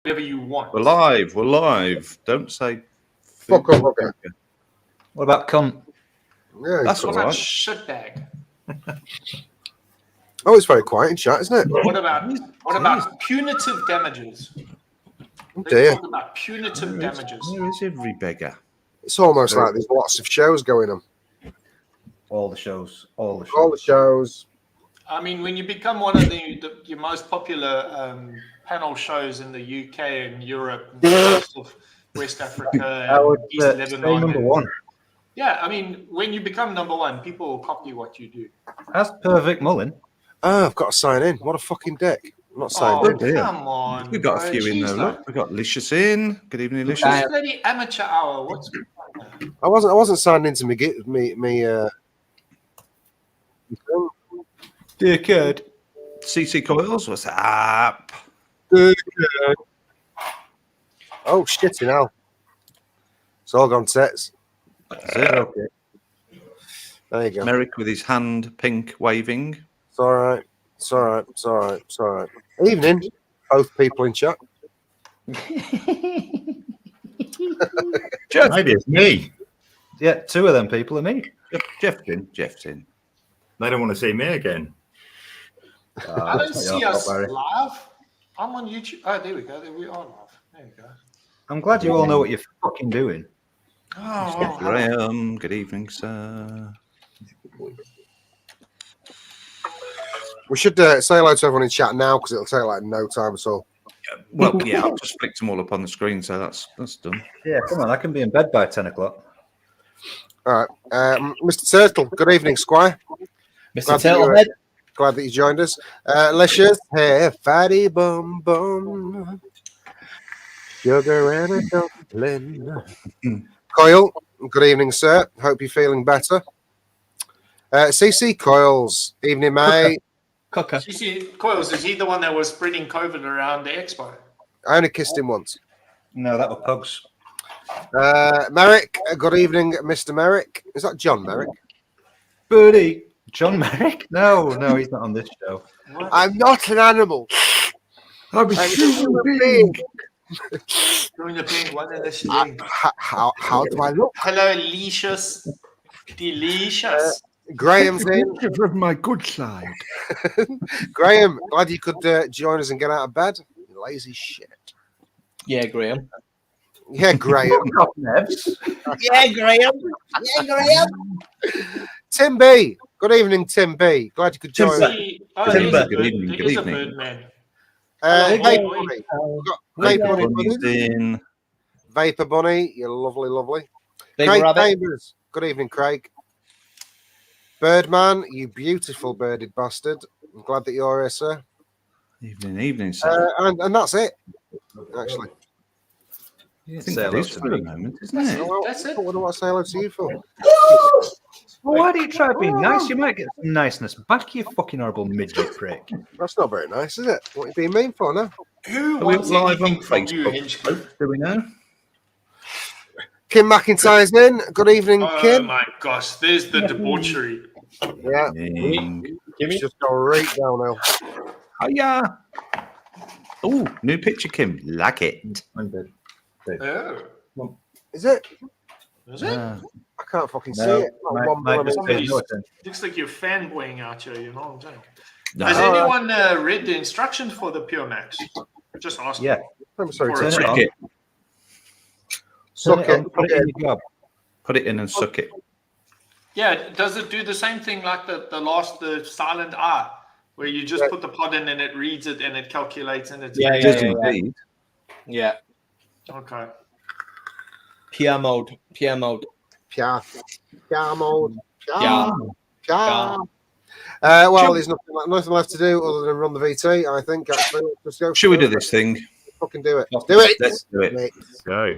whatever you want. We're live. We're live. Don't say. Fuck off, okay. What about cunt? Yeah, That's What all about right. shitbag? oh, it's very quiet in chat, isn't it? What about punitive damages? Oh, Let's dear. talk about punitive damages. Where is every beggar? It's almost like there's lots of shows going on. All the shows. All the shows. I mean, when you become one of your most popular panel shows in the UK and Europe, and most of West Africa and East Lebanon, number one. Yeah, I mean, when you become number one, people will copy what you do. That's per Vic Mullin. Oh, I've got to sign in. What a fucking dick. I'm not signed in. dear. Come on. We've got a bro. few in there. Jeez, Look, we've got Licious in. Good evening, Licious. It's bloody amateur hour. What's I wasn't signed into me. Dickhead. CC Coils, what's up? Oh shit! Now it's all gone tits. Okay. There you go. Merrick with his hand pink waving. It's all right. It's all right. It's all right. It's all right. Evening, both people in chat. Jeff, Maybe it's me. Yeah, two of them people are me. Jeff's in. They don't want to see me again. I don't see us live. I'm on YouTube. Oh, there we go. There we are live. There you go. I'm glad you all know what you're fucking doing. Oh, Graham, good evening, sir. We should say hello to everyone in chat now because it'll take like no time at all. Well, yeah, I've just flicked them all up on the screen, so that's done. Yeah, come on, I can be in bed by 10 o'clock. All right, Mr. Turtle. Good evening, Squire. Mr. Turtlehead. Glad that you joined us. Licious, hey, fatty bum bum. Sugar and a dumpling. Coil, good evening, sir. Hope you're feeling better. CC Coils, evening, mate. Cocker. CC Coils, is he the one that was spreading COVID around the expo? I only kissed him once. No, that was Pugs. Merrick, good evening, Mr. Merrick. Is that John Merrick? Birdie. John Merrick? No, he's not on this show. What? I'm not an animal. I'm human being. Doing the pink one and the Uh, how do I look? Hello, Delicious. Delicious. Graham's in. from my good side. Graham, glad you could join us and get out of bed. You lazy shit. Yeah, Graham. Yeah, Graham. Yeah, Graham. Yeah, Graham. Tim B. Good evening, Tim B. Glad you could join us. Timber. Good evening, good evening. Birdman. Vaper Bunny. We've got Vaper Bunny. Bunny's in. Vaper Bunny, you're lovely, lovely. Baby Craig Rabbit. Chambers. Good evening, Craig. Birdman, you beautiful birded bastard. I'm glad that you're here, sir. Evening, sir. And that's it, actually. I think that is for the moment, isn't it? Well, That's it. what do I say hello to you for? Well, why do you try being nice? You might get some niceness back, you fucking horrible midget prick. That's not very nice, is it? What are you being mean for now? Who Are we wants live on anything from you, Facebook? Hinchcliffe? Do we know? Kim McIntyre's in. Good evening, Oh Kim. my gosh, there's the debauchery. Yeah, Ding. it's just go right downhill. Hiya. Oh, new picture, Kim. Like it. I'm dead. Oh, Is it? is it? I can't fucking see No, it. Not one millimeter. Looks like you're fanboying out here, you know what I'm saying? No. Has anyone read the instructions for the Pure Max? Just ask. Yeah. I'm sorry. For a Turn it Suck on. Suck it. Suck it. Put it in your job. Put it in and suck it. Yeah, does it do the same thing like the silent R, where you just put the pod in and it reads it and it calculates and it's Yeah, Does yeah. indeed. Yeah. okay. PR mode. PR mode. Pia. Pia mode. Yeah. Pia. Well, there's nothing left to do other than run the VT, I think. Actually. Let's go. Should we do this thing? Fucking do it. Do it. Let's do it. Mate. Go.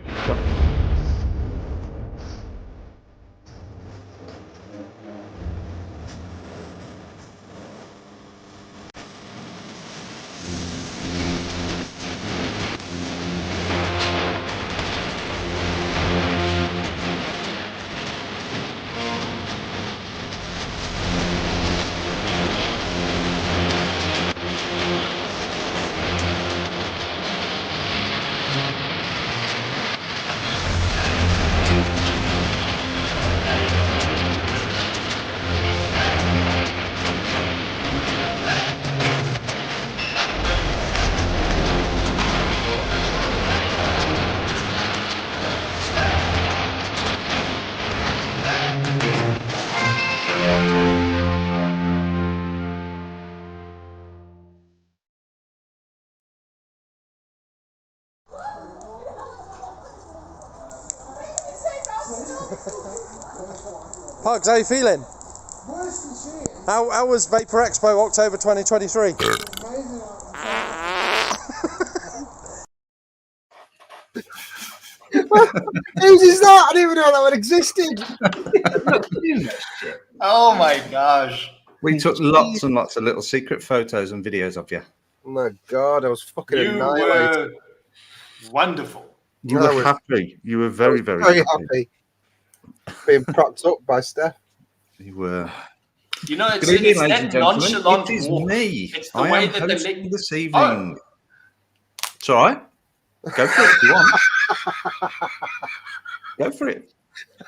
Pugs, how you feeling? How was Vaper Expo October 2023? Whose is that? I didn't even know that one existed. Oh my gosh. We took lots and lots of little secret photos and videos of you. Oh my God, I was fucking You annihilated. were wonderful. You I were was- happy. You were very, very, Very happy. Being propped up by Steph. You were. You know, it's, Good evening, it's ladies that and gentlemen. nonchalant It is walk. me. It's the I way am that the hosting leg. this evening. It's all right. Go for it if you want. Go for it.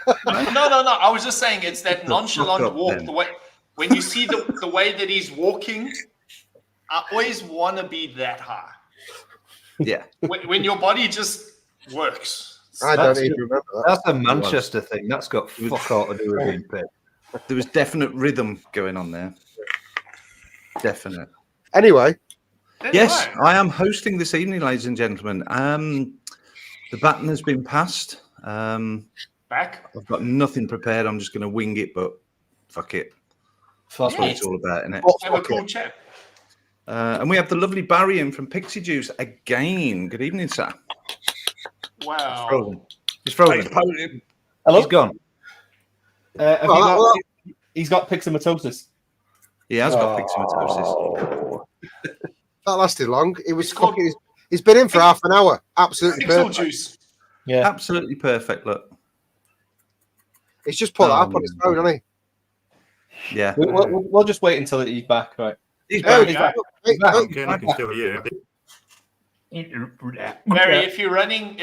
No. I was just saying it's that Fuck nonchalant up, walk. then. The way when you see the way that he's walking, I always want to be that high. Yeah. When your body just works. I don't even remember that. That's a Manchester thing. That's got fuck all to do with being fit. There was definite rhythm going on there. Definite. Anyway, Yes, I am hosting this evening, ladies and gentlemen. The baton has been passed. Back. I've got nothing prepared. I'm just going to wing it, but fuck it. That's what it's all about, isn't it? Have a cool chat. And we have the lovely Barry in from Pixie Juice again. Good evening, sir. Wow. He's frozen. Hello? He's gone. He's got Pixiematosis. He has got Pixiematosis. that lasted long. It was fucking. He's been in for half an hour. Absolutely Pixel perfect. juice. Yeah. Absolutely perfect. Look. He's just put that up on his phone, hasn't he? Yeah. We'll just wait until he's back, right? He's Oh, back. he's back. Hey, back. oh, Okay, I can still hear you. Barry, if you're running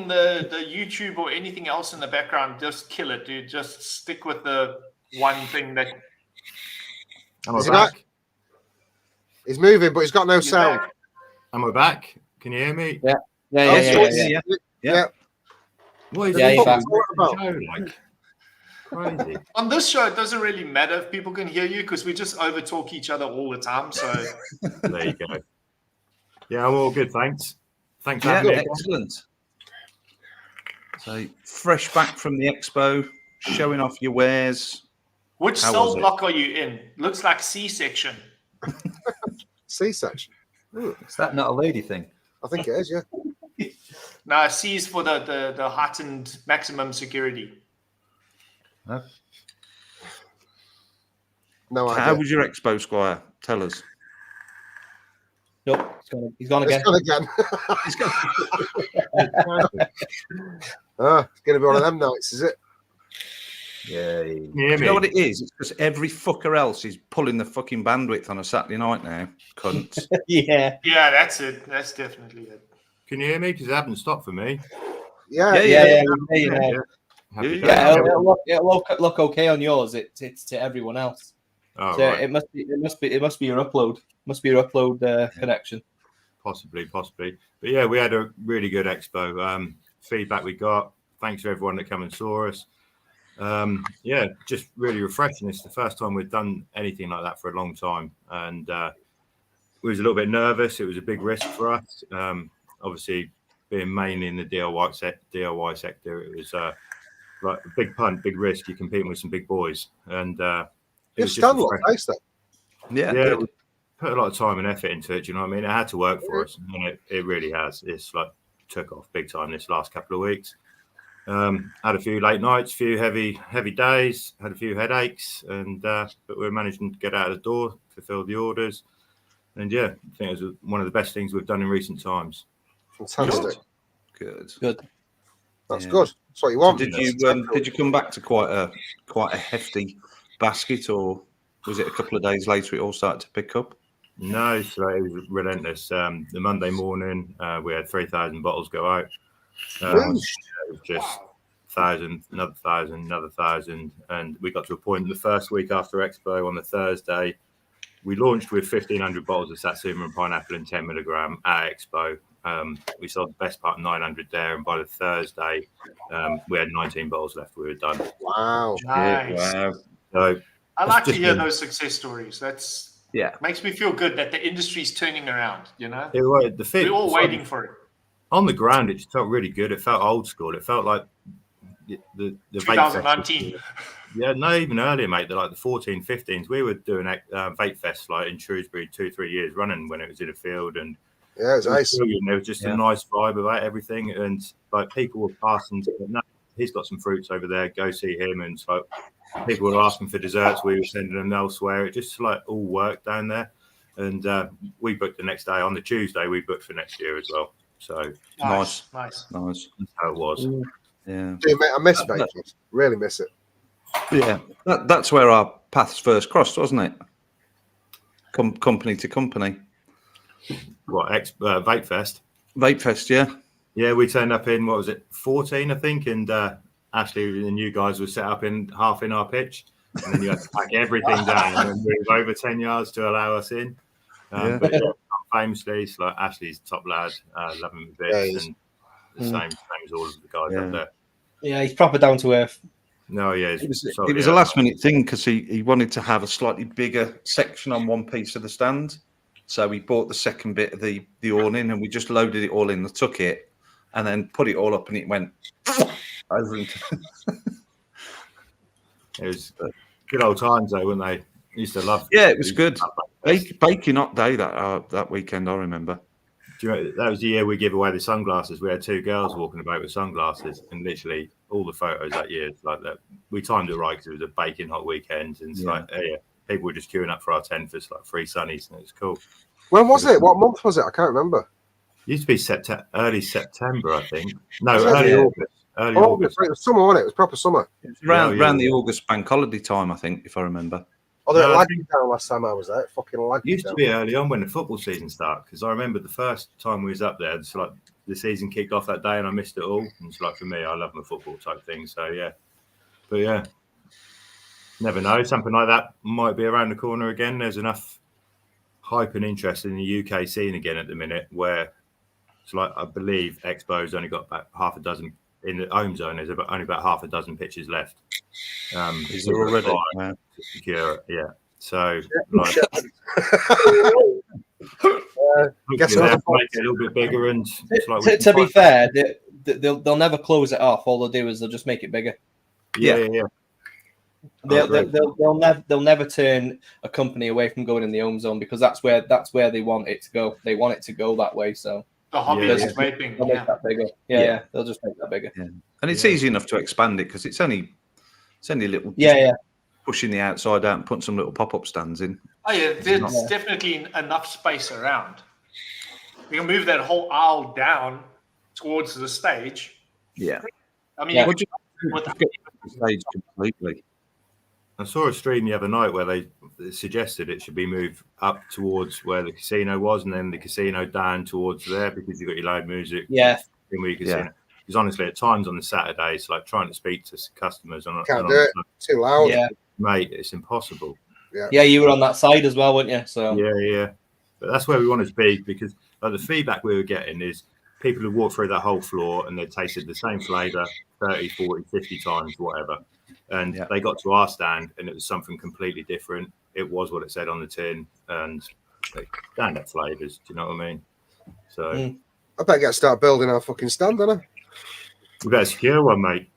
the YouTube or anything else in the background, just kill it, dude. Just stick with the one thing that Am I Is he back? back? He's moving, but he's got no He's sound. back. Am I back? Can you hear me? Yeah. Yeah, Oh, yeah, so yeah, it's- yeah. Yeah. What is Yeah, this he's back. show like? Crazy. On this show, it doesn't really matter if people can hear you because we just over talk each other all the time. So There you go. Yeah, I'm all good, thanks. Thanks for Yeah, having me. excellent. So fresh back from the expo, showing off your wares. which How cell was it? block are you in? Looks like C-section. C-section. Is that not a lady thing? I think it is, yeah. No, C is for the heightened maximum security. No How idea. was your expo, Squire? Tell us. Nope, he's gone again. It's gone again. It's going to be one of them nights, is it? Yay. Can you hear You know what me? it is? It's because every fucker else is pulling the fucking bandwidth on a Saturday night now. Cunts. Yeah. Yeah, that's it. That's definitely it. Can you hear me? Because it hasn't stopped for me. Yeah. Yeah, we hear you now. Happy Yeah, days. Yeah, it'll look okay on yours. It's to everyone else. Oh, So right. it must be your upload. Must be your upload connection. Possibly. But yeah, we had a really good expo. Feedback we got. Thanks to everyone that came and saw us. Yeah, just really refreshing. It's the first time we've done anything like that for a long time, and we was a little bit nervous. It was a big risk for us. Obviously, being mainly in the DIY sector, it was like a big punt, big risk. You're competing with some big boys, and it You've was just done what refreshing. face that. Yeah. Yeah, good. we put a lot of time and effort into it. Do you know what I mean? It had to work for us, and it really has. It's like took off big time this last couple of weeks. Had a few late nights, few heavy days, had a few headaches, and but we're managing to get out of the door, fulfill the orders, and yeah, I think it was one of the best things we've done in recent times. Fantastic. Good. Good. That's Yeah. good. That's what you So want. did you come back to quite a hefty basket, or was it a couple of days later it all started to pick up? No, so it was relentless. The Monday morning, we had 3,000 bottles go out. It was just 1,000, another 1,000, another 1,000, and we got to a point in the first week after Expo on the Thursday. We launched with 1,500 bottles of Satsuma and pineapple and 10 milligram at Expo. We sold the best part 900 there, and by the Thursday, we had 19 bottles left. We were done. Wow. Nice. Wow. So I like to just hear been- those success stories. That's Yeah. makes me feel good that the industry's turning around. You know, it was the fit. we're all waiting for it. On the ground, it just felt really good. It felt old school. It felt like the vape fest. 2019. Yeah, no, even earlier, mate. They're like the 14, 15s. We were doing vape fest like in Shrewsbury 2-3 years running when it was in a field, and Yeah, it was nice. brilliant. There was just a nice vibe about everything, and like people were passing. No, he's got some fruits over there. Go see him, and so people were asking for desserts. We were sending them elsewhere. It just like all worked down there, and we booked the next day. On the Tuesday, we booked for next year as well. So Nice. that's how it was. Yeah. Dude, mate, I miss vape fest. Really miss it. Yeah, that's where our paths first crossed, wasn't it? Company to company. What Vape Fest? Vape Fest, yeah. Yeah, we turned up in, what was it, 14, I think, and Ashley and you guys were set up in half in our pitch, and then you had to pack everything down and then move over 10 yards to allow us in. But yeah, famously, it's like Ashley's top lad, love him a bit, and the same as all of the guys up there. Yeah, he's proper down to earth. No, yeah, it was a last minute thing because he wanted to have a slightly bigger section on one piece of the stand. So we bought the second bit of the awning and we just loaded it all in, took it, and then put it all up, and it went over into. It was good old times, though, weren't they? Used to love. Yeah, it was good. Baking hot day that weekend, I remember. Do you know, that was the year we gave away the sunglasses. We had 2 girls walking about with sunglasses, and literally all the photos that year, like that, we timed it right because it was a baking hot weekend, and it's like, people were just queuing up for our tent for like free sunnies, and it was cool. When was it? What month was it? I can't remember. It used to be early September, I think. No, early August. Early August. It was summer, wasn't it? It was proper summer. It was around the August bank holiday time, I think, if I remember. Although it lagged down last time I was there. It fucking lagged It used down. to be early on when the football season started, because I remember the first time we was up there, it's like the season kicked off that day and I missed it all. And it's like, for me, I love my football type thing. So, yeah. But, yeah. Never know. Something like that might be around the corner again. There's enough hype and interest in the UK scene again at the minute where it's like, I believe Expo's only got about half a dozen in the home zone. There's only about half a dozen pitches left. Is there already? Secure, yeah. So, like, guess they'll what? make it a little bit bigger, and it's like To be fair, they'll never close it off. All they'll do is they'll just make it bigger. yeah. They'll never turn a company away from going in the home zone because that's where they want it to go. They want it to go that way. So the hobbyist vaping, they'll make that bigger. Yeah, they'll just make that bigger. Yeah. And it's easy enough to expand it because it's only a little. Pushing the outside out and putting some little pop-up stands in. Oh yeah, there's definitely enough space around. You can move that whole aisle down towards the stage. Yeah. I mean, with the stage completely. I saw a stream the other night where they suggested it should be moved up towards where the casino was, and then the casino down towards there because you've got your loud music. Yeah. Because honestly, at times on the Saturday, it's like trying to speak to customers. Can't do it. Too loud. Yeah. Mate, it's impossible. Yeah, you were on that side as well, weren't you? So yeah. But that's where we want to be because the feedback we were getting is people who walked through that whole floor and they tasted the same flavour 30, 40, 50 times, whatever. And they got to our stand and it was something completely different. It was what it said on the tin and stand-up flavours. Do you know what I mean? So I better start building our fucking stand, don't I? We better secure one, mate.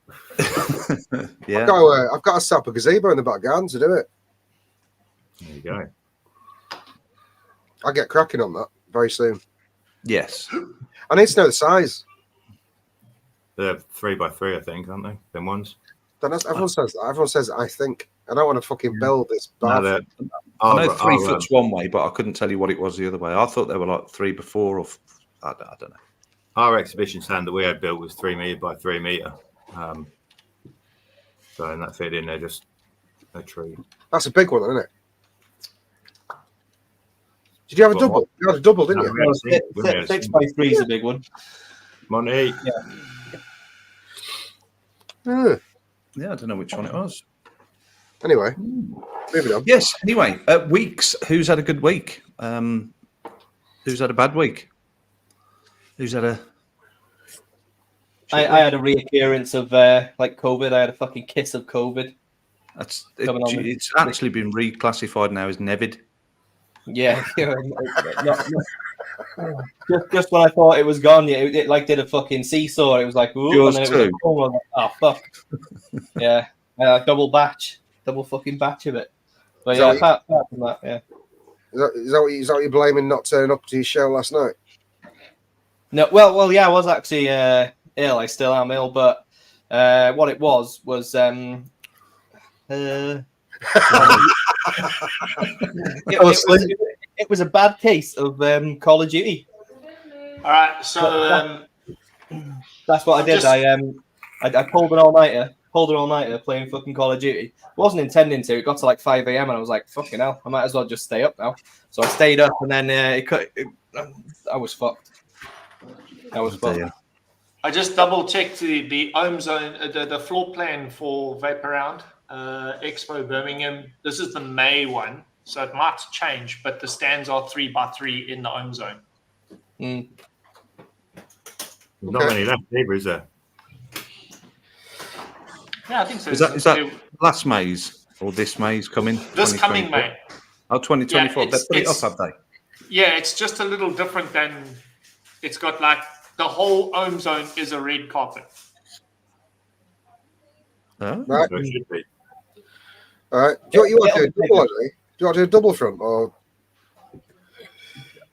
Yeah. I've got to set up a gazebo in the back garden to do it. There you go. I'll get cracking on that very soon. Yes. I need to know the size. They're 3x3, I think, aren't they? Them ones. Everyone says that. Everyone says I think. I don't want to fucking build this bad. I know 3 foot's one way, but I couldn't tell you what it was the other way. I thought they were like 3x4 or I don't know. Our exhibition stand that we had built was 3 metre by 3 metre. So and that fit in there just a tree. That's a big one, isn't it? Did you have a double? You had a double, didn't you? 6x3 is a big one. Monty. Yeah, I don't know which one it was. Anyway, moving on. Yes, anyway, weeks. Who's had a good week? Who's had a bad week? Who's had a... I had a reoccurrence of like COVID. I had a fucking kiss of COVID. It's actually been reclassified now as Nevid. Yeah. Just when I thought it was gone, it like did a fucking seesaw. It was like, ooh, Yours and then it was too. like, oh, fuck. Yeah, double fucking batch of it. But Is yeah, that what apart from that, yeah. Is that what you're blaming not turning up to your show last night? No, well, yeah, I was actually ill. I still am ill, but what it was it was a bad case of Call of Duty. All right, so That's what I did. I pulled an all-nighter playing fucking Call of Duty. Wasn't intending to. It got to like 5 a.m. and I was like, fucking hell, I might as well just stay up now. So I stayed up and then I was fucked. I was fucked. I just double checked the ohm zone, the floor plan for Vaper Expo Birmingham. This is the May one, so it might change, but the stands are 3x3 in the ohm zone. Mm. Not many left either, is there? Yeah, I think so. Is that last May's or this May's coming? This coming May? Oh, 2024. Yeah, They put it up, have they? Yeah, it's just a little different than. It's got like the whole ohm zone is a red carpet. Oh. Right. So it should be. All right. Do you want to do a double? Do you want to do a double front or?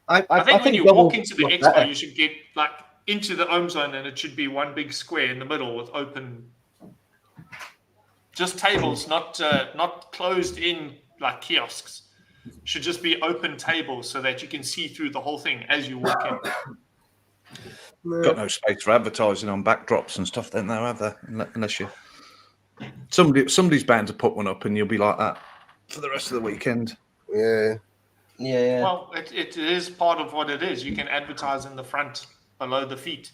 I think when you walk into the expo, you should get like into the ohm zone, and it should be one big square in the middle with open, just tables, not closed in like kiosks. Should just be open tables so that you can see through the whole thing as you walk in. Got no space for advertising on backdrops and stuff, then, though, have they? Unless you somebody's bound to put one up, and you'll be like that for the rest of the weekend. Yeah. Yeah. Well, it is part of what it is. You can advertise in the front below the feet.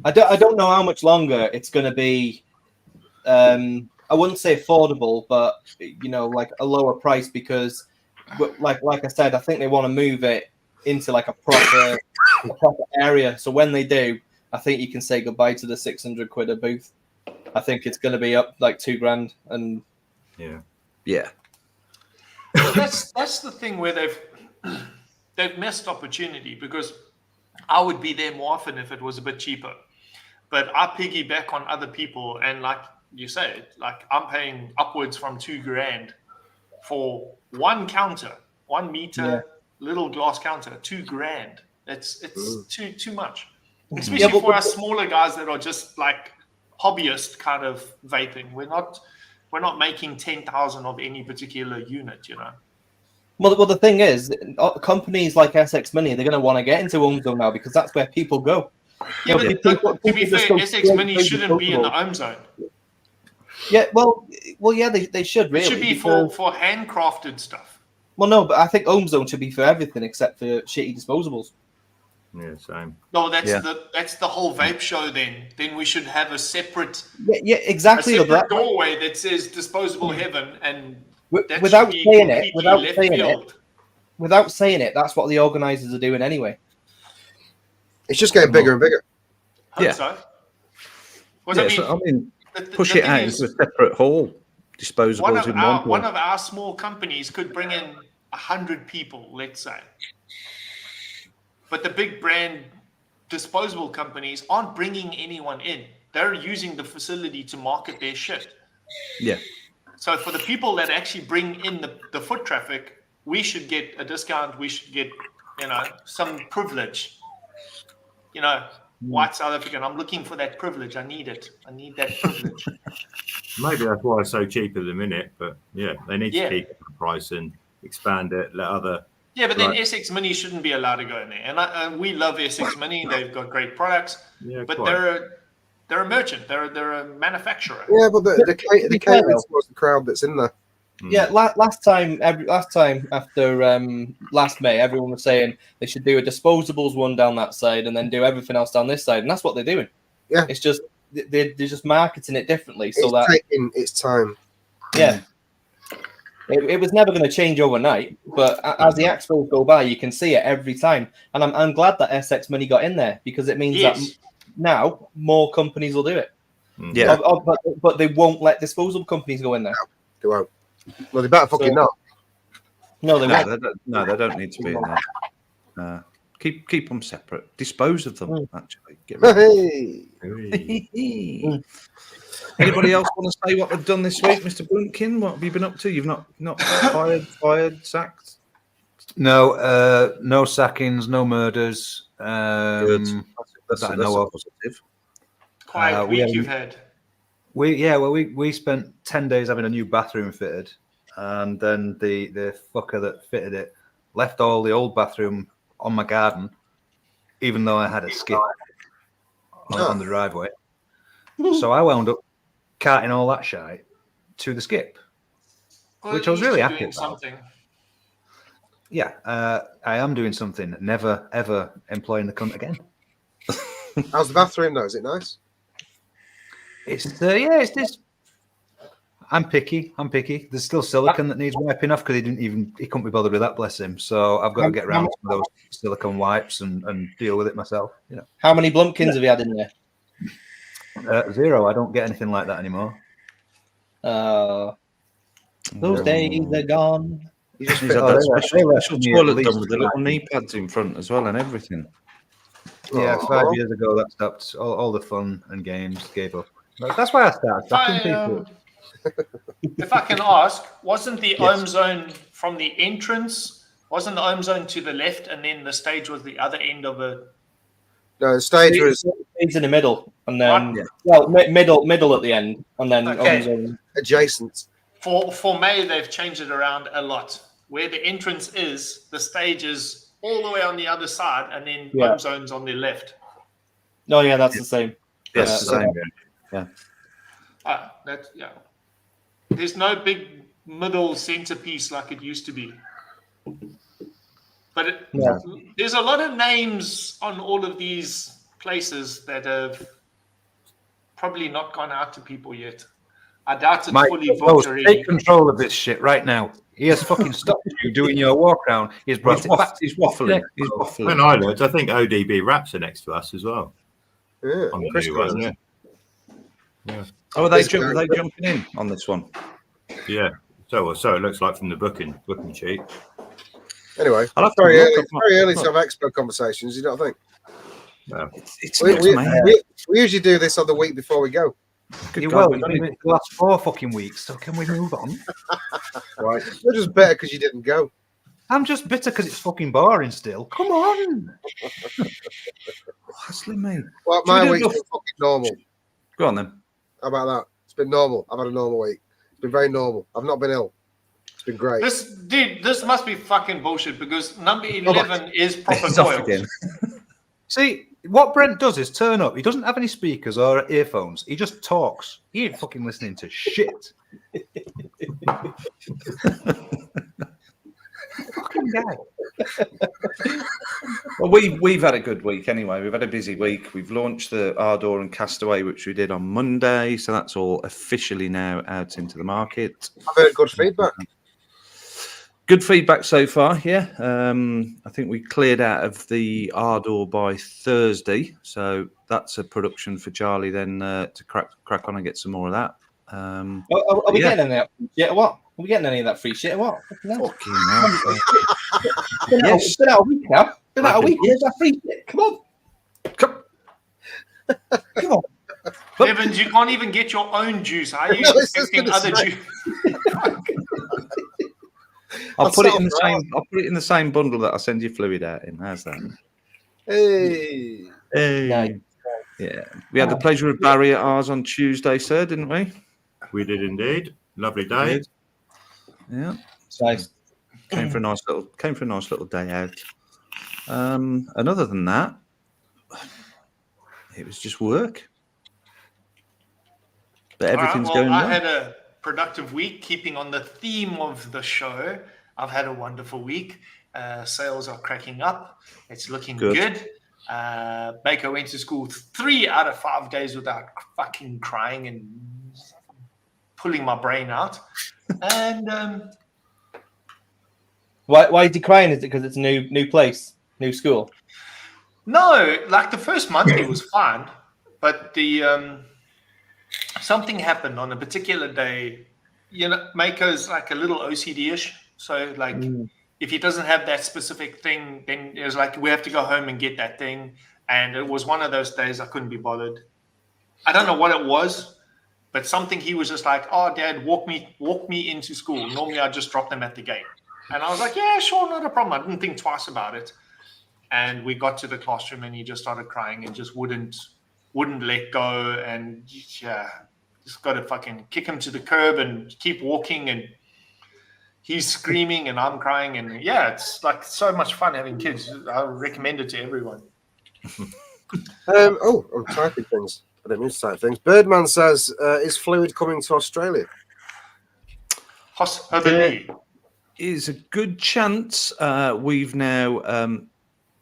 I don't know how much longer it's going to be. I wouldn't say affordable, but like a lower price, because, like I said, I think they want to move it into like a proper area. So when they do, I think you can say goodbye to the 600 quid a booth. I think it's going to be up like $2,000, and yeah. Well, that's the thing where they've missed opportunity, because I would be there more often if it was a bit cheaper. But I piggyback on other people, and like you say, like I'm paying upwards from $2,000 for one counter, 1 meter little glass counter, $2,000. It's too much, especially for us smaller guys that are just like hobbyist kind of vaping. We're not making 10,000 of any particular unit, Well, the thing is, companies like SX Mini, they're going to want to get into ohm zone now, because that's where people go. Yeah, but to be fair, SX Mini shouldn't be in the ohm zone. Yeah, well, yeah, they should really. It should be for handcrafted stuff. Well, no, but I think ohm zone should be for everything except for shitty disposables. Yeah, same. No, that's the whole vape show. Then we should have a separate exactly. A separate doorway that says disposable heaven, and without saying it, that's what the organisers are doing anyway. It's just getting bigger and bigger. Hope so. I mean, push it out into a separate hall. Disposables in one. One of our small companies could bring in 100 people, let's say. But the big brand disposable companies aren't bringing anyone in. They're using the facility to market their shit. Yeah. So for the people that actually bring in the foot traffic, we should get a discount. We should get, some privilege. White South African, I'm looking for that privilege. I need it. I need that privilege. Maybe that's why it's so cheap at the minute, but yeah, they need to keep the price and expand it, let other... Yeah, but then SX Mini shouldn't be allowed to go in there. And we love SX Mini. They've got great products. Yeah, but they're a merchant. They're a manufacturer. Yeah, but the catering towards the crowd that's in there. Yeah, last time after last May, everyone was saying they should do a disposables one down that side and then do everything else down this side, and that's what they're doing. Yeah, it's just they're just marketing it differently, so it's taking its time. Yeah, it was never going to change overnight, but as the expos go by, you can see it every time, and I'm glad that SX Mini got in there, because it means that now more companies will do it. Yeah, but they won't let disposable companies go in there. No, they won't. Well, they better fucking not. No, they won't. No, they don't need to be in there. Keep them separate. Dispose of them. Actually, get rid of them. Hey. Anybody else want to say what they've done this week, Mr. Blumpkin? What have you been up to? You've not fired, sacked. No sackings, no murders. Good. That's that I know of. positive. Quiet week you've had. We spent 10 days having a new bathroom fitted, and then the fucker that fitted it left all the old bathroom on my garden, even though I had a skip on the driveway. So I wound up carting all that shite to the skip, which I was really happy about. Something. Yeah, I am doing something. Never ever employing the cunt again. How's the bathroom though? Is it nice? It's this. I'm picky. There's still silicone that needs wiping off because he couldn't be bothered with that, bless him. So I've got to get around to those silicone wipes and deal with it myself. You know. How many Blumpkins have you had in there? 0. I don't get anything like that anymore. Those days are gone. He's had that special toilet done with the little knee pads in front as well and everything. Yeah, 5 years ago that stopped. All the fun and games gave up. That's why I started stacking people. If I can ask, wasn't the ohm zone from the entrance? Wasn't the ohm zone to the left, and then the stage was the other end of it? No, the stage was in the middle, and then middle at the end, and then adjacent. For May, they've changed it around a lot. Where the entrance is, the stage is all the way on the other side, and then ohm zone's on the left. No, that's the same. Yes, the same. Yeah. There's no big middle centerpiece like it used to be. But there's a lot of names on all of these places that have probably not gone out to people yet. I doubt it's fully booked already. Take control of this shit right now. He has fucking stopped you doing your walk round. He's brought it back. He's waffling. He's waffling. When I looked, I think ODB Raps are next to us as well. Yeah, On the new one, yeah. Oh, are they jumping in on this one? Yeah. So it looks like from the booking sheet. Anyway, it's very early to have expo conversations. You don't think? No. We usually do this on the week before we go. You will. We've done it the last 4 fucking weeks. So can we move on? Right. You're just better because you didn't go. I'm just bitter because it's fucking boring still. Come on. Hassling me. Well, my week's been fucking normal. Go on then. How about that? It's been normal. I've had a normal week. It's been very normal. I've not been ill. It's been great. This must be fucking bullshit because number 11 is proper coils. See, what Brent does is turn up. He doesn't have any speakers or earphones. He just talks. He ain't fucking listening to shit. Fucking guy. Well, we've had a good week anyway. We've had a busy week. We've launched the Ardor and Castaway, which we did on Monday, so that's all officially now out into the market. I've heard good feedback. Good feedback so far, yeah. I think we cleared out of the Ardor by Thursday, so that's a production for Charlie then to crack on and get some more of that. Are we getting any of that free shit or what? Are we getting any of that free shit or what? Fucking hell. It's been out a week now. Been out a week. Where's that free shit? Come on. Come on. Evans, you can't even get your own juice. How are you expecting other juice? I'll put it in the same bundle that I send you fluid out in. How's that? Hey. Nice. Yeah. We had the pleasure of Barry at ours on Tuesday, sir, didn't we? We did indeed. Lovely day. Yeah. Nice. Came for a nice little day out. And other than that, it was just work. But everything's going well. I had a productive week, keeping on the theme of the show. I've had a wonderful week. Sales are cracking up. It's looking good. Baker went to school 3 out of 5 days without fucking crying and pulling my brain out. And why is he crying? Is it because it's a new place, new school? No, like the first month he was fine, but the something happened on a particular day. You know, Mako's like a little OCD-ish, so like if he doesn't have that specific thing, then it was like we have to go home and get that thing. And it was one of those days I couldn't be bothered. I don't know what it was, but something he was just like, "Oh, Dad, walk me into school." Normally I just drop them at the gate. And I was like, "Yeah, sure, not a problem." I didn't think twice about it. And we got to the classroom and he just started crying and just wouldn't let go. And yeah, just got to fucking kick him to the curb and keep walking. And he's screaming and I'm crying. And yeah, it's like so much fun having kids. I recommend it to everyone. I'm typing things. I don't mean to type things. Birdman says, is Fluid coming to Australia? Possibly. There is a good chance. We've now,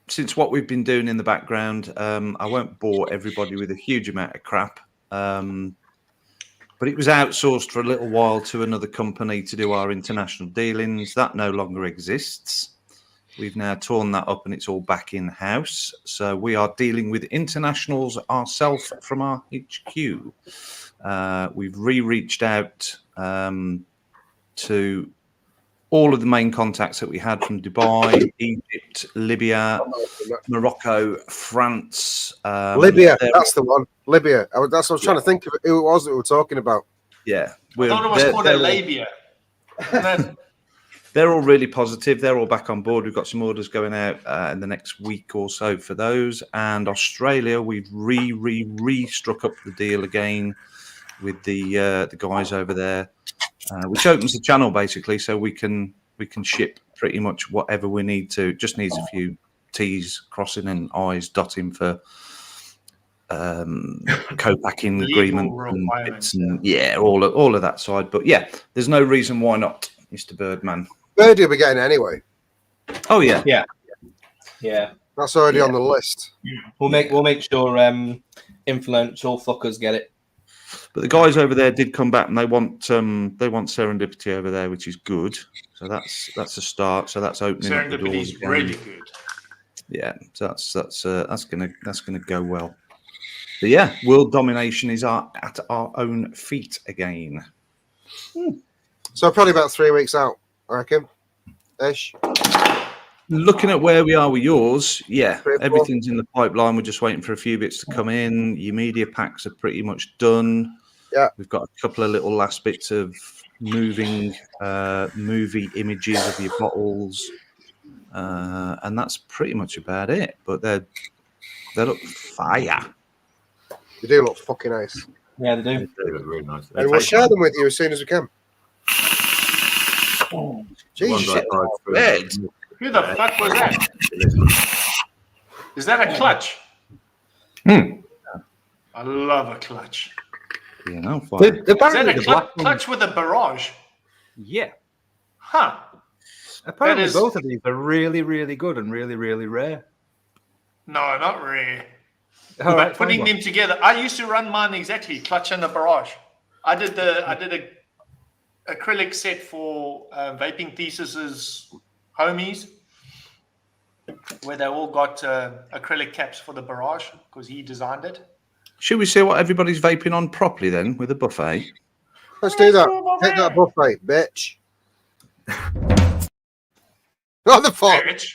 since what we've been doing in the background, I won't bore everybody with a huge amount of crap, but it was outsourced for a little while to another company to do our international dealings. That no longer exists. We've now torn that up and it's all back in-house. So we are dealing with internationals ourselves from our HQ. We've reached out to all of the main contacts that we had from Dubai, Egypt, Libya, Morocco, France. Libya, that's the one. Libya. That's what I was trying to think of who it was that we were talking about. Yeah. I thought it was called a labia. They're all really positive. They're all back on board. We've got some orders going out in the next week or so for those. And Australia, we've struck up the deal again with the guys over there, which opens the channel basically, so we can ship pretty much whatever we need to. It just needs a few T's crossing and I's dotting for co-packing agreement and bits and all of that side. But yeah, there's no reason why not, Mr. Birdman. Birdie will be getting it anyway. Oh yeah. That's already on the list. We'll make sure influential fuckers get it. But the guys over there did come back and they want serendipity over there, which is good. So that's a start. So that's opening up the doors. Serendipity is really good. Yeah, so that's gonna go well. But yeah, world domination is at our own feet again. So probably about 3 weeks out, I reckon. Ish. Looking at where we are with yours, yeah, everything's in the pipeline. We're just waiting for a few bits to come in. Your media packs are pretty much done. Yeah, we've got a couple of little last bits of moving movie images of your bottles, and that's pretty much about it. But they look fire. They do look fucking nice. Yeah, they do. They look really nice. And we'll share them with you as soon as we can. Jesus. Who the fuck was that? Is that a clutch? I love a clutch. Yeah, no, is that a clutch with a barrage? Yeah. Huh. Apparently both of these are really, really good and really, really rare. No, not rare. All right, putting them together. I used to run mine exactly, clutch and a barrage. I did a acrylic set for Vaping Thesis's homies, where they all got acrylic caps for the barrage because he designed it. Should we see what everybody's vaping on properly then with a buffet? Let's do that. Take that buffet, bitch. Not the fuck. Bitch.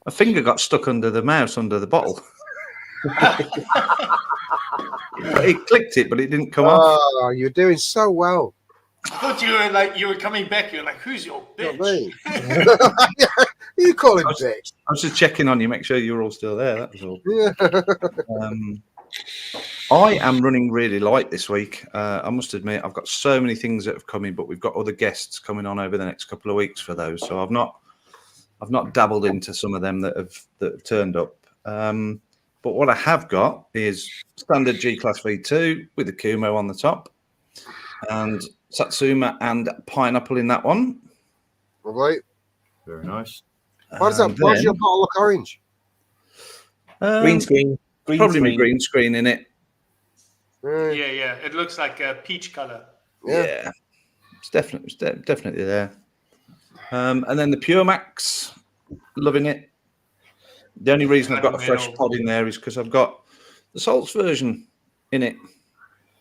A finger got stuck under the mouse under the bottle. It clicked it, but it didn't come off. Oh, you're doing so well. I thought you were coming back. You're like, who's your bitch? Not me. You call him bitch. I was just checking on you, make sure you're all still there. That was all. Yeah. I am running really light this week. I must admit, I've got so many things that have come in, but we've got other guests coming on over the next couple of weeks for those. So I've not dabbled into some of them that have turned up. But what I have got is standard G-Class V2 with the Kumo on the top and Satsuma and pineapple in that one. Lovely. Very nice. Why does your bottle look orange? Green screen. Probably my green screen in it. Yeah. It looks like a peach color. Yeah. It's definitely there. And then the Pure Max, loving it. The only reason I've got a Kind of fresh middle. pod in there is because I've got the salts version in it.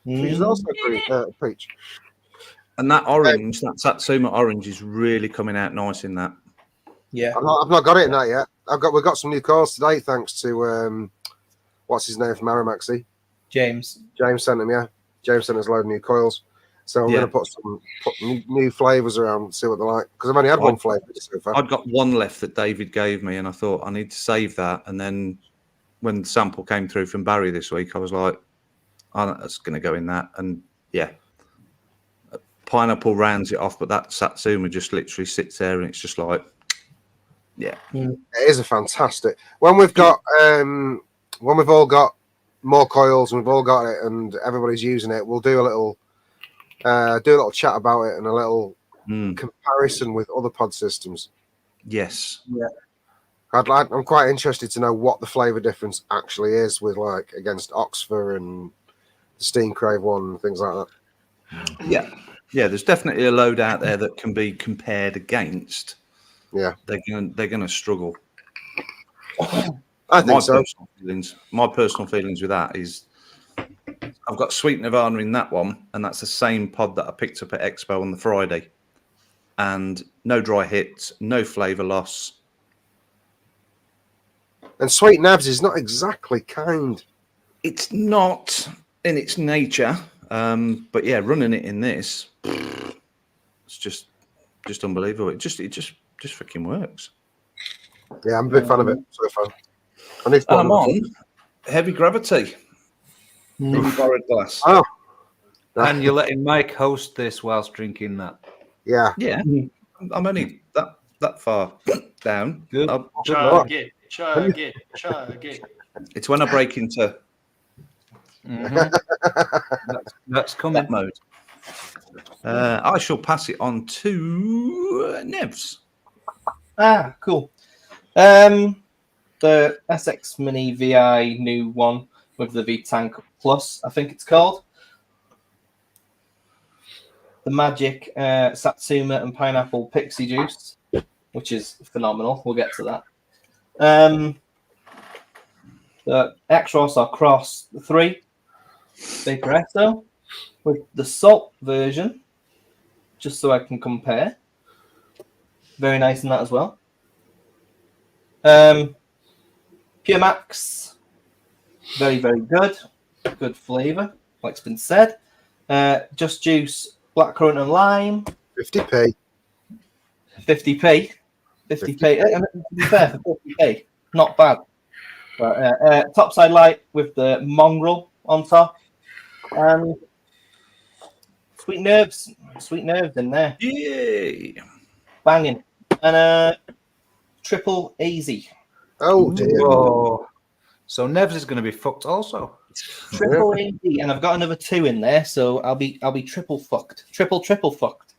Which is also green, peach. And that orange, that Satsuma orange, is really coming out nice in that. Yeah. I've not got it in that yet. We've got some new coils today, thanks to what's his name from Aramaxi. James. James sent them, yeah. James sent us a load of new coils. So I'm going to put new flavours around and see what they're like. Because I've only had one flavour so far. I'd got one left that David gave me, and I thought I need to save that. And then when the sample came through from Barry this week, I was like, oh, that's going to go in that. And yeah, pineapple rounds it off, but that Satsuma just literally sits there and it's just like, yeah. It is a fantastic. When we've got, when we've all got more coils and we've all got it and everybody's using it, we'll do a little chat about it and a little comparison with other pod systems. Yes. Yeah. I'm quite interested to know what the flavour difference actually is with like against Oxford and the Steam Crave one and things like that. Yeah. Yeah, there's definitely a load out there that can be compared against. Yeah. They're gonna struggle. I think so. My personal feelings with that is I've got Sweet Nirvana in that one, and that's the same pod that I picked up at Expo on the Friday. And no dry hits, no flavour loss. And Sweet Nabs is not exactly kind. It's not in its nature, but yeah, running it in this, it's just unbelievable. It just freaking works. Yeah, I'm a big fan of it so far. And I'm on Heavy Gravity. Borrowed glass. Oh, And you're letting Mike host this whilst drinking that. yeah. Yeah, I'm only that far down. Good. Chug it. It's when I break into That's coming. that mode. I shall pass it on to Nevs. Ah, cool. The SX Mini VI new one with the V-Tank Plus, I think it's called. The Magic Satsuma and Pineapple Pixie Juice, which is phenomenal. We'll get to that. The X-Ross or Cross 3 Vaper Expo with the salt version, just so I can compare. Very nice in that as well. Pure Max, very, very good. Good flavour, like's been said. Just Juice, blackcurrant and lime. 50p. 50p. 50p. To be fair, for 50p, not bad. But, topside light with the mongrel on top. And sweet nerves in there. Yay! Banging. And triple easy. Oh dear. Whoa. So Nevs is going to be fucked also. Triple easy. And I've got another 2 in there, so I'll be triple fucked. Triple fucked.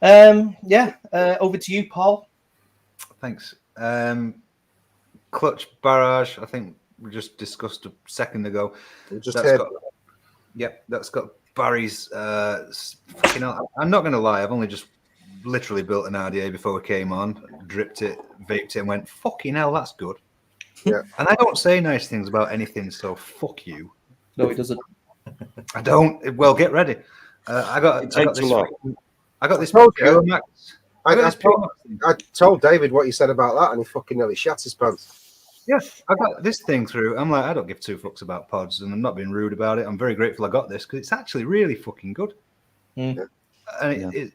Over to you, Paul. Thanks. Clutch Barrage, I think we just discussed a second ago. That's got Barry's. Fucking hell, I'm not going to lie, I've only just literally built an RDA before we came on, dripped it, vaped it, and went, fucking hell, that's good. Yeah. And I don't say nice things about anything, so fuck you. No, it doesn't. I don't. Well, get ready. I got this. told you. Pure Max. I told David what you said about that, and he fucking nearly shat his pants. Yes, I got this thing through. I'm like, I don't give 2 fucks about pods, and I'm not being rude about it. I'm very grateful I got this because it's actually really fucking good. Mm. And it's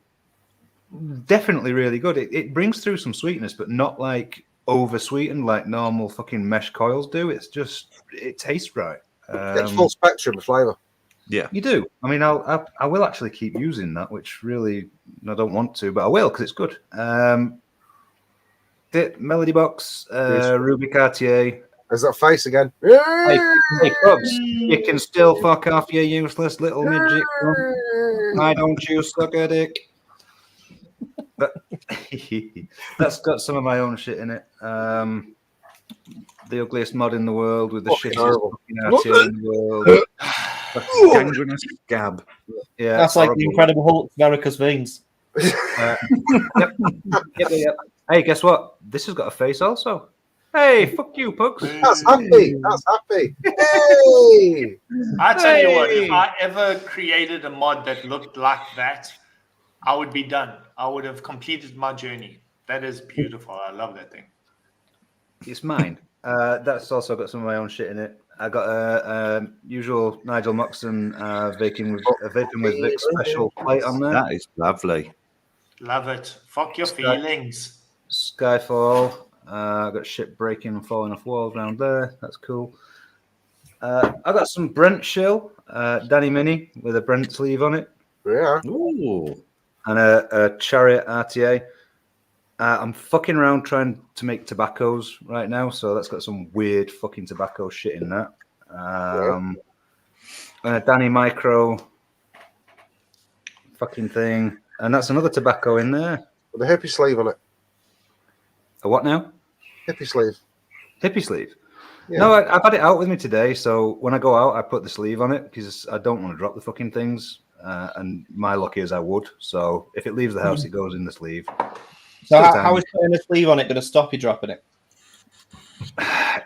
definitely really good. It brings through some sweetness, but not like over sweetened like normal fucking mesh coils do. It's just, it tastes right. It's full spectrum of flavour. Yeah, You do. I mean, I will actually keep using that, which really I don't want to, but I will because it's good. The Melody Box, Ruby Cartier. There's that face again. Hey, Cubs, you can still fuck off, you useless little midget. Why don't you suck a dick? But that's got some of my own shit in it. The ugliest mod in the world with the shittiest fucking RTA in the world. gangrenous gab. Yeah, That's like horrible. the Incredible Hulk, varicose veins. Yep. Hey, guess what? This has got a face also. Hey, fuck you, Pugs. That's happy. That's happy. Hey! I tell you what, if Hey! I ever created a mod that looked like that, I would be done. I would have completed my journey. That is beautiful. I love that thing. It's mine. That's also got some of my own shit in it. I got a usual Nigel Moxon vaping with Vic special plate on there. That is lovely. Love it. Fuck your feelings. Skyfall. I got shit breaking and falling off walls around there. That's cool. I got some Brent shill, Danny Mini with a Brent sleeve on it. Yeah. Ooh. And a Chariot RTA. I'm fucking around trying to make tobaccos right now, so that's got some weird fucking tobacco shit in that. And a Danny Micro fucking thing, and that's another tobacco in there. With a hippie sleeve on it. A what now? Hippie sleeve. Hippie sleeve. Yeah. No, I've had it out with me today, so when I go out, I put the sleeve on it because I don't want to drop the fucking things. And my luck is I would. So if it leaves the house, it goes in the sleeve. So how is putting a sleeve on it going to stop you dropping it?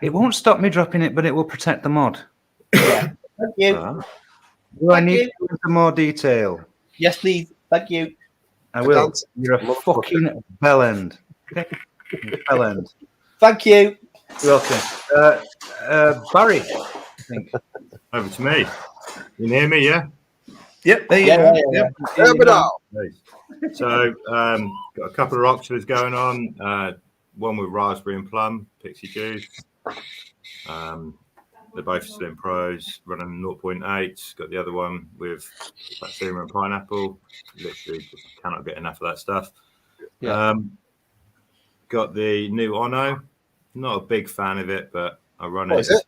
It won't stop me dropping it, but it will protect the mod. Yeah. Thank you. Do I need to go into more detail? Yes, please. Thank you. I will. You're a fucking bellend. Bellend. Thank you. You're welcome. Barry, I think. Over to me. You can hear me, yeah? Yep, there you Yeah, go. yeah, Yep. Nice. So, got a couple of Rockstars going on. One with raspberry and plum, Pixie Juice. They're both Slim Pros, running 0.8. Got the other one with Satsuma and pineapple. Literally just cannot get enough of that stuff. Yeah. Got the new Ono. Not a big fan of it, but I run What it. is it?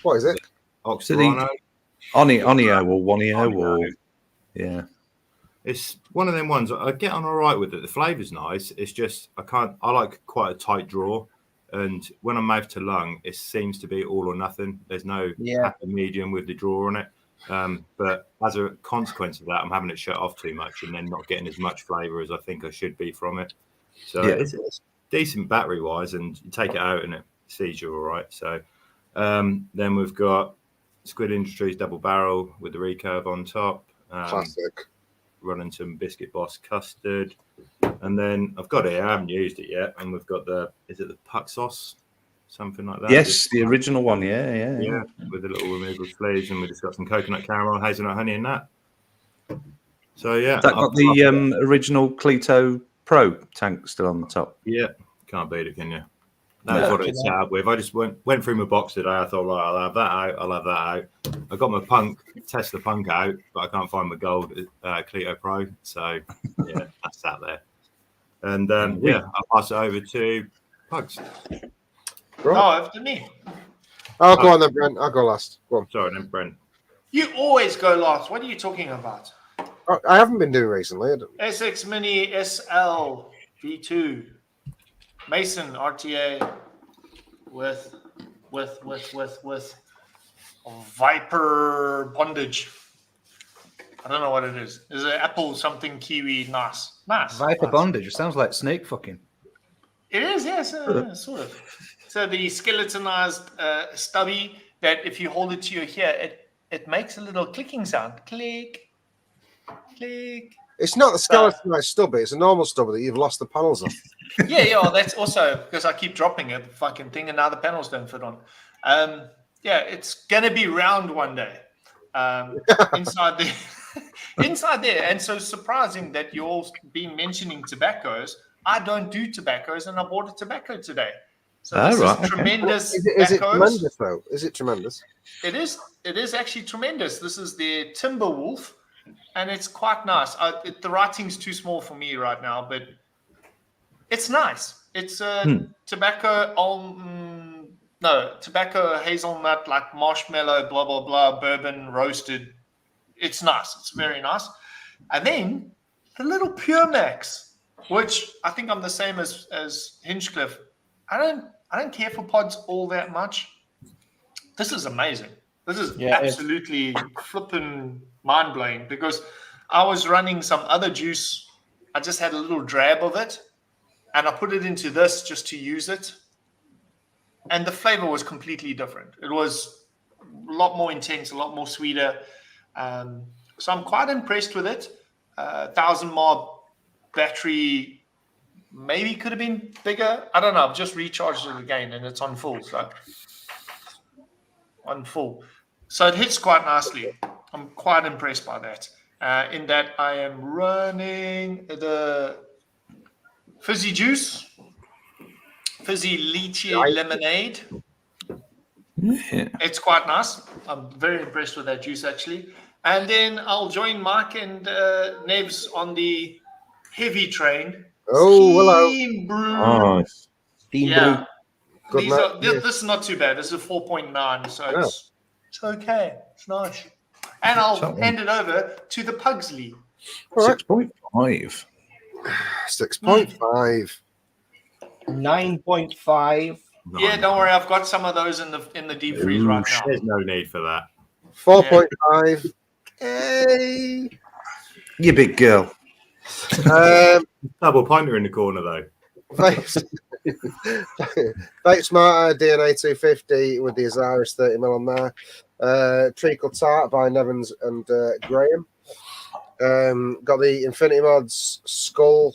What is it? Oxyrano. Onio or Onio or yeah. It's one of them ones I get on all right with it. The flavour's nice. It's just I like quite a tight draw. And when I'm mouth to lung, it seems to be all or nothing. There's no happy medium with the draw on it. But as a consequence of that, I'm having it shut off too much and then not getting as much flavour as I think I should be from it. So it's decent battery wise, and you take it out and it sees you all right. So then we've got Squid Industries double barrel with the recurve on top. Classic. Running some Biscuit Boss custard. And then I've got it, I haven't used it yet. And we've got is it the puck sauce? Something like that. Yes, the original one. Yeah. With the little removable sleeves, and we just got some coconut caramel, hazelnut honey, and that. So yeah, That got the original Clito Pro tank still on the top. Yeah, can't beat it, can you? That's what it's set up with. I just went through my box today. I thought, right, I'll have that out. I got my Tesla Punk out, but I can't find my gold Clito Pro. So yeah, that's out there. And I'll pass it over to Pugs. Right. Oh, after me. Oh, go on then, Brent. I'll go last. Go on. Sorry, then Brent. You always go last. What are you talking about? I haven't been doing recently. SX Mini SL V2 Mason RTA with Viper bondage. I don't know what it is. Is it apple something kiwi? Nice. Viper bondage. It sounds like snake fucking. It is, yes, sort of. So the skeletonized stubby that if you hold it to your ear, it makes a little clicking sound. Click, click. It's not the skeletonized stubby. It's a normal stubby that you've lost the panels on. Yeah. That's also because I keep dropping it, the fucking thing, and now the panels don't fit on. It's gonna be round one day. Inside there, and so surprising that you all been mentioning tobaccos. I don't do tobaccos, and I bought a tobacco today. So this is tremendous. Is it tremendous though? Is it tremendous? It is. It is actually tremendous. This is the Timberwolf, and it's quite nice. The writing's too small for me right now, but it's nice. It's tobacco tobacco hazelnut, like marshmallow, blah blah blah, bourbon roasted. It's nice. It's very nice. And then the little Pure Max, which I think I'm the same as Hinchcliffe. I don't care for pods all that much. This is amazing. This is absolutely flipping mind-blowing because I was running some other juice. I just had a little drab of it, and I put it into this just to use it. and the flavor was completely different. It was a lot more intense, a lot more sweeter. So I'm quite impressed with it. 1,000 mAh battery maybe could have been bigger. I don't know. I've just recharged it again and it's on full. So it hits quite nicely. I'm quite impressed by that. In that I am running the Fizzy Juice, Fizzy Lychee Lemonade. Yeah. It's quite nice. I'm very impressed with that juice, actually. And then I'll join Mark and Nevs on the heavy train. Oh, hello. Steam brew. Nice. Steam Yeah. Good night. This is not too bad. This is a 4.9, so Oh. it's okay. It's nice. And I'll hand it over to the Pugsley. All right. 6.5. 6.5. 9.5. Yeah, don't worry. I've got some of those in the deep freeze right now. There's no need for that. 4.5. Hey. You big girl. Double pointer in the corner though. Vape Smarter DNA 250 with the Osiris 30ml on there. Treacle Tart by Nevins and Graham. Got the Infinity Mods Skull.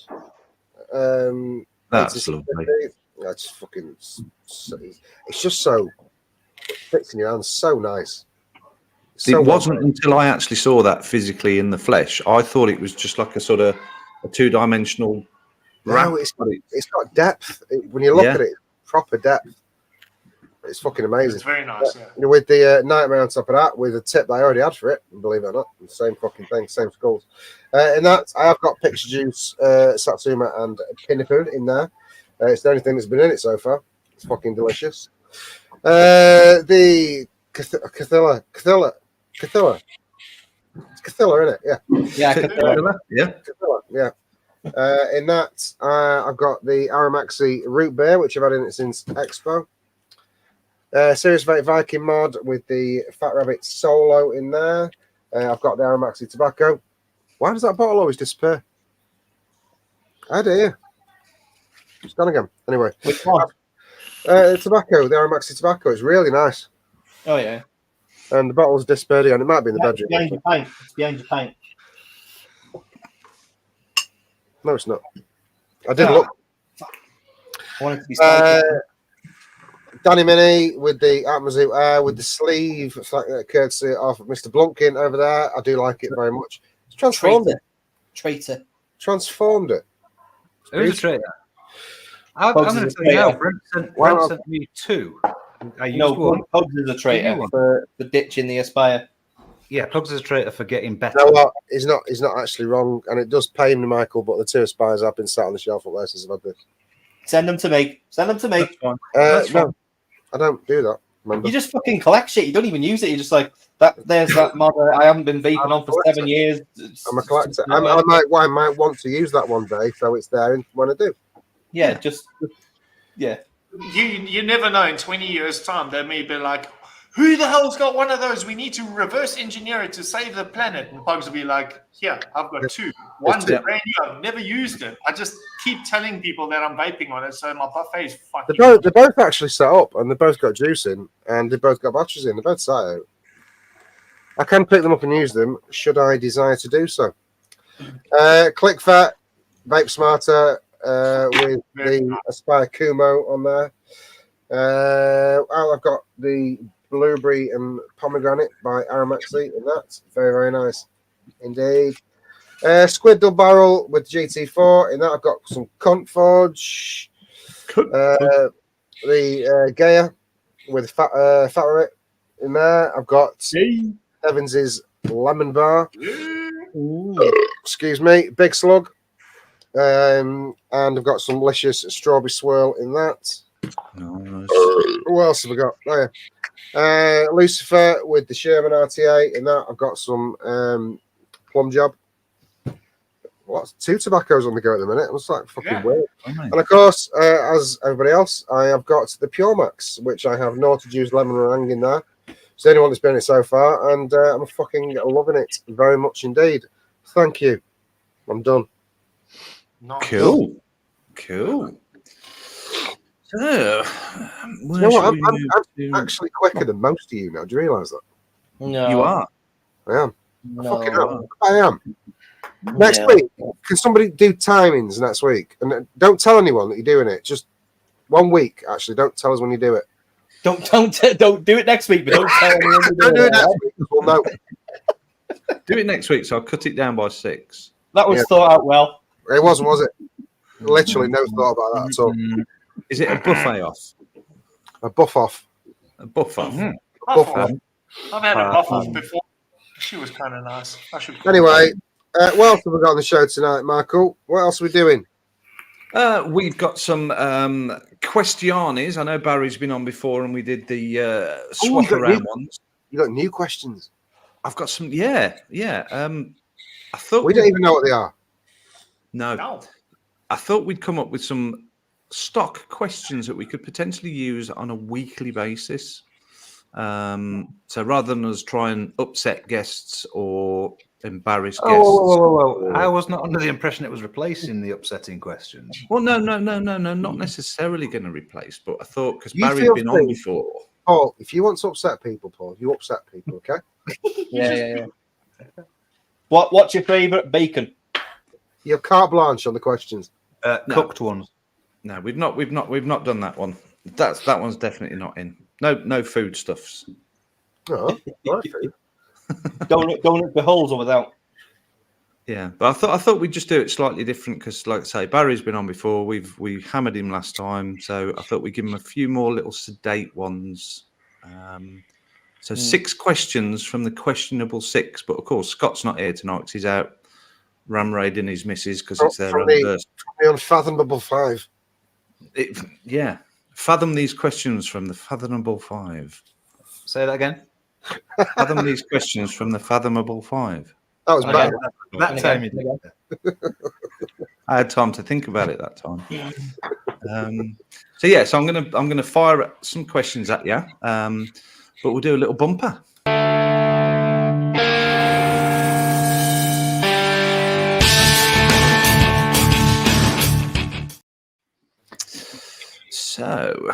That's lovely. That's fucking. It's just so. It fits in your hands. So nice. It wasn't until I actually saw that physically in the flesh. I thought it was just like a sort of a two-dimensional wrap. No, it's got depth. When you look at it, proper depth. It's fucking amazing. It's very nice, yeah. With the nightmare on top of that, with a tip that I already had for it, believe it or not, the same fucking thing, same skulls. In that, I have got Pixie Juice, Satsuma, and Pinnipun in there. It's the only thing that's been in it so far. It's fucking delicious. The Cathilla. It's Cathilla, isn't it? Yeah. Yeah, Yeah. Cathilla, yeah. In that, I've got the Aramaxi Root Beer, which I've had in it since Expo. Serious Vape Viking mod with the Fat Rabbit Solo in there. I've got the Aramaxi Tobacco. Why does that bottle always disappear? I do. It's gone again. Anyway. Which one? The tobacco, the Aramaxi Tobacco is really nice. Oh, yeah. And the bottle's disappeared again. It might be in the bedroom. Behind your pint. It's behind your pint. No, it's not. I did look. I want it to be started. Danny Mini with the Atmozoot Air with the sleeve. It's like courtesy of Mr Blumpkin over there. I do like it very much. It's transformed it. Traitor. Transformed it. Who's a traitor? I'm Pugs going is to a tell you now. traitor. Brent sent me 2. I used one. Pugs is a traitor for ditching the Aspire. Yeah, Pugs is a traitor for getting better. You know what? He's not actually wrong, and it does pain me, Michael. But the 2 Aspires have been sat on the shelf up there since I've had this. Send them to me. Send them to me. That's fine. No, I don't do that. Remember? You just fucking collect shit. You don't even use it. You're just like that. There's that mod I haven't been vaping on for 7 years. I'm a collector. I might want to use that one day, so it's there when I do. Yeah. You never know. In 20 years' time, they may be like, "Who the hell's got one of those? We need to reverse engineer it to save the planet." And Pugs will be like, "Here, I've got 2. One's brand new. I've never used it. I just keep telling people that I'm vaping on it, so my buffet is fucking." They're both actually set up, and they both got juice in, and they both got batteries in. They're both sat out. I can pick them up and use them should I desire to do so. ClickFat, Vape Smarter with the Aspire Kumo on there. I've got the Blueberry and Pomegranate by Aramaxi, and that's very, very nice indeed. Squid Double Barrel with GT4, in that I've got some Conforge. The Gaia with Fat Rabbit in there. I've got Evans's Lemon Bar. Excuse me, Big Slug. And I've got some delicious Strawberry Swirl in that. Nice. What else have we got? Oh, yeah. Lucifer with the Sherman RTA. In that, I've got some Plum Job. What's 2 tobaccos on the go at the minute? It's like fucking weird. And of course, as everybody else, I have got the Pure Max, which I have Naughty Juice Lemon Meringue in there. It's the only one that's been in it so far, and I'm fucking loving it very much indeed. Thank you. I'm done. Cool. So, You know what? I'm actually quicker than most of you now. Do you realise that? No, You are. I am. I No. fucking am. I am. Next week, can somebody do timings next week? And don't tell anyone that you're doing it. Just 1 week, actually. Don't tell us when you do it. Don't do it next week, but don't tell anyone. Don't do it next week. We'll know. Do it next week, so I'll cut it down by 6. That was thought out well. It wasn't, was it? Literally no thought about that at all. Is it a buffet off? A buff off. A buff off. Buff off. I've had a buff off before. She was kind of nice. Anyway, what else have we got on the show tonight, Michael? What else are we doing? We've got some questiones. I know Barry's been on before, and we did the swap around ones. You got new questions. I've got some. Yeah. I thought we don't even know what they are. No. I thought we'd come up with some stock questions that we could potentially use on a weekly basis. So rather than us try and upset guests or embarrass guests. Whoa. I was not under the impression it was replacing the upsetting questions. Well, no, not necessarily going to replace, but I thought because Barry's been on before. Paul, if you want to upset people, Paul, you upset people, okay? Yeah. What's your favourite bacon? You have carte blanche on the questions. Cooked ones. No, we've not done that one. That one's definitely not in. No foodstuffs. Oh, right, food. Don't the holes or without. Yeah, but I thought we'd just do it slightly different because, like I say, Barry's been on before. We hammered him last time, so I thought we'd give him a few more little sedate ones. So 6 questions from the questionable 6, but of course Scott's not here tonight because he's out ram raiding his missus because it's their anniversary. The unfathomable 5. Fathom these questions from the fathomable 5. Say that again. Fathom these questions from the fathomable 5. That was bad. That time you did. I had time to think about it that time. So I'm gonna fire some questions at you, but we'll do a little bumper. So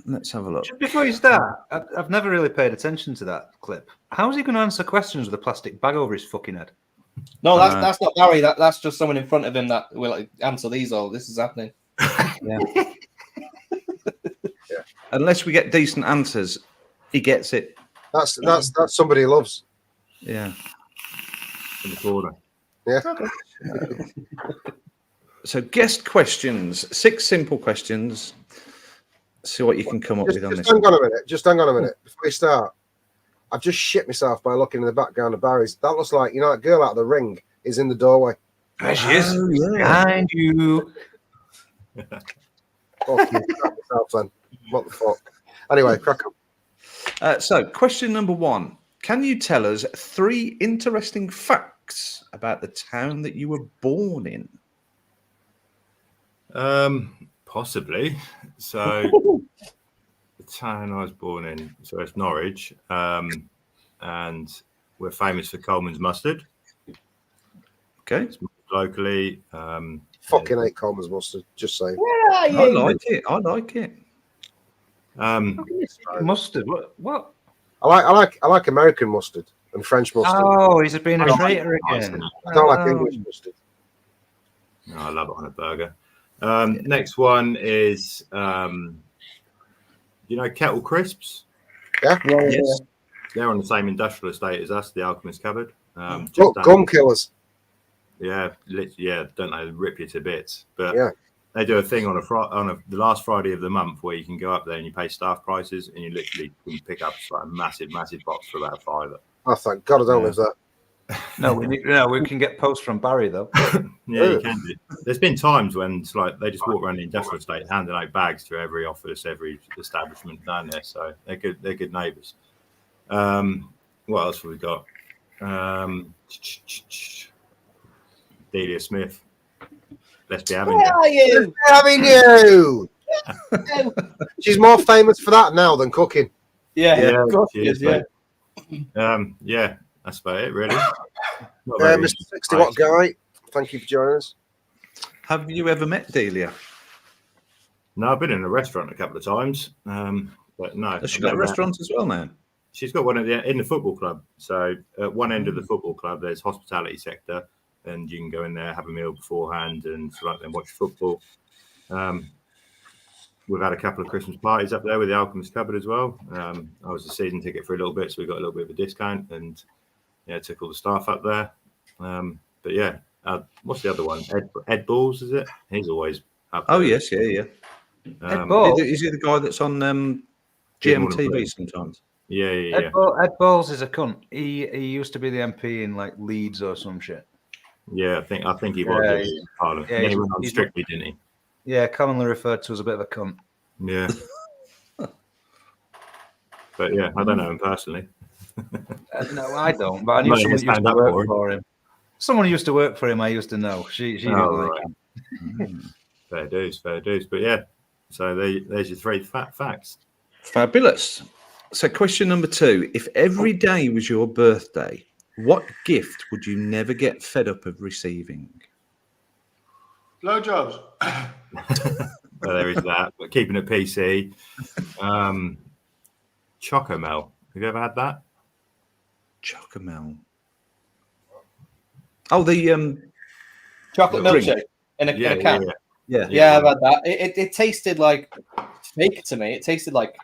let's have a look. Just before you start, I've never really paid attention to that clip. How's he going to answer questions with a plastic bag over his fucking head? No, that's not Barry. That's just someone in front of him that will answer these all. This is happening. Yeah. Unless we get decent answers, he gets it. That's somebody he loves. Yeah. In the corner. Yeah. So guest questions, 6 simple questions. See what you can come up with on this. Hang on a minute. Just hang on a minute before we start. I've just shit myself by looking in the background of Barry's. That looks like, that girl out of The Ring is in the doorway. There she is. Behind you. Fuck you. Crap myself then. What the fuck? Anyway, crack on. So question number 1. Can you tell us 3 interesting facts about the town that you were born in? Possibly. So the town I was born in, so it's Norwich, and we're famous for Coleman's mustard. Okay. It's locally. Fucking hate Coleman's mustard. Just saying. I like it. Mustard. What? I like American mustard and French mustard. Oh, he's being a traitor again. I don't like English mustard. No, I love it on a burger. Next one is, Kettle Crisps? Yeah. Yes. They're on the same industrial estate as us, the Alchemist Cupboard. Gum killers. Yeah, don't they rip you to bits? But yeah, they do a thing on the last Friday of the month where you can go up there and you pay staff prices and you literally can pick up like a massive box for about £5. Oh, thank God I don't live there. No, we can get posts from Barry though. Yeah, you can do. There's been times when it's like they just walk around the industrial estate handing out bags to every office, every establishment down there. So they're good neighbours. What else have we got? Delia Smith. Let's be having you. Having you. She's more famous for that now than cooking. Yeah. Yeah, that's about it, really. Mr. 60 Watt Guy, thank you for joining us. Have you ever met Delia? No, I've been in a restaurant a couple of times, but no. Has she I've got a never had- restaurant as well now? She's got one in the football club. So at one end of the football club, there's hospitality sector, and you can go in there, have a meal beforehand, and then watch football. We've had a couple of Christmas parties up there with the Alchemist Cupboard as well. I was a season ticket for a little bit, so we got a little bit of a discount, and took all the staff up there. But yeah, what's the other one? Ed Balls, is it? He's always up there. Oh yes, yeah. Ed Balls. Is he the guy that's on GMTV sometimes? Yeah. Ed Balls is a cunt. He used to be the MP in like Leeds or some shit. Yeah, I think he was in Parliament. Yeah, Then he went on Strictly, didn't he? Yeah, commonly referred to as a bit of a cunt. Yeah. But yeah, I don't know him personally. No, I don't. But I knew someone who used to work for him. Someone who used to work for him, I used to know. She didn't like him. Fair dues. But yeah, so there's your three facts. Fabulous. So question number 2. If every day was your birthday, what gift would you never get fed up of receiving? Blowjobs. Well, there is that. But keeping it PC. Chocomel. Have you ever had that? Chocomel. Oh, the Chocolate drink. milkshake in a can. Yeah. I've had that. It tasted like fake to me. It tasted like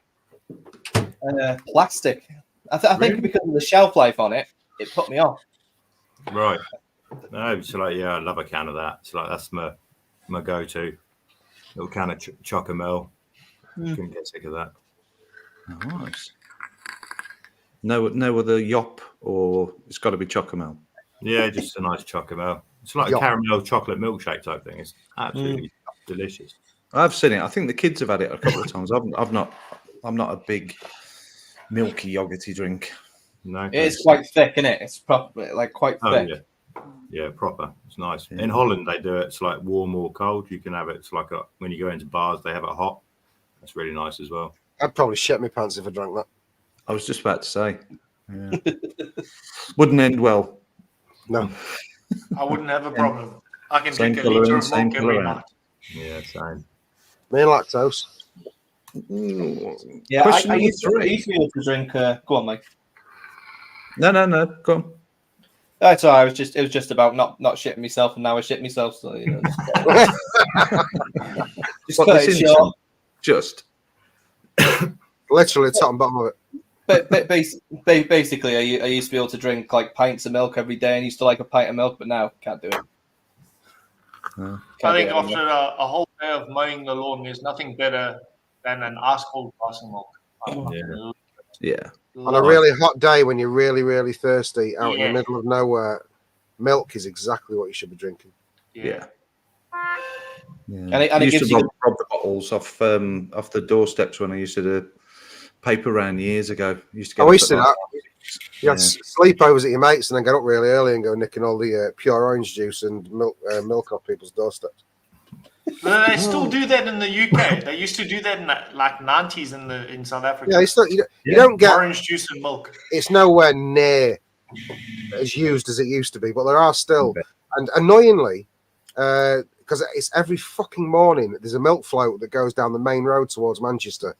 plastic. I think because of the shelf life on it, it put me off. Right. No, so like, I love a can of that. So like, that's my go-to little can of Chocomel. Couldn't get sick of that. Nice. No other yop, or it's got to be Chocomel. Yeah, just a nice Chocomel. It's like a caramel chocolate milkshake type thing. It's absolutely delicious. I've seen it. I think the kids have had it a couple of times. I'm not a big milky yogurty drink. No, It's quite thick, isn't it? It's probably like quite thick. Yeah, proper. It's nice. Yeah. In Holland, they do it. It's like warm or cold. You can have it. It's like when you go into bars, they have it hot. That's really nice as well. I'd probably shit my pants if I drank that. I was just about to say. Yeah. Wouldn't end well. No. I wouldn't have a problem. I can Same drink a colour liter in, of same milk every colour night. out. Yeah, same. Me and lactose. Yeah, Question I number used to 3. be able to drink. Go on, Mike. No. Go on. That's all. It was just about not shitting myself, and now I shit myself. So just What, cut this it short. Just. Literally top and bottom of it. But basically, I used to be able to drink like pints of milk every day, and used to like a pint of milk, but now can't do it. I think after a whole day of mowing the lawn, there's nothing better than an ice cold glass of milk. Yeah. On a really hot day when you're really, really thirsty out in Yeah. the middle of nowhere, milk is exactly what you should be drinking. Yeah. And it used gives to you rob the bottles off the doorsteps when I used to do paper round years ago. Used to get I used to up at that. You had sleepovers at your mates and then get up really early and go nicking all the pure orange juice and milk off people's doorsteps. No, they still do that in the UK. They used to do that in the, like 90s in South Africa. Yeah, you don't get orange juice and milk. It's nowhere near as used as it used to be, but there are still. And annoyingly, because it's every fucking morning, there's a milk float that goes down the main road towards Manchester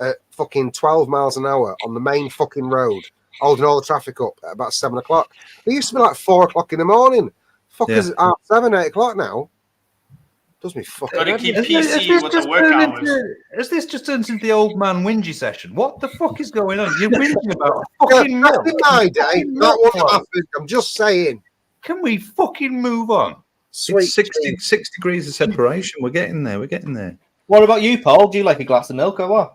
at fucking 12 miles an hour on the main fucking road, holding all the traffic up at about 7 o'clock. It used to be like 4 o'clock in the morning. Fuckers at 7, 8 o'clock now. Does me fucking. Got to keep PC with the work hours. Has this just turned into the old man whingy session? What the fuck is going on? You're whinging about fucking milk. Back in my day, that wouldn't happen. I'm just saying. Can we fucking move on? Sweet. It's 6 degrees of separation. We're getting there. What about you, Paul? Do you like a glass of milk or what?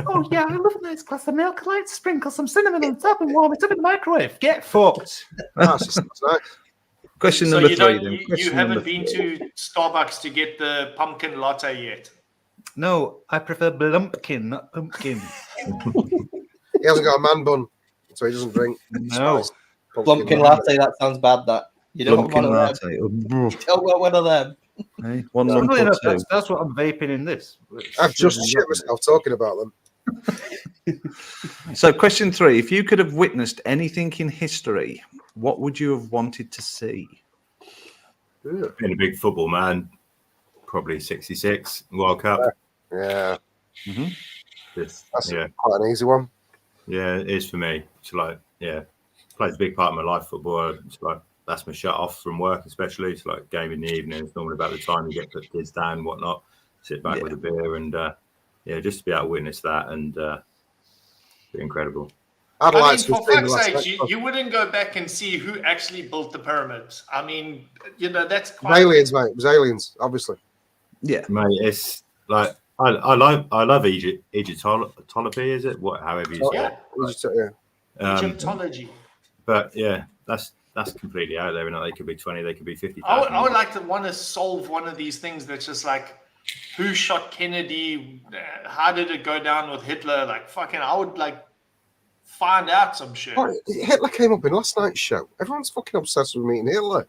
Oh yeah, I love a nice glass of milk. I like to sprinkle some cinnamon on top and warm it up in the microwave. Get fucked. That's nice. Question So number you 3. don't, Then. you Question haven't number been 3. to Starbucks to get the pumpkin latte yet? No, I prefer Blumpkin, not pumpkin. He hasn't got a man bun, so he doesn't drink. No. Blumpkin latte. That sounds bad. That you don't want Blumpkin one of them. latte. You don't want one of them. Hey, one Funnily lump or enough, two. that's what I'm vaping in this. I've just shit myself talking about them. So, question 3: if you could have witnessed anything in history, what would you have wanted to see? Being a big football man, probably 66 World Cup. Yeah, Just, that's yeah, quite an easy one. yeah, it is for me. It's like, yeah, plays a big part of my life, football. It's like, that's my shut off from work, especially. It's like game in the evening. It's normally about the time you get put kids down and whatnot. Sit back with a beer and, yeah, just to be able to witness that and be incredible. I'd I like mean, to for have seen the fuck's last sake, you wouldn't go back and see who actually built the pyramids. I mean, you know, that's It was quite aliens, mate. It was aliens, obviously. Yeah, Mate, it's like, I love Egyptology, is it? However you say Yeah. it. It was just, yeah. Egyptology. But yeah, that's completely out there. You know, they could be 20, they could be 50,000. I would like to want to solve one of these things that's just like, who shot Kennedy? How did it go down with Hitler? Like, fucking, I would like find out some shit. Oh, Hitler came up in last night's show. Everyone's fucking obsessed with meeting Hitler.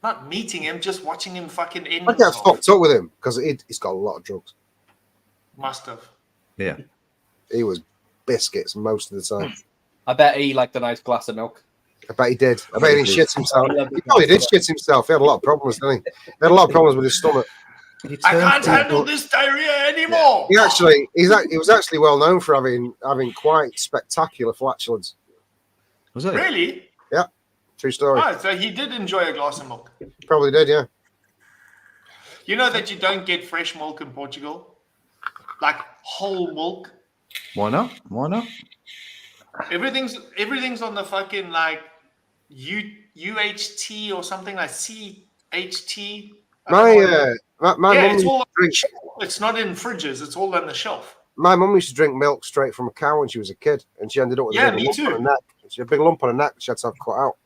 Not meeting him, just watching him fucking end I get himself. fucked up with him because he's got a lot of drugs. Must have. yeah. He was biscuits most of the time. I bet he liked a nice glass of milk. I bet he did. I bet he didn't shit himself. He probably did shit himself. He had a lot of problems, didn't he? He had a lot of problems with his stomach. I can't handle this diarrhea anymore. He was actually well known for having quite spectacular flatulence. Was it? Really? True story. Oh, so he did enjoy a glass of milk. Probably did, yeah. You know that you don't get fresh milk in Portugal? Like whole milk. Why not? Why not? Everything's on the fucking like UHT or something like CHT. My mum it's used all to drink. it's not in fridges, it's all on the shelf. My mum used to drink milk straight from a cow when she was a kid, and she ended up with Yeah, a big me lump too. on her neck. She had a big lump on her neck. She had to have cut out,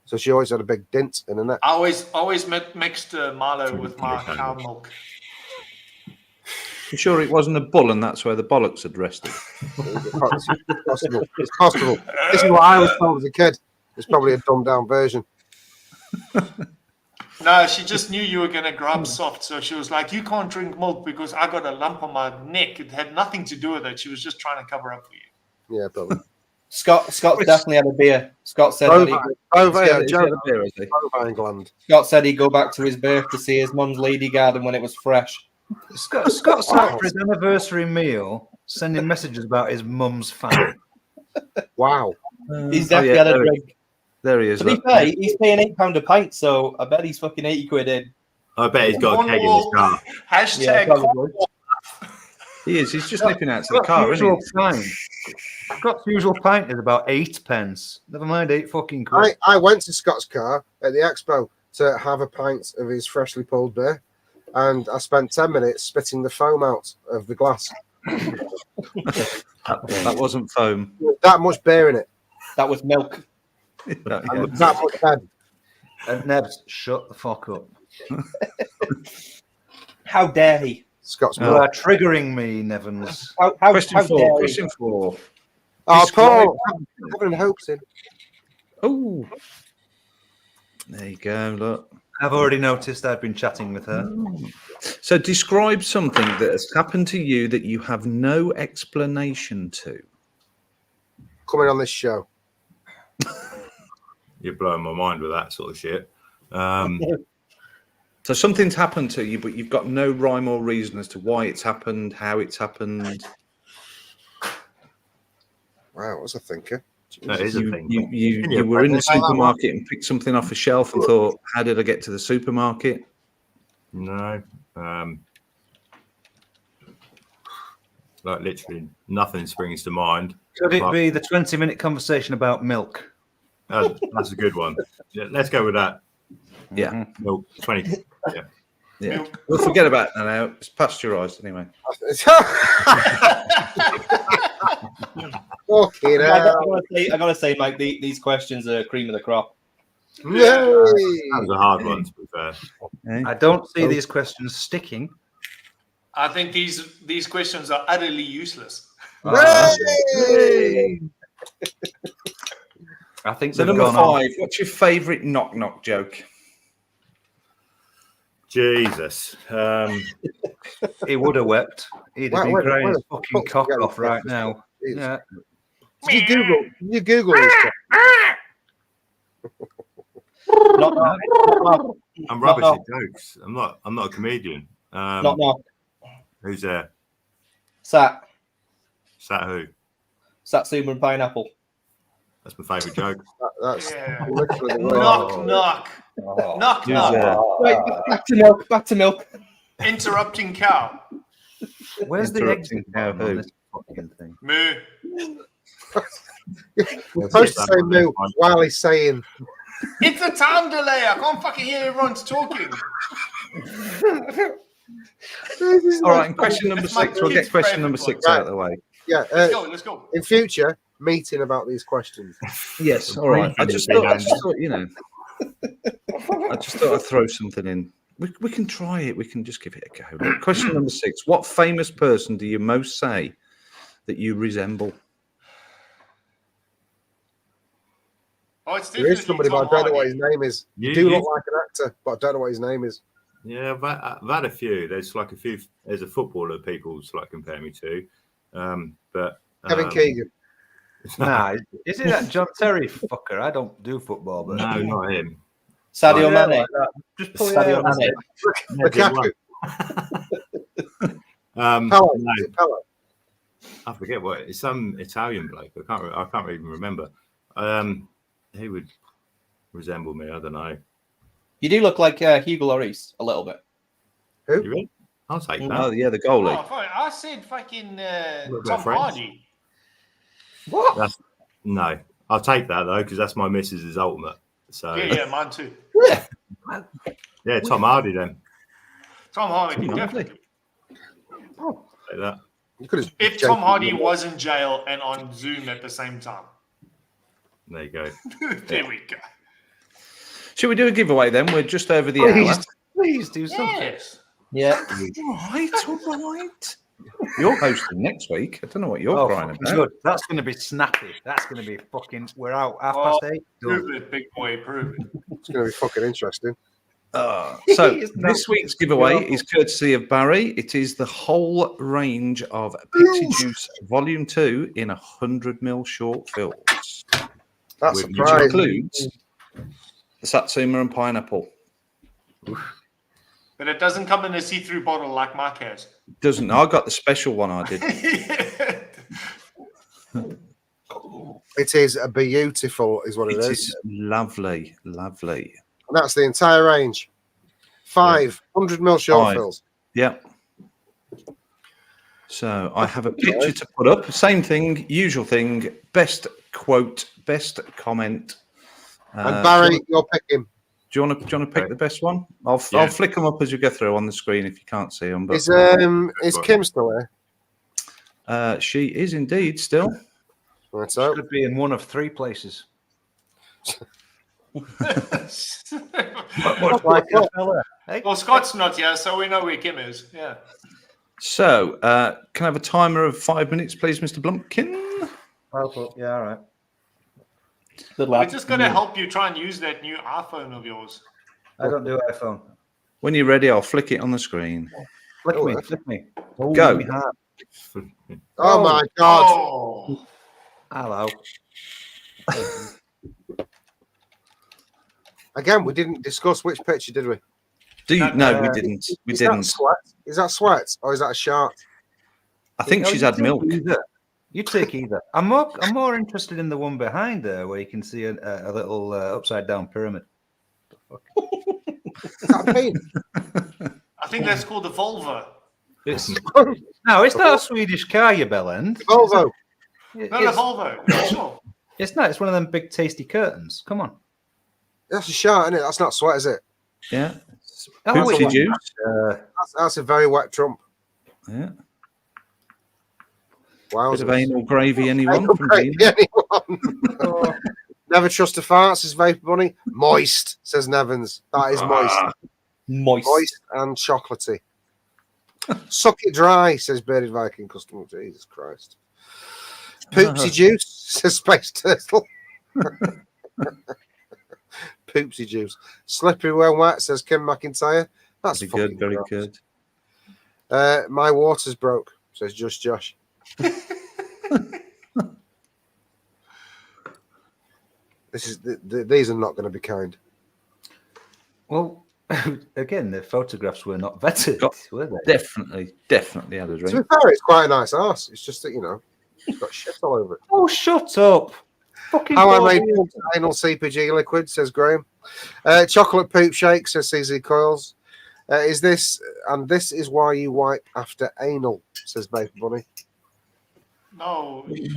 so she always had a big dent in her neck. I always mixed Milo with my cow milk. You sure it wasn't a bull and that's where the bollocks had rested? It's possible. This is what I was told as a kid. It's probably a dumbed down version. No, she just knew you were going to grow up soft. So she was like, you can't drink milk because I got a lump on my neck. It had nothing to do with it. She was just trying to cover up for you. Yeah, probably. Scott definitely had a beer. Scott said bovine gland. Scott said he'd go back to his birth to see his mum's lady garden when it was fresh. Scott's out for his anniversary meal, sending messages about his mum's fan. Wow. He's definitely had a drink. There he is. To be fair, he's paying £8 a pint, so I bet he's fucking 80 quid in. I bet he's got a keg in his car. Hashtag. He is. He's just nipping out to the car, isn't he? Scott's usual pint is about 8 pence. Never mind 8 fucking quid. I went to Scott's car at the expo to have a pint of his freshly pulled beer, and I spent 10 minutes spitting the foam out of the glass. That wasn't foam. That much beer in it. That was milk. Yeah. That much head. Nebs, shut the fuck up. How dare he? Scott's You milk. are triggering me, Nevans. Question how four. dare he? Question 4. Oh, Paul, having hopes in. Oh, there you go. Look. I've already noticed I've been chatting with her. So, describe something that has happened to you that you have no explanation to. Coming on this show. You're blowing my mind with that sort of shit. So, something's happened to you, but you've got no rhyme or reason as to why it's happened, how it's happened. Wow, what's a thinker? That is a thing. You were in the supermarket and picked something off a shelf and thought, how did I get to the supermarket? No. Like literally nothing springs to mind. Could it be the 20-minute conversation about milk? That's a good one. Yeah, let's go with that. Yeah. No, 20. Yeah. We'll forget about that now. It's pasteurized anyway. Fucking hell. I gotta say, Mike, these questions are cream of the crop. Yay. That was a hard one, to be fair. I don't see these questions sticking. I think these questions are utterly useless. Yay. I think So, they've number gone on. 5, what's your favourite knock-knock joke? Jesus. He would have wept. He'd have been Where crying his the fucking fuck cock did you get off this right from? now. Jesus. Yeah. Did you Google this? Not I'm rubbish Knock, at jokes. I'm not a comedian. Knock. Who's there? Sat. Sat who? Satsuma and pineapple. That's my favourite joke. That's Yeah. literally the Knock, word. knock. Oh. Knock, Who's knock. there? Right, back to milk. Back to milk. Interrupting cow. Where's the Interrupting exit cow button on who? this fucking thing? Moo. You're supposed to say moo while he's saying. It's a time delay. I can't fucking hear everyone's talking. All right, and question number It's my 6. We'll get kid's question number favourite 6 one. out of the way. Yeah, Let's go. in future, meeting about these questions. Yes, all right. I just thought, you know, I just thought I'd throw something in. We can try it. We can just give it a go. Look, question number 6. What famous person do you most say that you resemble? Oh, it's There is definitely somebody, but I Tom don't know what Hardy. his name is. You You- do you- look like an actor, but I don't know what his name is. Yeah, I've had a few. There's like a few. There's a footballer people like compare me to, but Kevin Keegan. Nah, is it that John Terry fucker? I don't do football, but No, not him. Sadio Yeah, Mane. like that. Just pull your Sadio hair out. Mane. Lukaku. No, Pella. Is it Pella? I forget what it's some Italian bloke. I can't even remember. He would resemble me. I don't know. You do look like Hugo Lloris a little bit. You ready? I'll take that. Oh, yeah, the goalie. Oh, fine. I said fucking What about Tom friends? Hardy. That's no. I'll take that though because that's my missus's ultimate. So Yeah, mine too. yeah, Tom Hardy then. Tom Hardy, Lovely. definitely. Take that. You could have If Tom Hardy was in jail and on Zoom at the same time. There you go. There we go. Should we do a giveaway then? We're just over the hour. Please do something. Yes. Yeah. All right. You're hosting next week. I don't know what you're Oh, crying fucking about. good. That's going to be snappy. That's going to be fucking. We're out half Oh, past 8. Prove Done. it, big boy, prove it. It's going to be fucking interesting. So Isn't that this week's giveaway is courtesy of Barry. It is the whole range of Pixie Juice Volume 2 in 100ml short fills, That's Which which surprising. includes the Satsuma and pineapple. But it doesn't come in a see-through bottle like Mike has. Doesn't I got the special one I did. It is a beautiful, is what It it is. is lovely, lovely. And that's the entire range. 500ml short 5. fills. Yeah. So I have a picture to put up. Same thing, usual thing. Best quote, best comment. And Barry, you're picking. Do you want to pick the best one? I'll flick them up as you go through on the screen if you can't see them. But Is Kim still there? she is indeed still. Right, so Should be in one of 3 places. Much like a fella. Hey? Well, Scott's not here, so we know where Kim is. Yeah. So can I have a timer of 5 minutes, please, Mr. Blumpkin? Yeah, all right. Good We're lad. just going to help you try and use that new iPhone of yours. I don't do iPhone. When you're ready, I'll flick it on the screen. Flick Oh, me, that's- flick me. Go. me heart. Oh my god. Oh. Hello. Again, we didn't discuss which picture, did we? Do you? No, we didn't. We Is that didn't. sweat? Is that sweat or is that a shark? I think No, she's you had take milk. either. You take either. I'm more interested in the one behind there where you can see a little upside down pyramid. Is that a penis? I think that's called the Volvo. It's no, it's not a Swedish car, you bellend. Volvo. Not a Volvo. Sure. It's not. It's one of them big tasty curtains. Come on. That's a shark, isn't it? That's not sweat, is it? Yeah. Oh, Pixie it- Juice. That's a very wet trump. Yeah. Wow. Bit of anal gravy, anyone? From Gina? Anyone? Never trust a fart, says Vaper Bunny. Moist, says Nevins. That is moist. Moist. Moist and chocolatey. Suck it dry, says Bearded Viking Customer. Jesus Christ. Poopsie juice, says Space Turtle. Poopsie juice. Slippery when wet, says Kim McIntyre. That's Very fucking good, very gross. good. My water's broke, says Just Josh. This is these are not going to be kind. Well, Again, the photographs were not vetted, were they? Definitely had a To drink. be fair, it's quite a nice arse. It's just that, it's got shit all over it. Oh, shut up. Fucking How I Paul made Williams. anal CPG liquid, says Graham. Chocolate poop shake, says CZ Coils. Is this why you wipe after anal, says Vaper Bunny. No, it's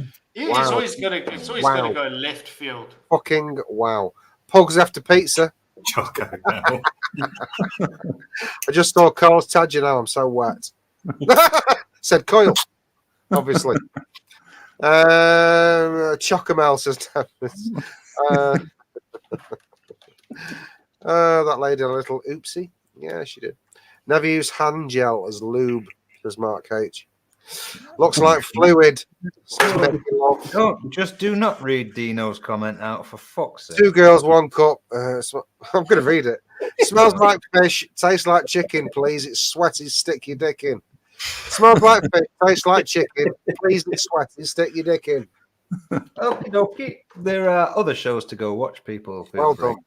Wow. always gonna Wow. go left field. Fucking wow. Pugs after pizza. Choco now. I just saw Carl's Tadger now. I'm so wet. Said Coil, obviously. Chocomel, says Tempest. That lady had a little oopsie. Yeah, she did. Never use hand gel as lube, says Mark H. Looks like fluid. Do not read Dino's comment out, for fuck's sake. 2 girls, 1 cup. I'm going to read it. Smells like fish, tastes like chicken, please. It's sweaty, stick your dick in. Smells like fish, tastes like chicken, please. It's sweaty, stick your dick in. Okay. There are other shows to go watch, people. Feel Well free. done.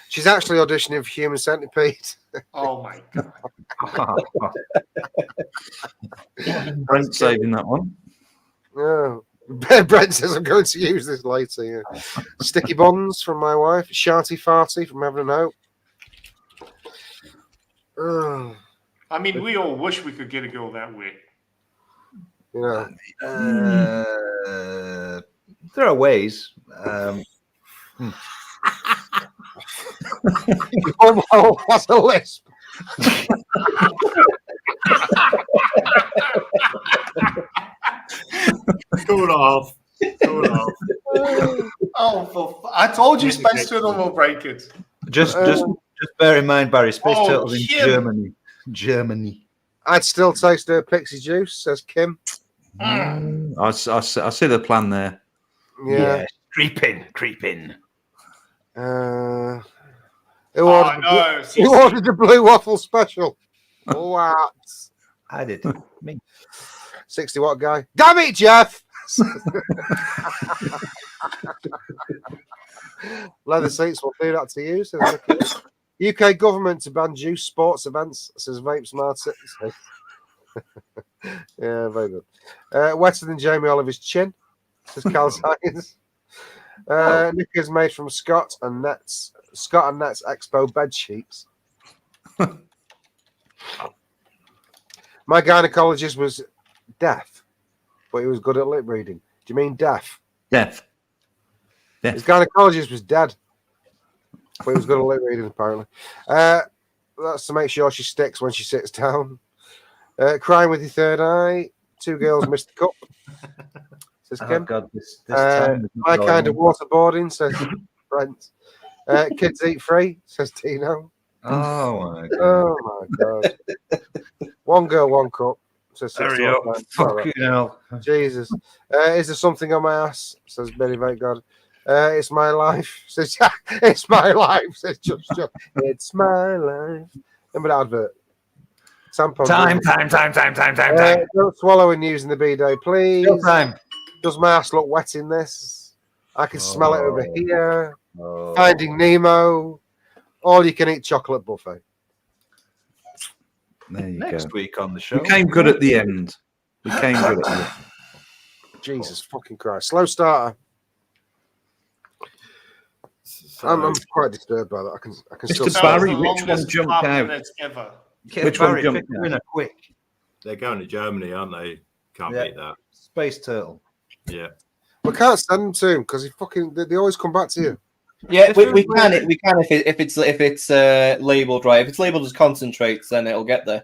She's actually auditioning for Human Centipede. Oh my god! Brent saving that one. Yeah. Brent says I'm going to use this later. Yeah. Sticky buns from my wife. Sharty farty from Heaven and Hope. I mean, we all wish we could get a girl that way. There are ways. Oh, that's a lisp. Cool off. I told you Space Turtle will break it. Just bear in mind, Barry, Space Oh, Turtles in Kim. Germany. I'd still taste her Pixie Juice, says Kim. I see the plan there. Yeah. Creep in. Who ordered the blue waffle special? What? I did. Me. 60 watt guy. Damn it, Jeff! Leather seats will do that to you, says Nicky. UK government to ban juice sports events, says Pixiematosis. Yeah, very good. Wetter than Jamie Oliver's chin, says Cal Science. Knickers made from Scott and Nets Expo bed sheets. My gynecologist was deaf, but he was good at lip reading. Do you mean deaf? Deaf. His gynecologist was dead, but he was good at lip reading, apparently. That's to make sure she sticks when she sits down. Crying with your third eye. 2 girls missed the cup, says Kim. God, this time My kind of waterboarding, says Brent. Kids eat free, says Tino. Oh my god. Oh my god. 1 girl, 1 cup, says Hurry up. Fucking hell. Jesus. Is there something on my ass, says Billy Thank God. It's my life, says it's my life, says Just. It's my life. Remember that advert? Tampon. Time. Don't swallow and using the bidet, please. Still time. Does my ass look wet in this? I can smell it over here. Oh. Finding Nemo. All you can eat chocolate buffet. There you Next go. week on the show. We came good at the end. Jesus fucking Christ. Slow starter. So, I'm quite disturbed by that. I can still Mr. smell Barry, it. That was the which one longest jumped 5 out? minutes ever. Which one Barry, jumped pick a out? winner quick. they're going to Germany, aren't they? Can't Yeah. beat that. Space Turtle. Yeah. We can't send them to him because they always come back to you. Yeah, we can if it's labeled right. If it's labeled as concentrates, then it'll get there.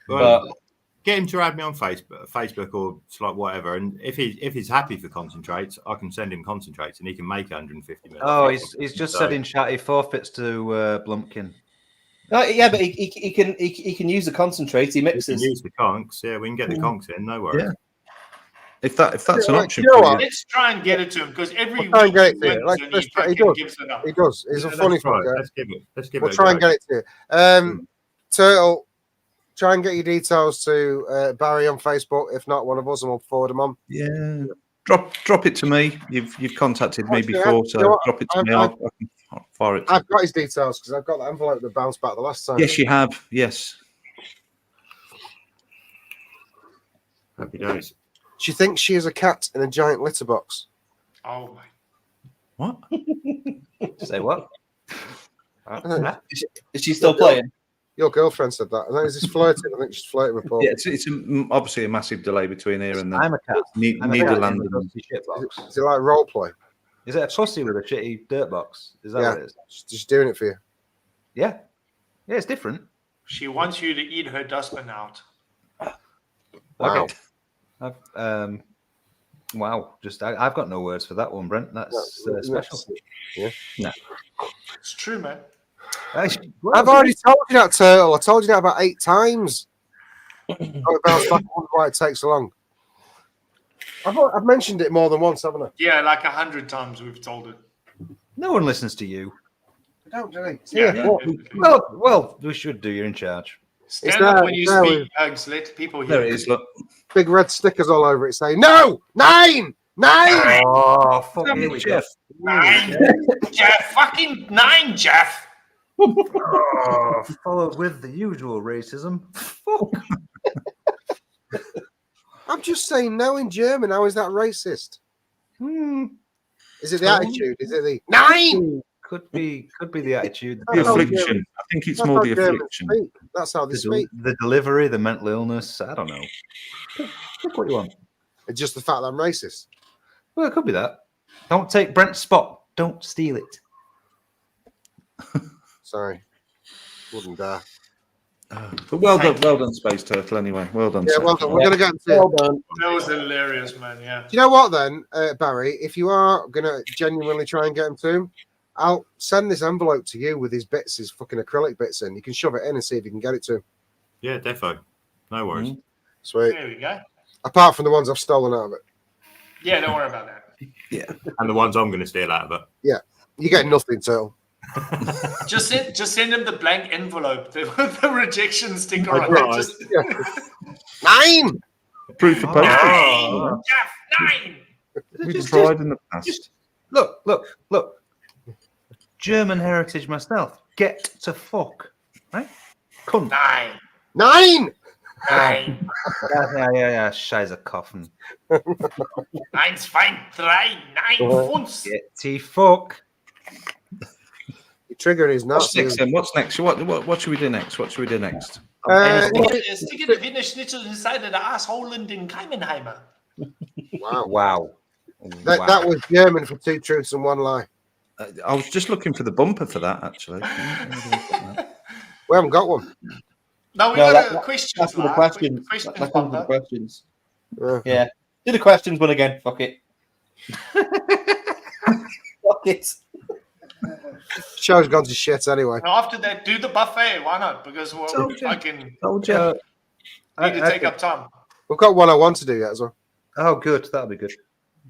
Well, But get him to add me on Facebook or like whatever. And if he's happy for concentrates, I can send him concentrates and he can make 150 mil. Oh, he's just said in chat he forfeits to Blumpkin. no, yeah, but he can use the concentrates. He We can mixes. use the conks. Yeah, we can get the conks in. No worries. Yeah. If that's an option You know for what? you. Let's try and get it to him because every We'll try and week get he it to you. wins Let's and he try- he fucking does. gives it up. He does. He's a funny That's right. fucker. Let's give We'll it. try a and go. get it to you. Turtle, try and get your details to Barry on Facebook. If not, one of us, and we'll forward them on. Yeah. Drop it to me. You've contacted me Actually, before, you so know what? drop it to me. I I can I'll fire it. I've got his details because I've got the envelope that bounced back the last time. Yes, you have. Yes. Happy days. She thinks she is a cat in a giant litter box. Oh my. What? Say what? Is she still playing? Your girlfriend said that. I think is this flirting? I think she's flirting with Paul. Yeah, it's obviously a massive delay between here and I'm a cat. I'm a cat in a Netherlands. dusty shit box. Is it like role play? Is it a pussy with a shitty dirt box? Is that Yeah. what it is? She's doing it for you. Yeah. Yeah, it's different. She wants you to eat her dustbin out. Wow. Okay. Wow. I've got no words for that one, Brent. That's special. Yeah. No. It's true, man. I've already told you that, Turtle. I told you that about 8 times. Oh, it bounced back. I wonder why it takes so long. I've mentioned it more than once, haven't I? Yeah, like 100 times we've told it. No one listens to you. I don't do it. Yeah. Well, we should do. You're in charge. Stand there, up when you it's there speak, Hugs. Let people hear There it you. is. Look. Big red stickers all over it saying, no! 9! 9! Oh, fuck Damn here it, we Jeff. 9. Jeff, fucking 9, Jeff. go. Oh, followed with the usual racism. Fuck. I'm just saying no in German. How is that racist? Is it the attitude? Is it the 9? Could be the attitude. The That's how affliction. Germans- I think it's That's more how the Germans affliction. speak. That's how they speak. The delivery, the mental illness. I don't know. Pick what you want. It's just the fact that I'm racist. Well, it could be that. Don't take Brent's spot. Don't steal it. Sorry. Wouldn't dare. But well done, Space Turtle. Anyway, well done. Yeah, sir. well done. We're going to get into Well it. done. That was hilarious, man. Yeah. Do you know what then, Barry? If you are going to genuinely try and get him to him, I'll send this envelope to you with his bits, his fucking acrylic bits in. You can shove it in and see if you can get it to him. Yeah, defo. No worries. Sweet. There we go. Apart from the ones I've stolen out of it. Yeah, don't worry about that. Yeah. And the ones I'm going to steal out of it. You get nothing, Turtle. Just send him the blank envelope, the rejection sticker on Right. it. Just, Yeah. 9! Proof of post. Nine! Jeff, 9! We've tried in the past. Look. German heritage myself. Get to fuck. Right? Cunt. 9! 9! 9! Ja, scheiße Koffen. 1, 2, 3, 9, 5. Get to fuck. Your trigger is What's not. next then? What's next? What should we do next? What should we do next? Stick it Wiener Schnitzel inside of the asshole in den Keimenheimer. Wow. Wow. That was German for 2 truths and 1 lie. I was just looking for the bumper for that, actually. We haven't got one. No, we No, got a that- question. That's for the questions. Questions That's for the bumper. questions. Yeah. Yeah. Do the questions one again. Fuck it. Fuck it. Show's gone to shit anyway. Now, after that, do the buffet. Why not? Because we'll fucking Told you. need to take up time. We've got one I want to do yet as well. Oh, good. That'll be good.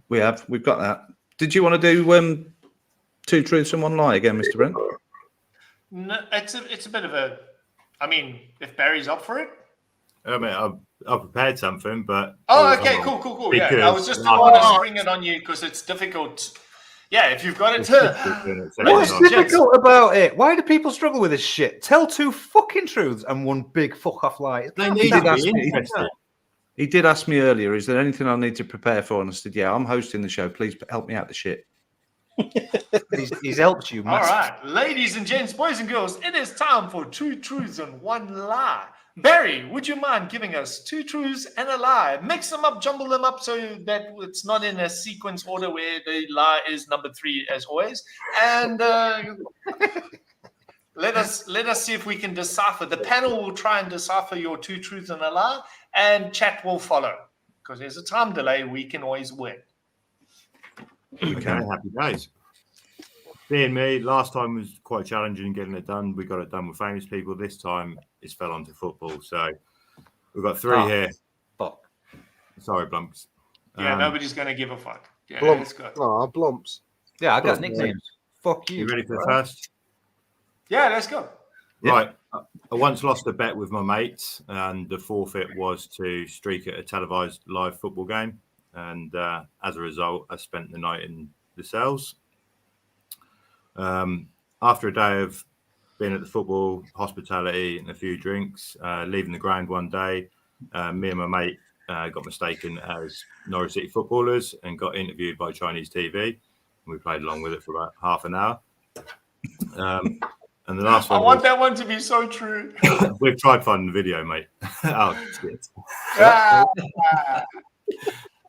We've got that. Did you want to do 2 truths and 1 lie again, Mr. Brent? No, it's a bit of a. I mean, if Barry's up for it. I mean, I've prepared something, but... Oh, okay, cool. Yeah, I was just didn't want to spring it on you because it's difficult. Yeah, if you've got it to. What's Ladies and difficult about it? Why do people struggle with this shit? Tell 2 fucking truths and 1 big fuck off lie. They need did to ask be me- interested. He did ask me earlier, is there anything I need to prepare for? And I said, yeah, I'm hosting the show. Please help me out the shit. He's helped you. All right, ladies and gents, boys and girls, it is time for 2 truths and 1 lie. Barry, would you mind giving us 2 truths and a lie? Mix them up, jumble them up so that it's not in a sequence order where the lie is number 3 as always. And let us see if we can decipher. The panel will try and decipher your 2 truths and a lie, and chat will follow. Because there's a time delay, we can always win. Okay, happy days. Being me, last time was quite challenging getting it done. We got it done with famous people. This time it's fell onto football. So we've got 3 here. Fuck. Sorry, Blumps. Yeah, nobody's going to give a fuck. Yeah, Blump. let's go. Oh, Blumps. Yeah, I got nicknames. Fuck you. You ready for the first? Yeah, let's go. Yeah. Right. I once lost a bet with my mates, and the forfeit was to streak at a televised live football game. And as a result, I spent the night in the cells. After a day of being at the football, hospitality, and a few drinks, leaving the ground one day, me and my mate got mistaken as Norwich City footballers and got interviewed by Chinese TV. We played along with it for about half an hour. And the last one, I want that one to be so true. we've tried finding the video, mate. Oh, shit. Ah.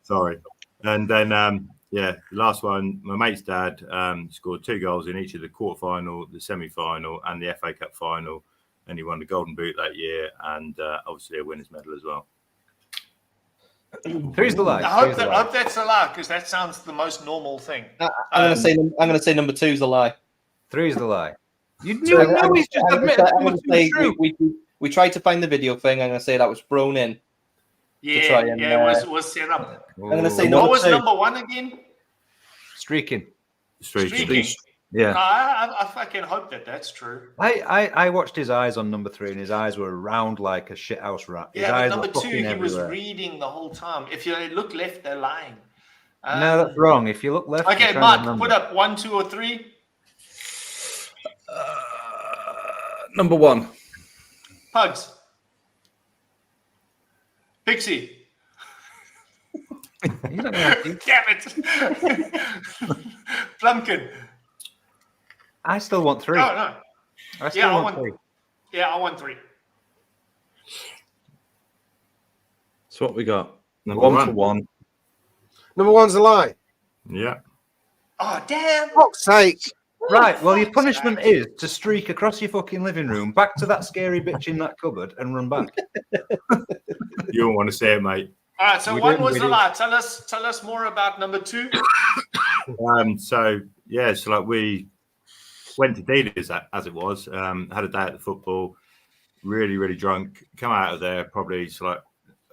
Sorry. And then, the last one, my mate's dad scored 2 goals in each of the quarterfinal, the semi-final, and the FA Cup final. And he won the Golden Boot that year and obviously a winner's medal as well. Three's the lie. I hope that's a lie, because that sounds the most normal thing. I'm going to say number 2 is a lie. Three's the lie. You know he's just admitted number 2 is true. We tried to find the video thing. I'm going to say that was thrown in. It was set up. I'm going to say What number was 2. number 1 again? Streaking. Streaking. Yeah. I fucking hope that's true. I watched his eyes on number 3, and his eyes were round like a shithouse rat. His eyes number were 2, fucking he was everywhere. reading the whole time. If you look left, they're lying. No, that's wrong. If you look left. Okay, you're trying to Mark, remember. put up 1, 2, or 3. Number 1. Pugs. Pixie. You don't have to. Damn it. Blumpkin. I still want 3. No. I still want 3. Yeah, I want 3. So what we got? Number 1 1. for 1. Number 1's a lie. Yeah. Oh, damn. For fuck's sake. Right, well, your punishment is to streak across your fucking living room, back to that scary bitch in that cupboard, and run back. You don't want to say it, mate. All right, so We 1 did, was we the did. lie. Tell us more about number 2. So we went to dealers as it was, had a day at the football, really, really drunk, come out of there probably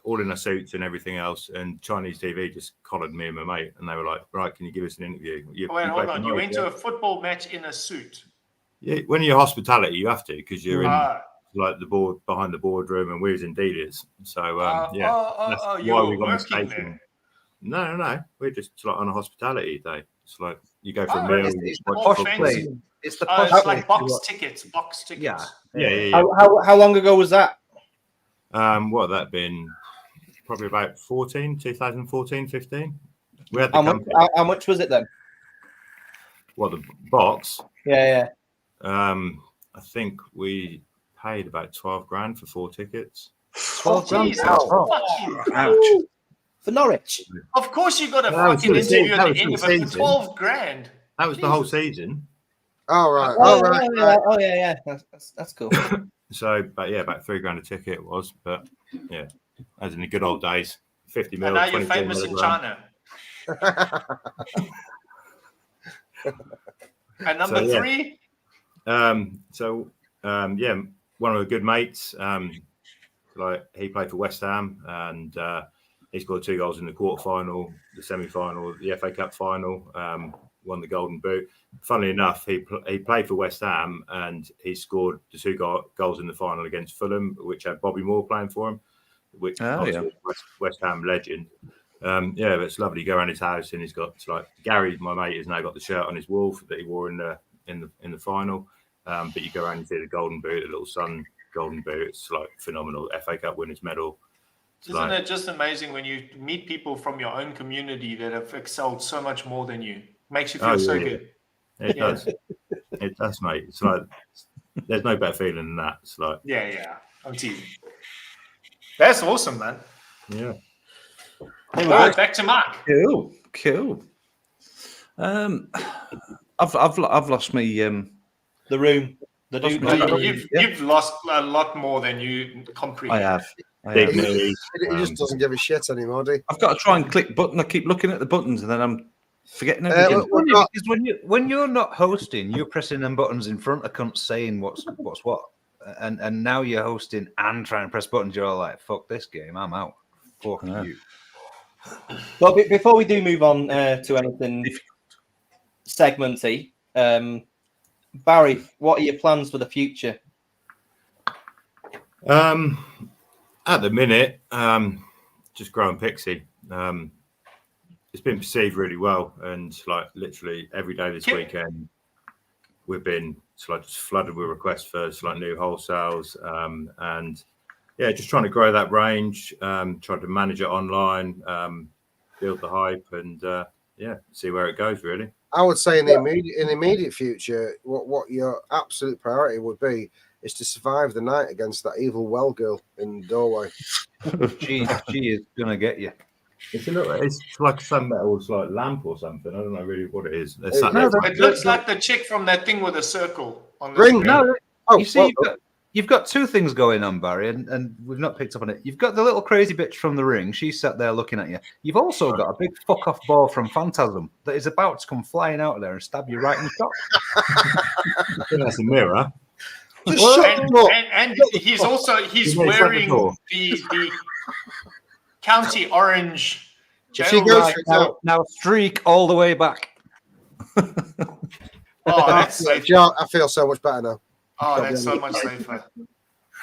all in our suits and everything else, and Chinese TV just collared me and my mate, and they were like, right, can you give us an interview? Wait, hold on. You went to a football match in a suit. Yeah, when you're hospitality, you have to, because you're in Ah. the board behind the boardroom, and we was in dealers. So you why were we got working mistaken. No, we're just on a hospitality day. It's like you go for a Oh, meal. it's you the watch posh football. place. It's the It's posh like place. box tickets. Yeah. Yeah. How long ago was that? What had that been? Probably about 2014, 15. We had the company. How much was it then? What, the box? Yeah. I think we paid about 12 grand for 4 tickets. 12 grand. Jesus, Oh, fuck you. For Norwich. Of course you got a That was fucking for the season. interview That at was the end for of the it for season. 12 grand. That was the whole season. All right. Yeah. That's cool. So, but yeah, about 3 grand a ticket it was. But yeah, as in the good old days, 50 mil. And now you're 24 famous in milligram. China. And number So, yeah. 3? One of the good mates, he played for West Ham, and he scored 2 goals in the quarterfinal, the semi-final, the FA Cup final, won the Golden Boot. Funnily enough, he played for West Ham, and he scored the 2 goals in the final against Fulham, which had Bobby Moore playing for him, which West Ham legend. But it's lovely. You go around his house, and he's got Gary, my mate, has now got the shirt on his wall that he wore in the final. But you go around and see the Golden Boot, the little Sun Golden Boot. It's phenomenal. FA Cup winners medal. Isn't it just amazing when you meet people from your own community that have excelled so much more than you? Makes you feel so good. It does. It does, mate. It's there's no better feeling than that. It's Yeah. I'm teasing. That's awesome, man. yeah. All right, back to Mark. Cool. I've lost me. The room. You've lost a lot more than you comprehend. I have. Dignity. He just doesn't give a shit anymore, do you? I've got to try and click button. I keep looking at the buttons, and then I'm forgetting Well, everything. we're not- Because when you're not hosting, you're pressing them buttons in front of cunts saying what's what, and now you're hosting and trying to press buttons. You're all like, "Fuck this game, I'm out." Fuck Yeah. you. Well, before we do move on to anything segmenty, Barry, what are your plans for the future? At the minute, just growing Pixie. It's been perceived really well, and literally every day this weekend. we've been just flooded with requests for new wholesales, and yeah, just trying to grow that range, trying to manage it online, build the hype, and see where it goes. Really, I would say in the immediate future, what your absolute priority would be is to survive the night against that evil well girl in the doorway. She is gonna get you. it's like some metal, like lamp or something. I don't know really what it is. They're Hey, sat no, there. It looks like the chick from that thing with a circle on the Ring. screen. No, Oh, you see, you've got two things going on, Barry, and we've not picked up on it. You've got the little crazy bitch from the ring. She's sat there looking at you. You've also got a big fuck off ball from Phantasm that is about to come flying out of there and stab you right in the cock. I think that's a mirror. just shut up. And he's He's wearing door. the county orange If jail she goes right. for Now streak all the way back. Oh, that's safe. Joe, I feel so much better now. Oh, that's so much safer.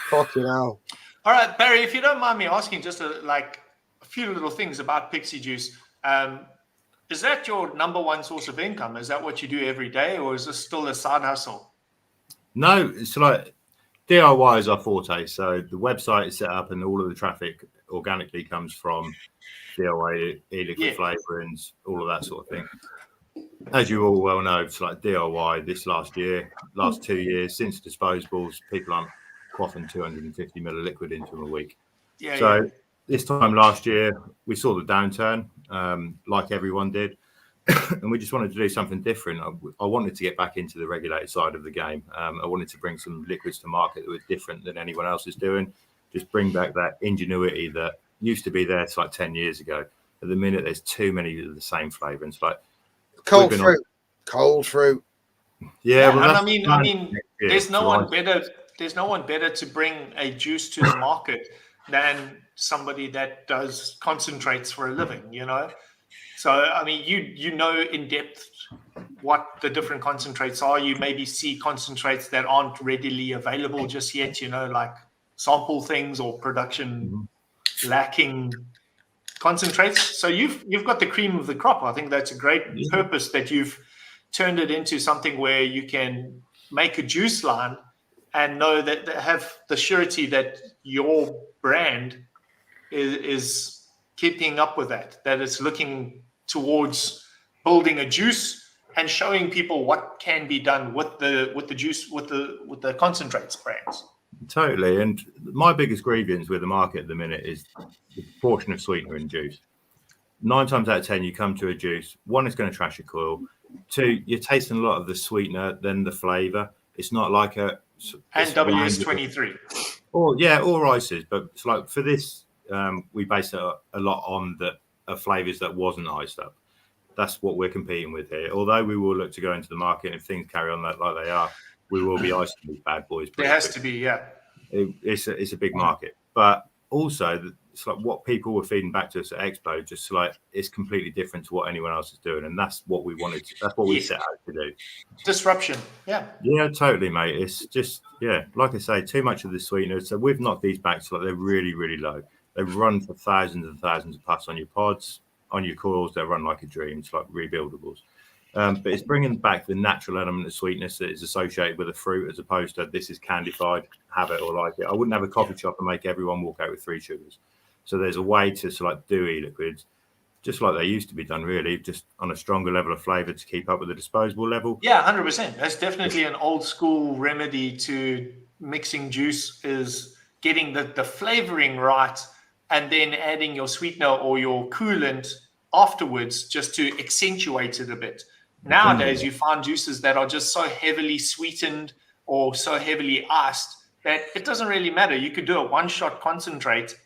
Fucking hell. All right, Barry, if you don't mind me asking just a few little things about Pixie Juice. Is that your number one source of income? Is that what you do every day, or is this still a side hustle? No, it's like DIY is our forte. So the website is set up, and all of the traffic organically comes from DIY, e-liquid flavorings, all of that sort of thing. As you all well know, it's like DIY this last 2 years, since disposables, people aren't quaffing 250 ml of liquid into them a week. This time last year, we saw the downturn, like everyone did, and we just wanted to do something different. I wanted to get back into the regulated side of the game. I wanted to bring some liquids to market that were different than anyone else is doing. Just bring back that ingenuity that used to be there 10 years ago. At the minute, there's too many of the same flavour. It's like Cold fruit. Yeah, and well, I mean, there's no one better. There's no one better to bring a juice to the market than somebody that does concentrates for a living. You know, so I mean, you know in depth what the different concentrates are. You maybe see concentrates that aren't readily available just yet. You know, like sample things or production lacking concentrates. So you've got the cream of the crop. I think that's a great purpose that you've turned it into something where you can make a juice line and know that have the surety that your brand is keeping up with that it's looking towards building a juice and showing people what can be done with the juice with the concentrates brands. Totally. And my biggest grievance with the market at the minute is the proportion of sweetener in juice. 9 times out of 10, you come to a juice, one, it's going to trash your coil. 2, you're tasting a lot of the sweetener than the flavour. It's not like a... And WS23. Or ices. But it's like for this, we base it a lot on the flavours that wasn't iced up. That's what we're competing with here. Although we will look to go into the market if things carry on like they are, we will be icing these bad boys. There has to be, yeah. It's a big market, but also it's like what people were feeding back to us at Expo. Just like it's completely different to what anyone else is doing, and that's what we wanted. That's what we set out to do. Disruption, yeah. Yeah, totally, mate. It's just like I say, too much of the sweetener. So we've knocked these back to they're really, really low. They run for thousands and thousands of puffs on your pods, on your coils. They run like a dream. It's like rebuildables. But it's bringing back the natural element of sweetness that is associated with a fruit, as opposed to this is candified, have it or like it. I wouldn't have a coffee shop and make everyone walk out with 3 sugars. So there's a way to do e-liquids, just like they used to be done, really, just on a stronger level of flavour to keep up with the disposable level. Yeah, 100%. That's definitely an old school remedy to mixing juice, is getting the flavouring right and then adding your sweetener or your coolant afterwards just to accentuate it a bit. Nowadays, you find juices that are just so heavily sweetened or so heavily iced that it doesn't really matter. You could do a one-shot concentrate.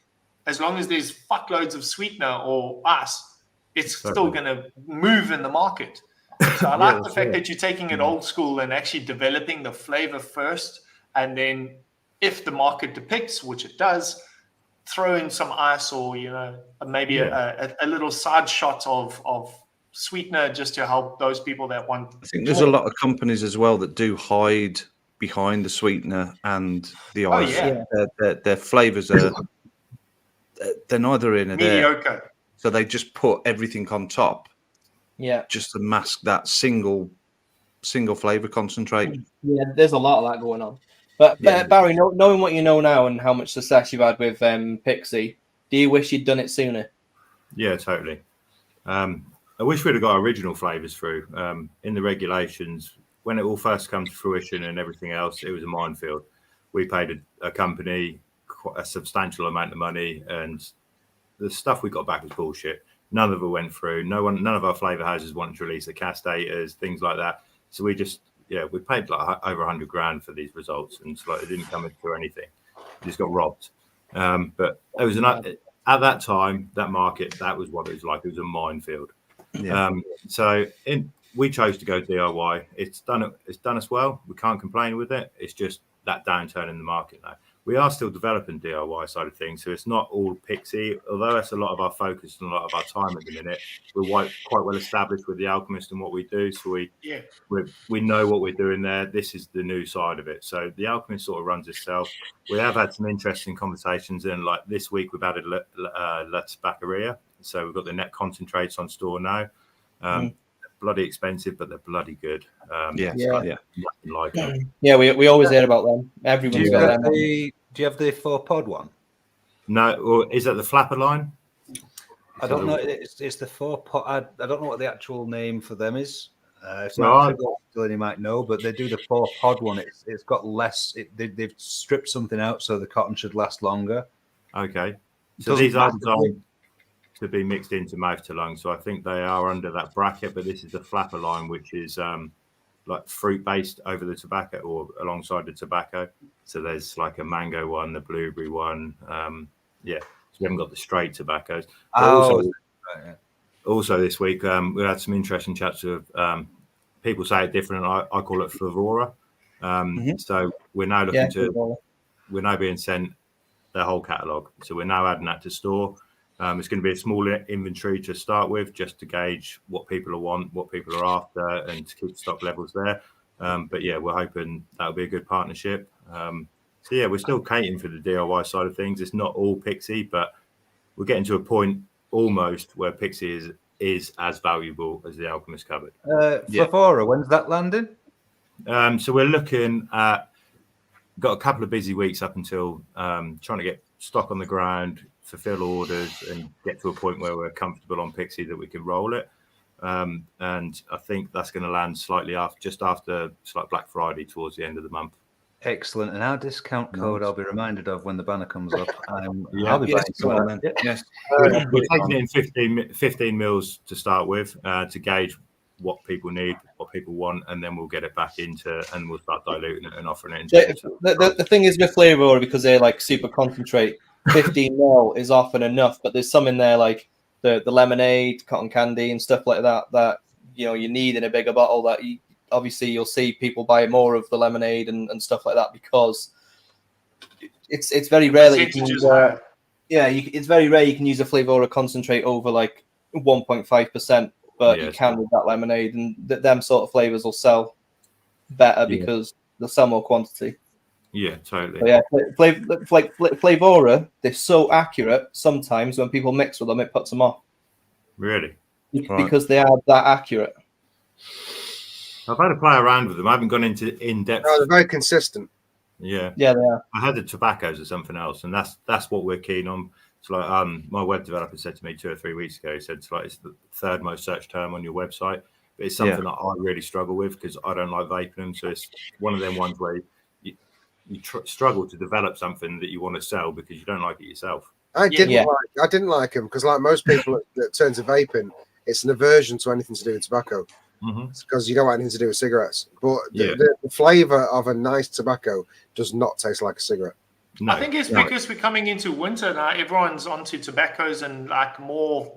As long as there's fuckloads of sweetener or ice, it's still going to move in the market. So I like the fact that you're taking it old school and actually developing the flavor first. And then if the market depicts, which it does, throw in some ice or, maybe a little side shot of sweetener just to help those people that want. I think there's a lot of companies as well that do hide behind the sweetener and the ice. Their flavors are they're neither in or mediocre. There. So they just put everything on top. Yeah. Just to mask that single single flavour concentrate. Yeah, there's a lot of that going on. But Yeah. Barry, knowing what you know now and how much success you've had with Pixie, do you wish you'd done it sooner? Yeah, totally. I wish we'd have got original flavours through. In the regulations, when it all first come to fruition and everything else, it was a minefield. We paid a company quite a substantial amount of money, and the stuff we got back was bullshit. None of it went through. None of our flavour houses wanted to release the castators, things like that. So we just, we paid like over 100 grand for these results, and it's like it didn't come into anything. We just got robbed. But it was at that time, that market, that was what it was like. It was a minefield. Yeah. We chose to go DIY. It's done us well. We can't complain with it. It's just that downturn in the market now. We are still developing DIY side of things, so it's not all Pixie. Although that's a lot of our focus and a lot of our time at the minute, we're quite well established with the Alchemist and what we do. So we know what we're doing there. This is the new side of it. So the Alchemist sort of runs itself. We have had some interesting conversations, and like this week we've added La Tabaccaria. So we've got the net concentrates on store now. Bloody expensive, but they're bloody good. Like them. Yeah, we always hear about them. Everyone's got them. Do you have the 4-pod one? No, or is that the flapper line? I don't know. It's the 4-pod. I don't know what the actual name for them is. You might know, but they do the 4-pod one. It's got less. They've stripped something out so the cotton should last longer. Okay, so these are designed to be mixed into mouth to lung. So I think they are under that bracket, but this is the flapper line, which is like fruit based over the tobacco or alongside the tobacco. So there's like a mango one, the blueberry one. So we haven't got the straight tobaccos. Also this week, we had some interesting chats with people say it different. I call it flavora. So we're now we're now being sent the whole catalogue. So we're now adding that to store. It's going to be a small inventory to start with, just to gauge what people want, what people are after, and to keep stock levels there. But we're hoping that'll be a good partnership. We're still catering for the DIY side of things. It's not all Pixie, but we're getting to a point almost where Pixie is as valuable as the Alchemist cupboard. Flavora, when's that landing? So we're looking at, got a couple of busy weeks up until trying to get stock on the ground, fulfill orders, and get to a point where we're comfortable on Pixie that we can roll it. And I think that's going to land slightly after Black Friday towards the end of the month. Excellent. And our discount code, I'll be reminded of when the banner comes up. I'll be buying some then. Yes. We're taking it in 15 mils to start with to gauge what people need, what people want, and then we'll get it back into, and we'll start diluting it and offering it. The thing is with flavour, because they're like super concentrate, 15 ml is often enough, but there's some in there like the lemonade, cotton candy, and stuff like that you need in a bigger bottle. That obviously you'll see people buy more of the lemonade and stuff like that, because it's very rare that you can use it's very rare you can use a Flavora concentrate over like 1.5%, but you can with that lemonade, and them sort of flavors will sell better because they'll sell more quantity. Yeah, totally. But Flavora, they're so accurate. Sometimes when people mix with them, it puts them off. Really? Because they are that accurate. I've had to play around with them. I haven't gone into in depth. No, they're very consistent. Yeah, they are. I had the tobaccos or something else, and that's what we're keen on. It's like my web developer said to me 2 or 3 weeks ago. He said it's the third most searched term on your website, but it's something that I really struggle with because I don't like vaping them. So it's one of them ones where you struggle to develop something that you want to sell because you don't like it yourself. I didn't like them because, like most people that turn to vaping, it's an aversion to anything to do with tobacco. It's because you don't want anything to do with cigarettes. But the flavour of a nice tobacco does not taste like a cigarette. No, I think it's because we're coming into winter now. Everyone's onto tobaccos and like more.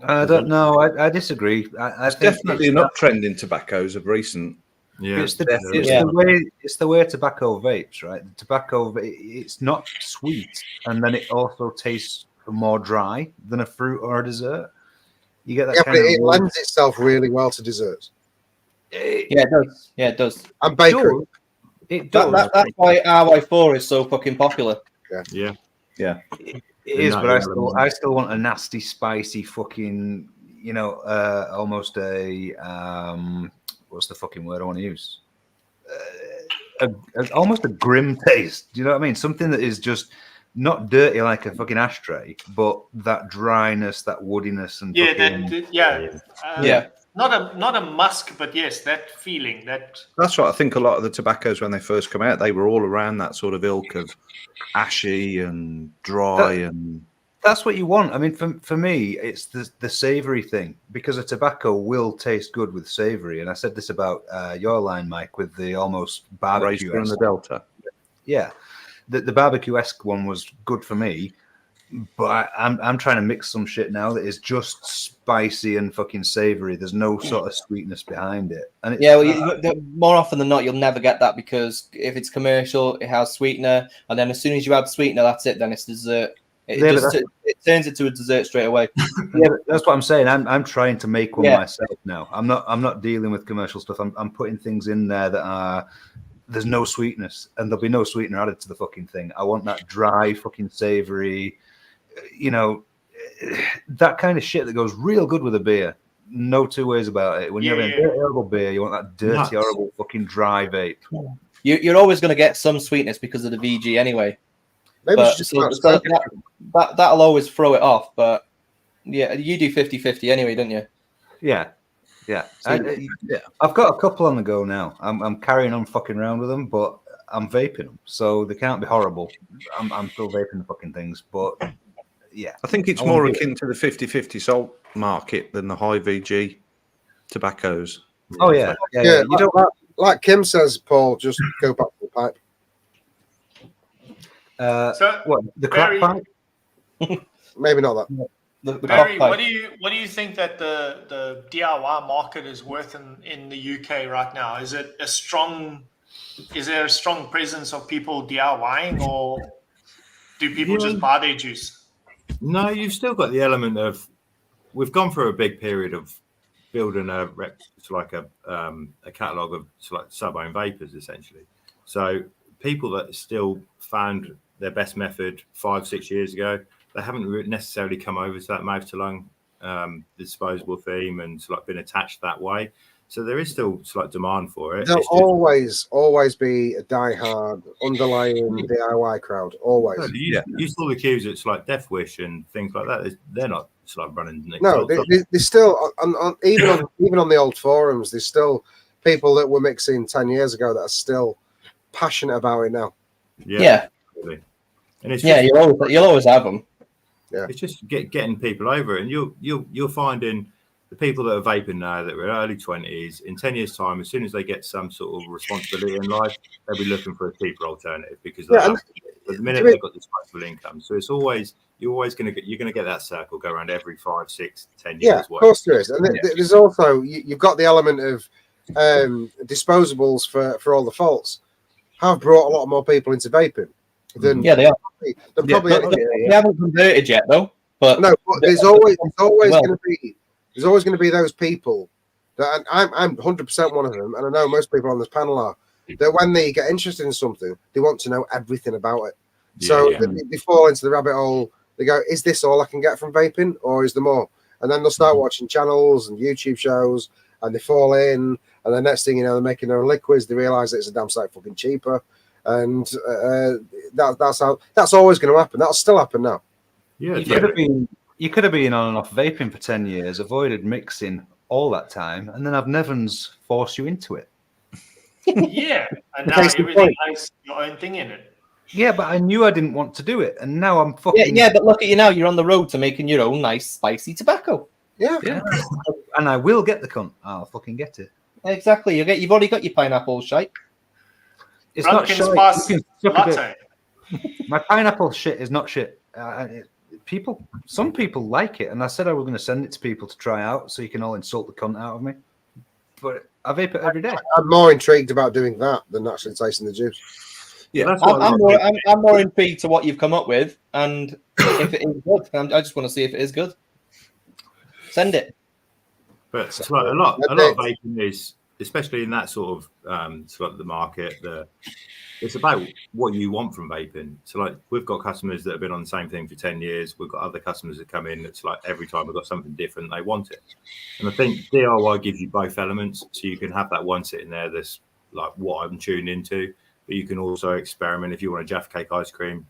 I don't know. I disagree. I think definitely an uptrend in tobaccos of recent. Yeah, it's the way tobacco vapes, right? The tobacco, it's not sweet, and then it also tastes more dry than a fruit or a dessert. You get that kind of. It lends itself really well to desserts. It does. Yeah, it does. And bakery. It does. That's why RY4 is so fucking popular. Yeah. It is, but I still want a nasty, spicy, fucking, almost a what's the fucking word I want to use? Almost a grim taste. Do you know what I mean? Something that is just not dirty like a fucking ashtray, but that dryness, that woodiness, and not a musk, but yes, that feeling. That's right. I think a lot of the tobaccos when they first come out, they were all around that sort of ilk of ashy and dry and. That's what you want. I mean, for me, it's the savoury thing, because a tobacco will taste good with savoury. And I said this about your line, Mike, with the almost barbecue in the Delta. Yeah, the barbecue-esque one was good for me, but I'm trying to mix some shit now that is just spicy and fucking savoury. There's no sort of sweetness behind it. And it's, more often than not, you'll never get that, because if it's commercial, it has sweetener, and then as soon as you add sweetener, that's it. Then it's dessert. It turns into a dessert straight away. Yeah, that's what I'm saying. I'm trying to make one myself now. I'm not dealing with commercial stuff. I'm putting things in there that there's no sweetness, and there'll be no sweetener added to the fucking thing. I want that dry, fucking savoury, that kind of shit that goes real good with a beer. No two ways about it. When you're having a dirty, horrible beer, you want that dirty, horrible, fucking dry vape. You're always going to get some sweetness because of the VG anyway. Maybe it's just that'll always throw it off. But yeah, you do 50-50 anyway, don't you? Yeah. I've got a couple on the go now. I'm carrying on fucking around with them, but I'm vaping them, so they can't be horrible. I'm still vaping the fucking things, but yeah. I think it's more akin to the 50-50 salt market than the high VG tobaccos. Oh yeah. You don't like Kim says, Paul. Just go back to the pipe. So what, the crack pipe? Maybe not that. Barry, what do you think that the DIY market is worth in the UK right now? Is there a strong presence of people DIYing, or do people just buy their juice? No, you've still got the element of, we've gone through a big period of building a catalogue of sub-owned vapors, essentially. So people that still found their best method 5-6 years ago, they haven't necessarily come over to that mouth to lung disposable theme and been attached that way. So there is still demand for it. There'll always be a diehard underlying DIY crowd. Always. You saw the queues at Death Wish and things like that. They're not running. No, there's still even on the old forums. There's still people that were mixing 10 years ago that are still passionate about it now. Yeah. Really. And it's you'll always have them. Yeah, it's just getting people over it, and you're finding the people that are vaping now that were early 20s in 10 years' time. As soon as they get some sort of responsibility in life, they'll be looking for a cheaper alternative because at the minute they've got disposable income. So it's always you're going to get that circle go around every 5, 6, 10 years. Yeah, of course there is, and there's also you've got the element of disposables for all the faults have brought a lot more people into vaping. They are. They haven't converted yet, though. But no, but there's always going to be those people that I'm 100% one of them, and I know most people on this panel are. That when they get interested in something, they want to know everything about it. So they fall into the rabbit hole. They go, "Is this all I can get from vaping, or is there more?" And then they'll start watching channels and YouTube shows, and they fall in. And the next thing you know, they're making their own liquids. They realise that it's a damn sight fucking cheaper. And that's always going to happen. That'll still happen now. Yeah, you could have been on and off vaping for 10 years, avoided mixing all that time, and then have Nevans force you into it. Yeah, and now everything has your own thing in it. Yeah, but I knew I didn't want to do it, and now I'm fucking. Yeah, but look at you now. You're on the road to making your own nice spicy tobacco. Yeah. And I will get the cunt. I'll fucking get it. Exactly. You've already got your pineapple shite. It's not shit. Latte. My pineapple shit is not shit. Some people like it, and I said I was going to send it to people to try out, so you can all insult the cunt out of me. But I vape it every day. I'm more intrigued about doing that than actually tasting the juice. Yeah, I'm more intrigued to what you've come up with, and if it is good, I just want to see if it is good. Send it. But a lot of vaping is especially in that sort of the market, it's about what you want from vaping. So like we've got customers that have been on the same thing for 10 years. We've got other customers that come in that's like every time we've got something different, they want it. And I think DIY gives you both elements. So you can have that one sitting there that's like what I'm tuned into, but you can also experiment. If you want a Jaffa Cake ice cream,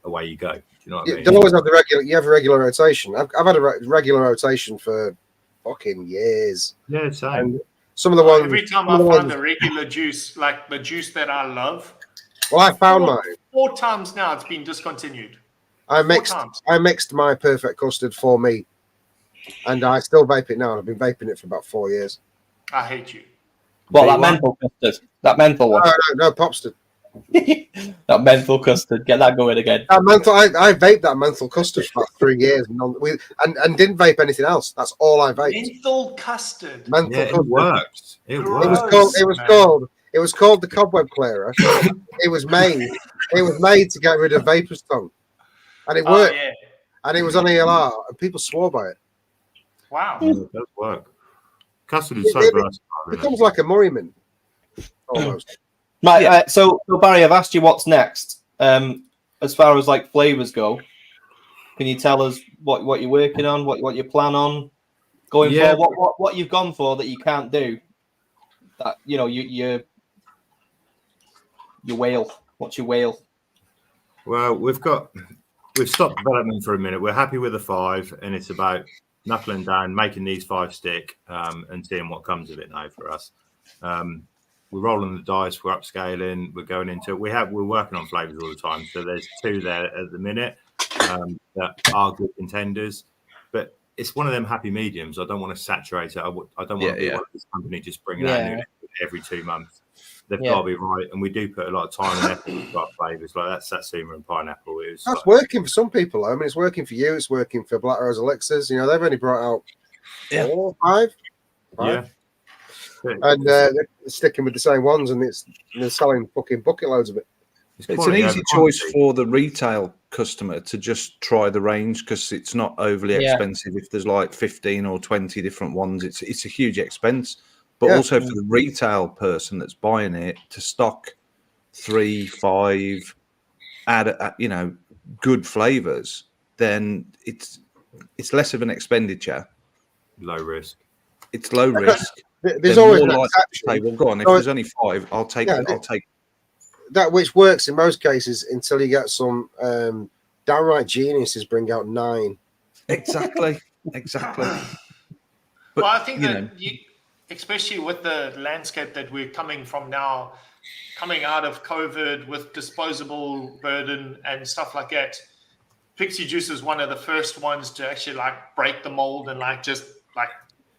away you go. Do you know what I mean? Don't always have the regular. You have a regular rotation. I've had a regular rotation for fucking years. Yeah, same. And some of the ones. Every time I find a regular juice, like the juice that I love, Well, I found mine. 4 times now it's been discontinued. I mixed my perfect custard for me, and I still vape it now. I've been vaping it for about 4 years. I hate you. Well, that menthol custard. That menthol one. No, Popster. That menthol custard. Get that going again. I vaped that menthol custard for about 3 years and didn't vape anything else. That's all I vaped. Menthol custard. Menthol Yeah, custard. it works. It works. It was called the cobweb clearer. It was made to get rid of vapor's tongue, and it worked. Yeah. And it was on ELR, and people swore by it. Wow. Yeah, it does work. Custard is so versatile. It becomes like a Murray mint, almost. Right, so Barry, I've asked you what's next. As far as like flavors go, can you tell us what you're working on, what you plan on going for, what you've gone for that you can't do? That you whale. What's your whale? Well, we've stopped development for a minute. We're happy with the 5, and it's about knuckling down, making these 5 stick, and seeing what comes of it now for us. We're rolling the dice. We're upscaling. We're going into. We're working on flavors all the time. So there's 2 there at the minute that are good contenders, but it's one of them happy mediums. I don't want to saturate it. I don't want to be one of this company just bringing out new every 2 months. They've got to be right, and we do put a lot of time and effort into our flavors like that satsuma and pineapple. That's working for some people. I mean, it's working for you. It's working for Black Rose Elixirs. They've only brought out 4, 5. Yeah. And they're sticking with the same ones, and they're selling fucking bucket loads of it. It's an easy choice for the retail customer to just try the range because it's not overly expensive. If there's like 15 or 20 different ones, it's a huge expense. But also for the retail person that's buying it to stock 3, 5, add good flavors, then it's less of an expenditure. Low risk. It's low risk. There's always an exception. Say, well, go on. If there's only 5, I'll take it. I'll take that, which works in most cases until you get some downright geniuses bring out 9. Exactly. But, I think that especially with the landscape that we're coming from now, coming out of COVID with disposable burden and stuff like that, Pixie Juice is one of the first ones to actually like break the mold and just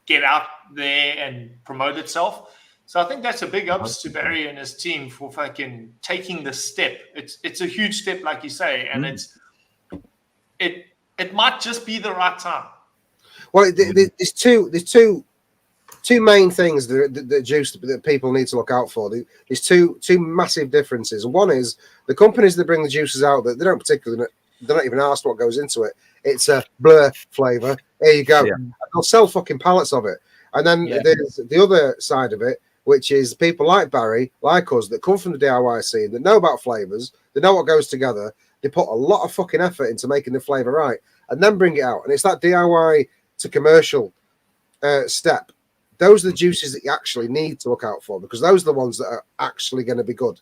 get out there and promote itself. So I think that's a big ups to Barry and his team for fucking taking the step. It's a huge step, like you say, and it might just be the right time. Well, there's two main things that people need to look out for. There's two massive differences. And one is the companies that bring the juices out that they're not even asked what goes into it. It's a blur flavor. There you go. Yeah. They'll sell fucking pallets of it. And then there's the other side of it, which is people like Barry, like us, that come from the DIY scene, that know about flavors, they know what goes together. They put a lot of fucking effort into making the flavor right, and then bring it out. And it's that DIY to commercial step. Those are the juices that you actually need to look out for, because those are the ones that are actually going to be good.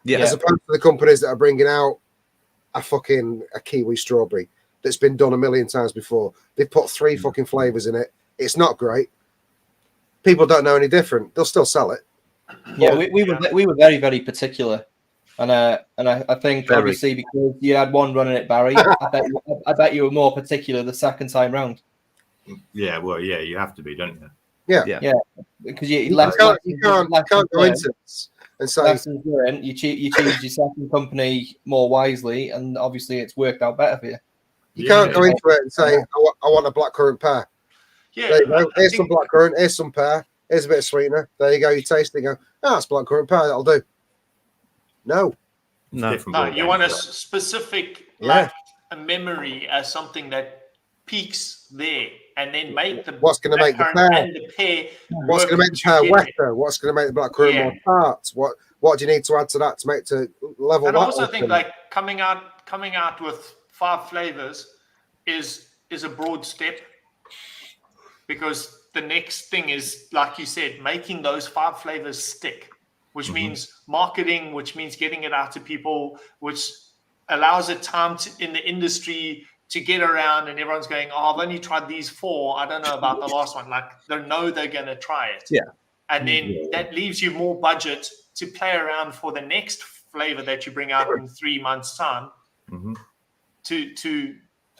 Yeah. As opposed to the companies that are bringing out a kiwi strawberry that's been done a million times before. They've put 3 fucking flavors in it. It's not great. People don't know any different. They'll still sell it. Yeah, we were very, very particular, and I think obviously because you had one running it, Barry, I bet you were more particular the second time round. Yeah, well, you have to be, don't you? Yeah. Because you can't go into this and say you choose your second company more wisely, and obviously it's worked out better for you. You can't go into it and say I want a blackcurrant pear. Yeah, there you go. Here's some blackcurrant. Here's some pear. Here's a bit of sweetener. There you go. You taste it and go, it's blackcurrant pear. That'll do. No. You want a specific, like a memory as something that peaks there, and then make the What's going to make the blackcurrant pear? and the pear What's work going to make the pear together. wetter? What's going to make the blackcurrant more tart? What do you need to add to that to make to level And that? I also up? think like coming out with 5 flavors is a broad step, because the next thing is, like you said, making those 5 flavors stick, which means marketing, which means getting it out to people, which allows it time in the industry to get around, and everyone's going, oh, I've only tried these 4. I don't know about the last one. Like, they know they're going to try it. Yeah. And then that leaves you more budget to play around for the next flavor that you bring out in 3 months' time, to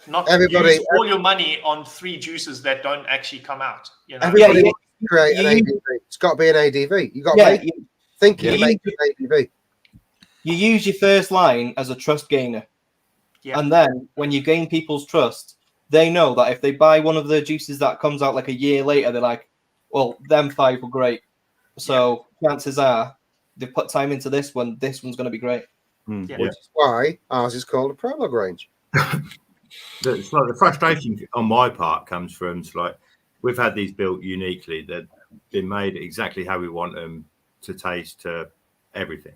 not use all your money on 3 juices that don't actually come out. You know? Everybody wants to create an ADV. It's got to be an ADV. You've got to make thinking make an ADV. You use your first line as a trust gainer. Yeah. And then when you gain people's trust, they know that if they buy one of the juices that comes out like a year later, they're like, well, them 5 were great. So chances are they've put time into this one. This one's going to be great. Which is why ours is called a prologue range. It's like the frustration on my part comes from, it's like, we've had these built uniquely. They've been made exactly how we want them to taste, to everything.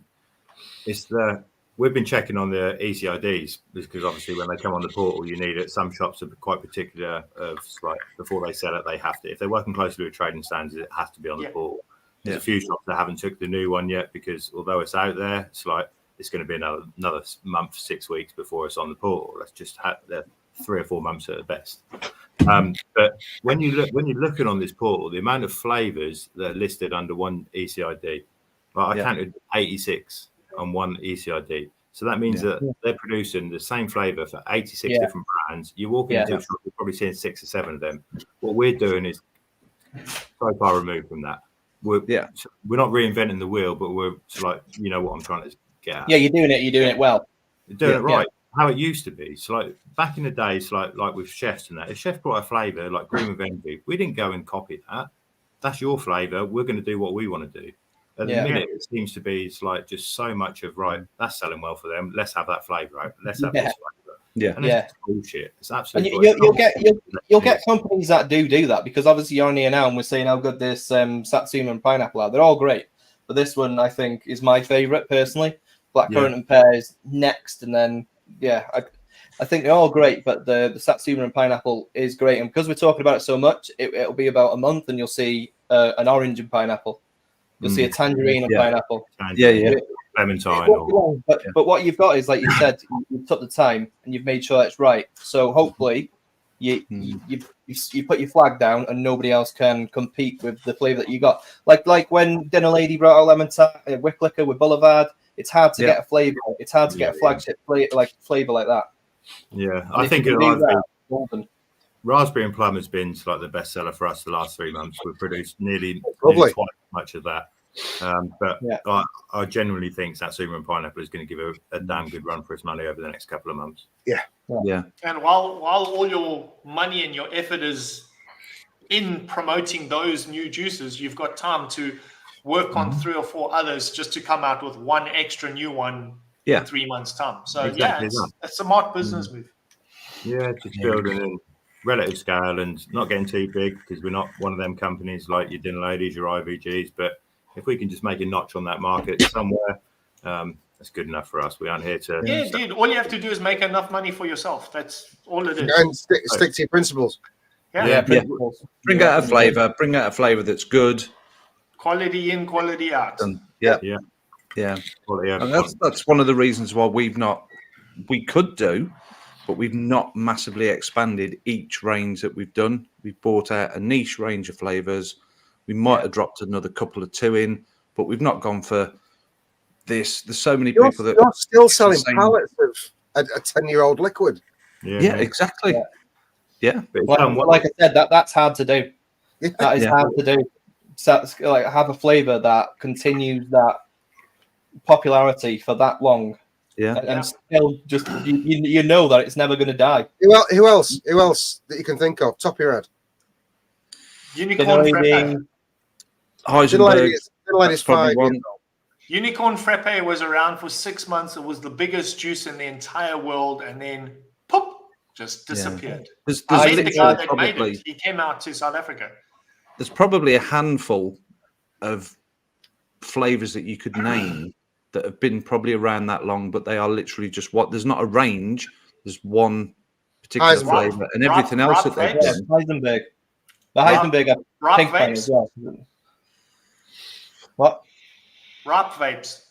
We've been checking on the ECIDs, because obviously when they come on the portal, you need it. Some shops are quite particular of, like, before they sell it, they have to. If they're working closely with trading standards, it has to be on the portal. There's a few shops that haven't took the new one yet, because although it's out there, it's like it's going to be another month, 6 weeks before it's on the portal. Let's just have 3 or 4 months at the best. But when you're looking on this portal, the amount of flavors that are listed under one ECID, I counted 86 on one ECID. So that means that they're producing the same flavor for 86 different brands. You walk into a shop, you're probably seeing 6 or 7 of them. What we're doing is so far removed from that. We're not reinventing the wheel, but we're like, you know what I'm trying to get at. Yeah, you're doing it well. You're doing it right. How it used to be. So like back in the days, like with chefs and that, if chef brought a flavour like green with envy, we didn't go and copy that. That's your flavour. We're going to do what we want to do. At the minute, it seems to be, it's like just so much of, right, that's selling well for them. Let's have that flavour out. Let's have this flavour. Yeah. And it's bullshit. It's absolutely you'll get companies that do that, because obviously you're on here now and we're saying how good this Satsuma and pineapple are. They're all great. But this one, I think, is my favourite personally. Blackcurrant and pear is next, and then I think they're all great, but the Satsuma and pineapple is great. And because we're talking about it so much, it'll be about a month and you'll see an orange and pineapple. You'll see a tangerine and pineapple. Clementine. But what you've got is, like you said, you've took the time and you've made sure it's right. So hopefully you put your flag down and nobody else can compete with the flavour that you got. Like when Dinner Lady brought out lemon tart, Wicklicker with Boulevard. It's hard to get a flavour. It's hard to get a flagship flavour like that. Yeah, I think raspberry and plum has been like the best seller for us the last 3 months. We've produced nearly twice as much of that. But I genuinely think Satsuma and pineapple is going to give a damn good run for its money over the next couple of months. Yeah. And while all your money and your effort is in promoting those new juices, you've got time to work on 3 or 4 others just to come out with one extra new one in 3 months' time. So it's a smart business move. Yeah, just building in relative scale and not getting too big, because we're not one of them companies like your Dinner Ladies, your IVGs. But if we can just make a notch on that market somewhere, that's good enough for us. We aren't here to. Yeah, dude. All you have to do is make enough money for yourself. That's all it is. And stick to your principles. Bring out a flavour. Bring out a flavour that's good. Quality in, quality out. And, And that's one of the reasons why we could do, but we've not massively expanded each range that we've done. We've bought out a niche range of flavours. We might have dropped another couple or 2 in, but we've not gone for this. There's so many people that you're still selling pallets of a 10-year-old liquid. Yeah, exactly. Yeah. Like I said, that's hard to do. That is hard to do. So, like, have a flavour that continues that popularity for that long. And still just you know that it's never going to die. Who else that you can think of? Top of your head. Unicorn Frappe. Heisenberg. Ladies 5 years old. Unicorn Frappe was around for 6 months. It was the biggest juice in the entire world, and then pop, just disappeared. There's I met the guy literally that made probably it. He came out to South Africa. there's probably a handful of flavors that you could name that have been probably around that long, but they are literally just what. There's not a range. There's one particular Heisenberg. flavor, and everything else that they've Yeah, done. Heisenberg. The Heisenberg are Rock pink fan vapes. as well. What? Ripe vapes.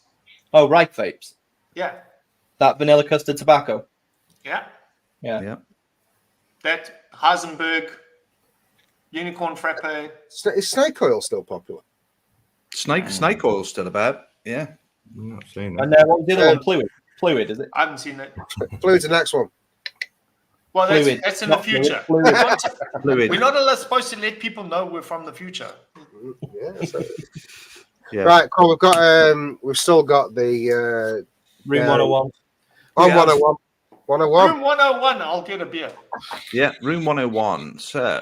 Oh, ripe vapes. Yeah. That vanilla custard tobacco. Yeah. Yeah. Yeah. That Heisenberg unicorn frappe. Is snake oil still popular? Snake oil's still about. Yeah. I'm not seeing that. And what was the other one? Fluid. Fluid, is it? I haven't seen it. Fluid's the next one. Well, Fluid. that's in the Not fluid, future. fluid. Fluid. We're not supposed to let people know we're from the future. Yeah. Yeah. Right, cool. We've still got the Room 101. on Yeah. 101. 101. Room 101, I'll get a beer. Yeah. Room 101. So.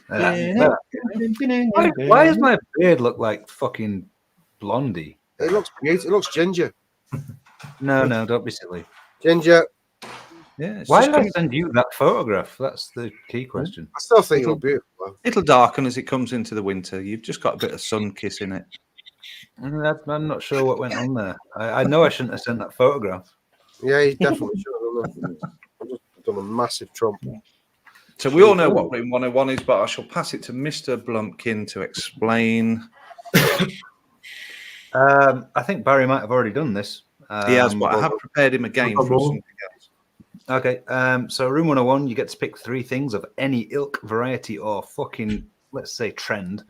Why does my beard look like fucking Blondie? It looks beautiful. It looks ginger. No, don't be silly. Ginger. Yeah. It's Why just did I gonna- send you that photograph? That's the key question. I still think it looks beautiful. It'll darken as it comes into the winter. You've just got a bit of sun kiss in it. I'm not sure what went on there. I know I shouldn't have sent that photograph. Yeah, you definitely should have done. I've just done a massive trump. So we all know what Room 101 is, but I shall pass it to Mr. Blumpkin to explain. I think Barry might have already done this. He has, but I have prepared him again for something else. Okay, so Room 101, you get to pick 3 things of any ilk, variety, or fucking, let's say, trend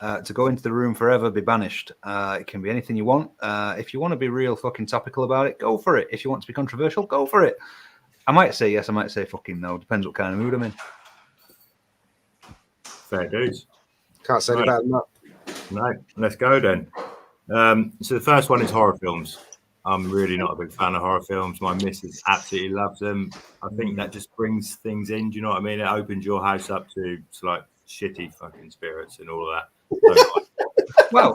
to go into the room forever, be banished. It can be anything you want. If you want to be real fucking topical about it, go for it. If you want to be controversial, go for it. I might say yes, I might say fucking no. Depends what kind of mood I'm in. Fair dues. Can't say any better than that. No, let's go then. So the first one is horror films. I'm really not a big fan of horror films. My missus absolutely loves them. I think that just brings things in. Do you know what I mean? It opens your house up to like shitty fucking spirits and all of that. Well,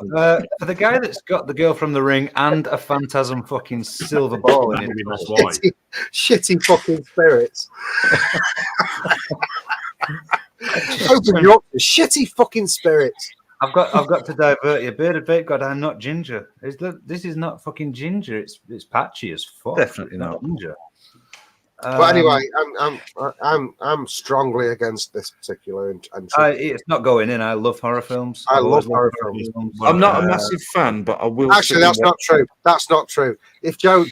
for the guy that's got the girl from The Ring and a phantasm fucking silver ball in Maybe it, that's why. Shitty fucking spirits. Open you up to shitty fucking spirits. I've got to divert you. Bearded vape god, I'm not ginger. This is not fucking ginger. It's patchy as fuck. Definitely It's not. ginger. But anyway, I'm strongly against this particular entry. It's not going in. I love horror films. I I've love always horror loved films. I'm not a massive fan, but I will. Actually, that's not true. That's not true. If Joe,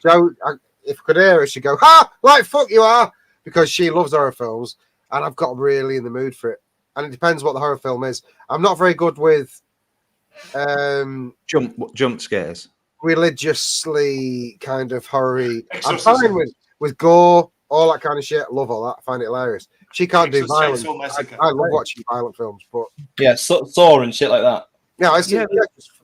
if I could hear her, she'd go, "Ha! Like fuck you are," because she loves horror films, and I've got really in the mood for it. And it depends what the horror film is. I'm not very good with jump scares. Religiously kind of horror-y. I'm Exorcism. fine with gore, all that kind of shit. Love all that. I find it hilarious. She can't do violence. Chainsaw Massacre. I love watching violent films, but Yeah, Saw and shit like that. yeah, it's Yeah,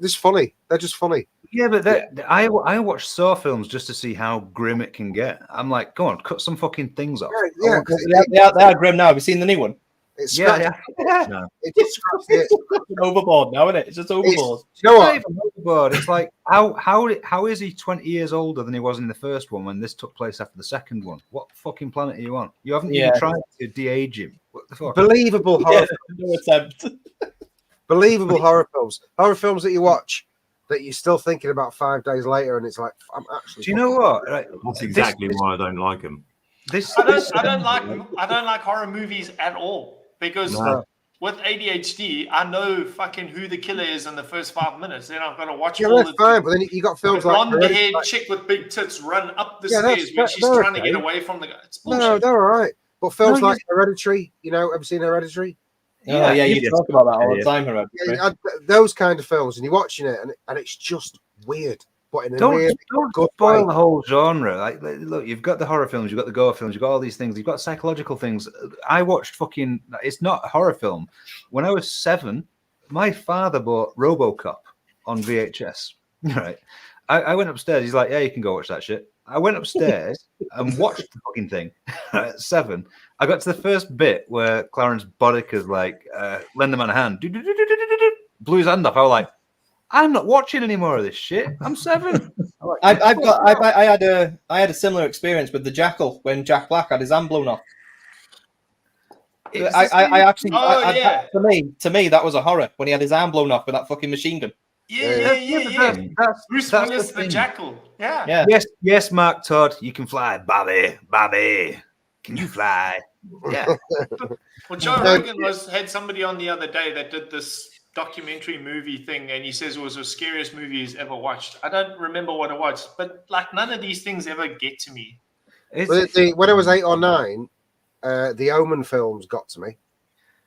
just funny. They're just funny. Yeah, but I watch Saw films just to see how grim it can get. I'm like, go on, cut some fucking things off. Yeah, They are grim now. Have you seen the new one? it's Yeah. It just scratched it. It's overboard now, isn't it? It's just overboard. You know It's not what? even overboard. It's like how is he 20 years older than he was in the first one when this took place after the second one? What fucking planet are you on? You haven't even tried to de-age him. What the fuck? Believable horror. No attempt. Believable horror films. Horror films that you watch that you're still thinking about 5 days later, and it's like, I'm actually. Do you know what? Right, That's exactly why I don't like them. I don't like horror movies at all because with ADHD, I know fucking who the killer is in the first 5 minutes. Then I've got to watch Yeah, all that's the fine, but then you got films like blonde-haired chick with big tits run up the Yeah, stairs when she's they're trying to get okay. away from the guy. It's bullshit. No, they're all right. But films No, like Hereditary, ever seen Hereditary? Yeah, you talk about that all the time, Herod. Yeah, those kind of films, and you're watching it, and it's just weird, but in a really Don't good spoil way. the whole genre. Like, look, you've got the horror films, you've got the gore films, you've got all these things, you've got psychological things. I watched fucking. It's not a horror film. When I was 7, my father bought RoboCop on VHS. Right, I went upstairs. He's like, "Yeah, you can go watch that shit." I went upstairs and watched the fucking thing at 7. I got to the first bit where Clarence Bodica's like, lend the man a hand. Blew his hand off. I was like, I'm not watching any more of this shit. I'm 7. I had a similar experience with the Jackal when Jack Black had his hand blown off. I actually, to me, that was a horror when he had his arm blown off with that fucking machine gun. Yeah. Bruce that's Willis, the the thing. Jackal. Yeah. Yes, Mark Todd, you can fly, Bobby. Can you fly? Yeah. Well, Joe Rogan had somebody on the other day that did this documentary movie thing, and he says it was the scariest movie he's ever watched. I don't remember what it was, but like none of these things ever get to me. When I was 8 or 9, the Omen films got to me.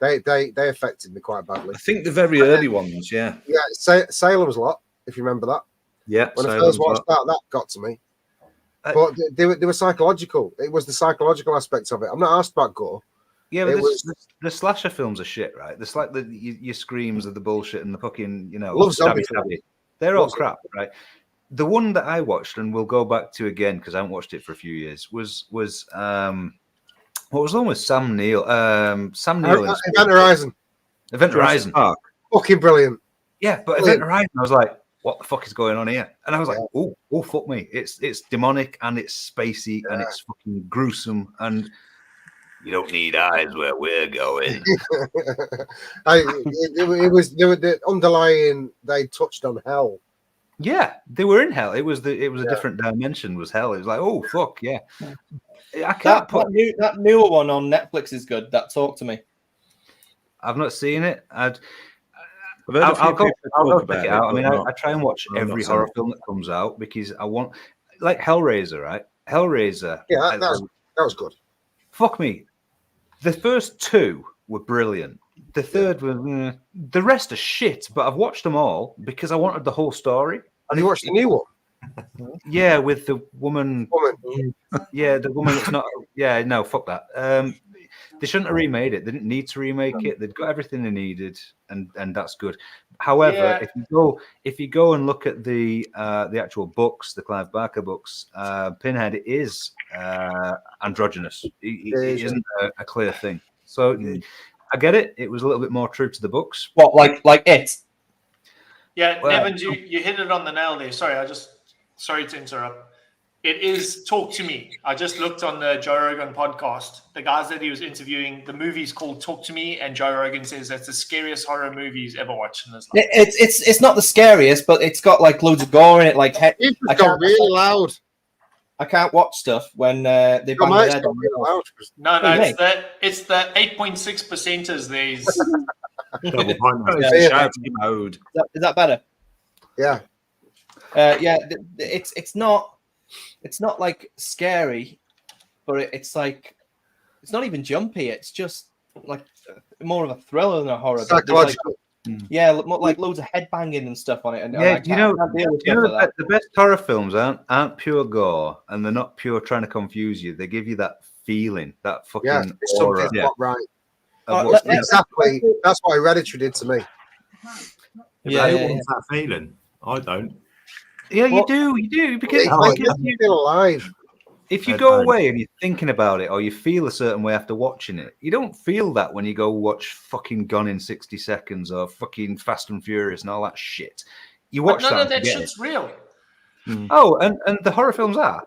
They affected me quite badly. I think the very early ones, yeah. Yeah, Salem's Lot, if you remember that. Yeah. When I first watched that got to me. But they were psychological. It was the psychological aspect of it. I'm not asked about gore. Yeah, but the slasher films are shit, right? It's like your screams of the bullshit and the fucking, stabby. They're all crap, right? The one that I watched and we'll go back to again because I haven't watched it for a few years was what was the one with Sam Neill? Sam Neill. Event Horizon. Event Horizon. Park. Fucking brilliant. Yeah, but Event Horizon, I was like, what the fuck is going on here? And I was like, oh, fuck me. It's demonic and it's spacey and it's fucking gruesome and you don't need eyes where we're going. It was the underlying. They touched on hell. Yeah, they were in hell. It was a different dimension. Was hell? It was like, oh fuck yeah. I can't that newer one on Netflix is good. That Talk to Me. I've not seen it. I'll go check it out. I mean, I try and watch every horror film that comes out because I want, like Hellraiser, right? Hellraiser. Yeah, that was good. Fuck me. The first 2 were brilliant. The third was the rest are shit. But I've watched them all because I wanted the whole story. And you watched the new one? Yeah, with the woman. Yeah, the woman that's not. Yeah, no, fuck that. They shouldn't have remade it. They didn't need to remake it. They'd got everything they needed, and that's good. However, if you go and look at the actual books, the Clive Barker books, Pinhead is androgynous. He isn't a clear thing. So I get it. It was a little bit more true to the books. What, like it? Yeah, Nevins, you hit it on the nail there. Sorry to interrupt. It is Talk to Me. I just looked on the Joe Rogan podcast. The guys that he was interviewing, the movie's called Talk to Me, and Joe Rogan says that's the scariest horror movie he's ever watched in his life. It's not the scariest, but it's got like loads of gore in it. Like It got really loud. I can't watch stuff when they bang their head on really loud. No, it's the 8.6%ers. These. Shouting mode. Is that better? Yeah. It's not like scary, but it's like it's not even jumpy. It's just like more of a thriller than a horror. Psychological. Like loads of head banging and stuff on it. And the best horror films aren't pure gore, and they're not pure trying to confuse you. They give you that feeling, that fucking aura. Not right. Exactly. That's what Hereditary did to me. Who wants that feeling? I don't. Yeah, you do because you feel alive. If you go away and you're thinking about it, or you feel a certain way after watching it, you don't feel that when you go watch fucking Gone in 60 Seconds or fucking Fast and Furious and all that shit. You watch none of that shit's real. Oh, and the horror films are.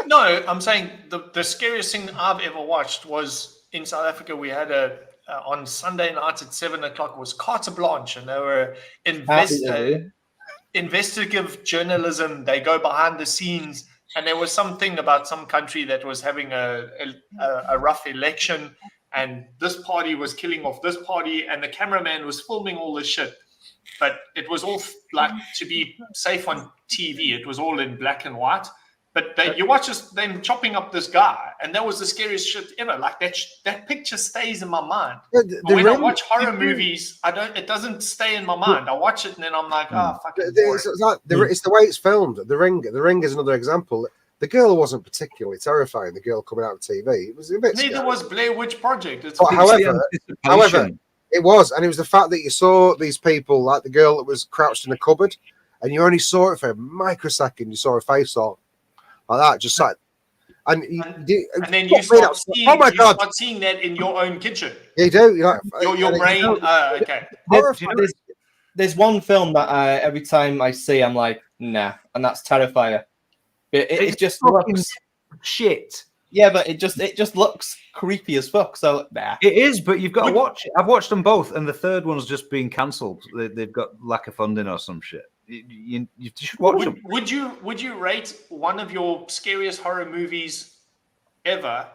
No, I'm saying the scariest thing I've ever watched was in South Africa. We had on Sunday nights at 7:00 was Carte Blanche, and they were investigative journalism. They go behind the scenes, and there was something about some country that was having a rough election, and this party was killing off this party, and the cameraman was filming all this shit. But it was all like to be safe on TV. It was all in black and white. But you watch them chopping up this guy, and that was the scariest shit ever. Like that picture stays in my mind. When I watch horror movies, it doesn't stay in my mind. I watch it and then I'm like, fucking. It's the way it's filmed. The Ring is another example. The girl wasn't particularly terrifying. The girl coming out of TV, it was a bit. Neither was Blair Witch Project. However, it was, and it was the fact that you saw these people, like the girl that was crouched in a cupboard, and you only saw it for a microsecond. You saw her face on. Like that, just like, and then you start seeing, start seeing that in your own kitchen. You do, your brain. Okay. There's one film that every time I see, I'm like, nah, and that's Terrifier. It just fucking looks shit. Yeah, but it just looks creepy as fuck. So nah. It is, but you've got to watch it. I've watched them both, and the third one's just been cancelled. They've got lack of funding or some shit. You should watch them. Would you rate one of your scariest horror movies ever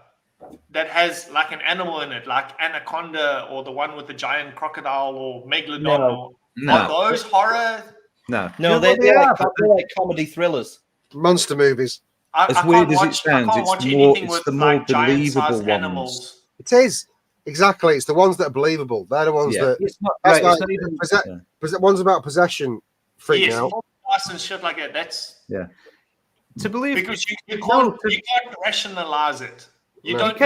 that has like an animal in it, like Anaconda or the one with the giant crocodile or Megalodon? No. Are those horror? No, they're like comedy thrillers. Monster movies. As weird as it sounds, it's the more believable ones. It is. Exactly. It's the ones that are believable. They're the ones that. It's not, that's right, like, it's not even, ones about possession freaking out. And shit like that. That's to believe because you can't rationalize it. You don't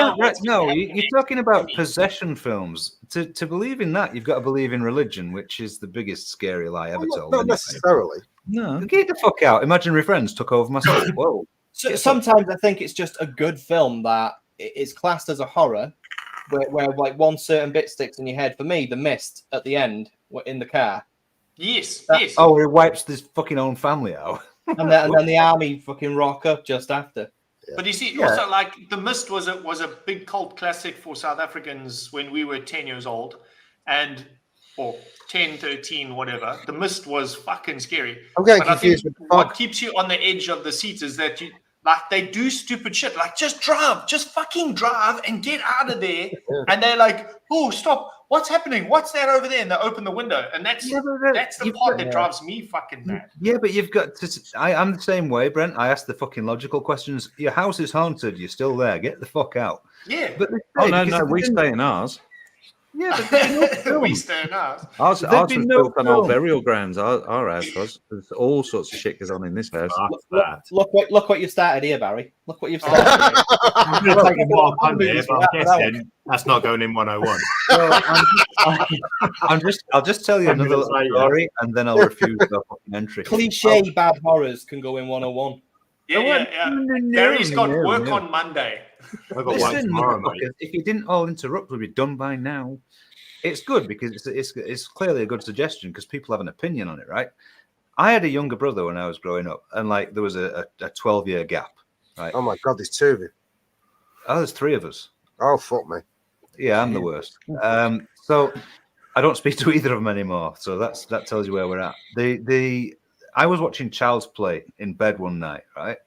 know. You're talking about possession films. To believe in that, you've got to believe in religion, which is the biggest scary lie ever told. Not necessarily. No, get the fuck out. Imaginary friends took over my soul. Whoa. So, sometimes I think it's just a good film that is classed as a horror, where like one certain bit sticks in your head. For me, The Mist at the end in the car. Yes. Oh, it wipes this fucking own family out. and then the army fucking rock up just after. Yeah. But you see, also like The Mist was a big cult classic for South Africans when we were 10 years old, or 10, 13, whatever. The Mist was fucking scary. I'm getting but confused with the what keeps you on the edge of the seat is that you like they do stupid shit. Like just fucking drive and get out of there. And they're like, oh, stop. What's happening? What's that over there? And they open the window. And that's the part that drives me fucking mad. Yeah, but you've got to. I'm the same way, Brent. I ask the fucking logical questions. Your house is haunted. You're still there. Get the fuck out. Yeah. But no, we stay in ours. Yeah, but we stay in ours. Ours was built on old burial grounds. Our house was. There's all sorts of shit goes on in this house. Look what you've started here, Barry. Look what you've started. I'm going to take a mark on there, but I'm guessing that's not going in 101. I'll just tell you another little story, and then I'll refuse the fucking entry. Cliche bad horrors can go in 101. Yeah. Barry's got work on Monday. I've got one tomorrow, mate. If you didn't all interrupt, we'd be done by now. It's good because it's clearly a good suggestion because people have an opinion on it, right? I had a younger brother when I was growing up, and like there was a 12-year gap, right? Oh my god, there's two of you. Oh, there's three of us. Oh fuck me. Yeah, I'm the worst. So I don't speak to either of them anymore. So that tells you where we're at. I was watching Child's Play in bed one night, right?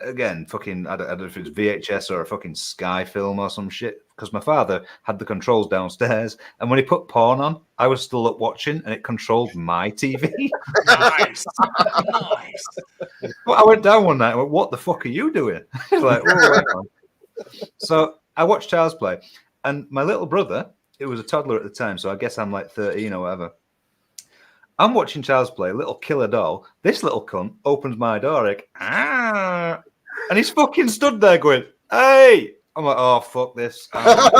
Again, fucking, I don't know if it's VHS or a fucking Sky film or some shit, because my father had the controls downstairs, and when he put porn on, I was still up watching, and it controlled my TV. Nice. Well, I went down one night and went, what the fuck are you doing? Like, oh, hang on. So I watched Child's Play, and my little brother, it was a toddler at the time, so I guess I'm like 13 or whatever. I'm watching Child's Play, little killer doll. This little cunt opens my door, like, and he's fucking stood there going, hey! I'm like, oh, fuck this. I'm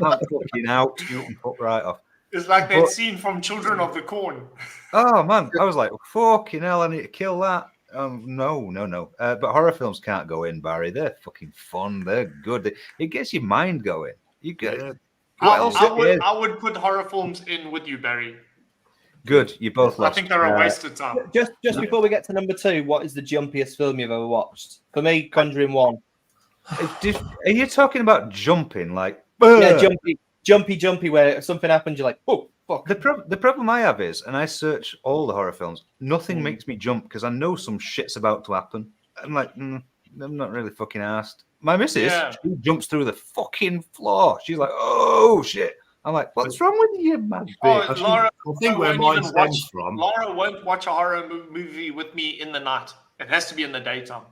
fucking out. You can fuck right off. It's like that scene from Children of the Corn. Oh, man. I was like, fucking hell, I need to kill that. No. But horror films can't go in, Barry. They're fucking fun. They're good. It gets your mind going. You get it. I would put horror films in with you, Barry. Good. You both lost. I think they're a waste of time. Just before we get to number 2, what is the jumpiest film you've ever watched? For me, Conjuring 1. Are you talking about jumping? Like, yeah, jumpy, where if something happens, you're like, oh, fuck. The problem I have is, and I search all the horror films, nothing makes me jump because I know some shit's about to happen. I'm like, I'm not really fucking arsed. My missus, she jumps through the fucking floor. She's like, oh, shit. I'm like, what's wrong with you, man? Oh, Laura, I think where mine stems from. Laura won't watch a horror movie with me in the night. It has to be in the daytime.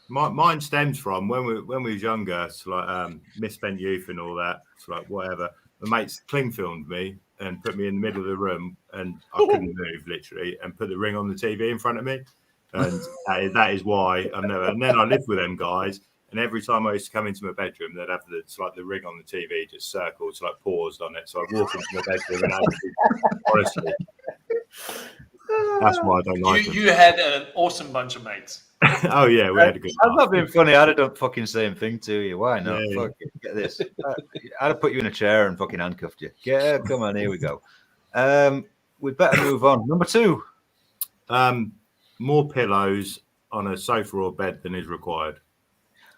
Mine stems from when we was younger, so like misspent youth and all that, so like whatever. The mates cling filmed me and put me in the middle of the room, and I couldn't move literally, and put the Ring on the TV in front of me, and that is why I've never. And then I lived with them guys. And every time I used to come into my bedroom, they'd have the Ring on the TV just circled, so like paused on it. So I'd walk into my bedroom and honestly, that's why I don't like them. You had an awesome bunch of mates. Oh yeah, we had a good. I'm not being funny. I'd have done fucking same thing to you. Why not? Yeah. Fuck it. Get this. I'd have put you in a chair and fucking handcuffed you. Yeah, come on, here we go. We better move on. Number 2. more pillows on a sofa or bed than is required.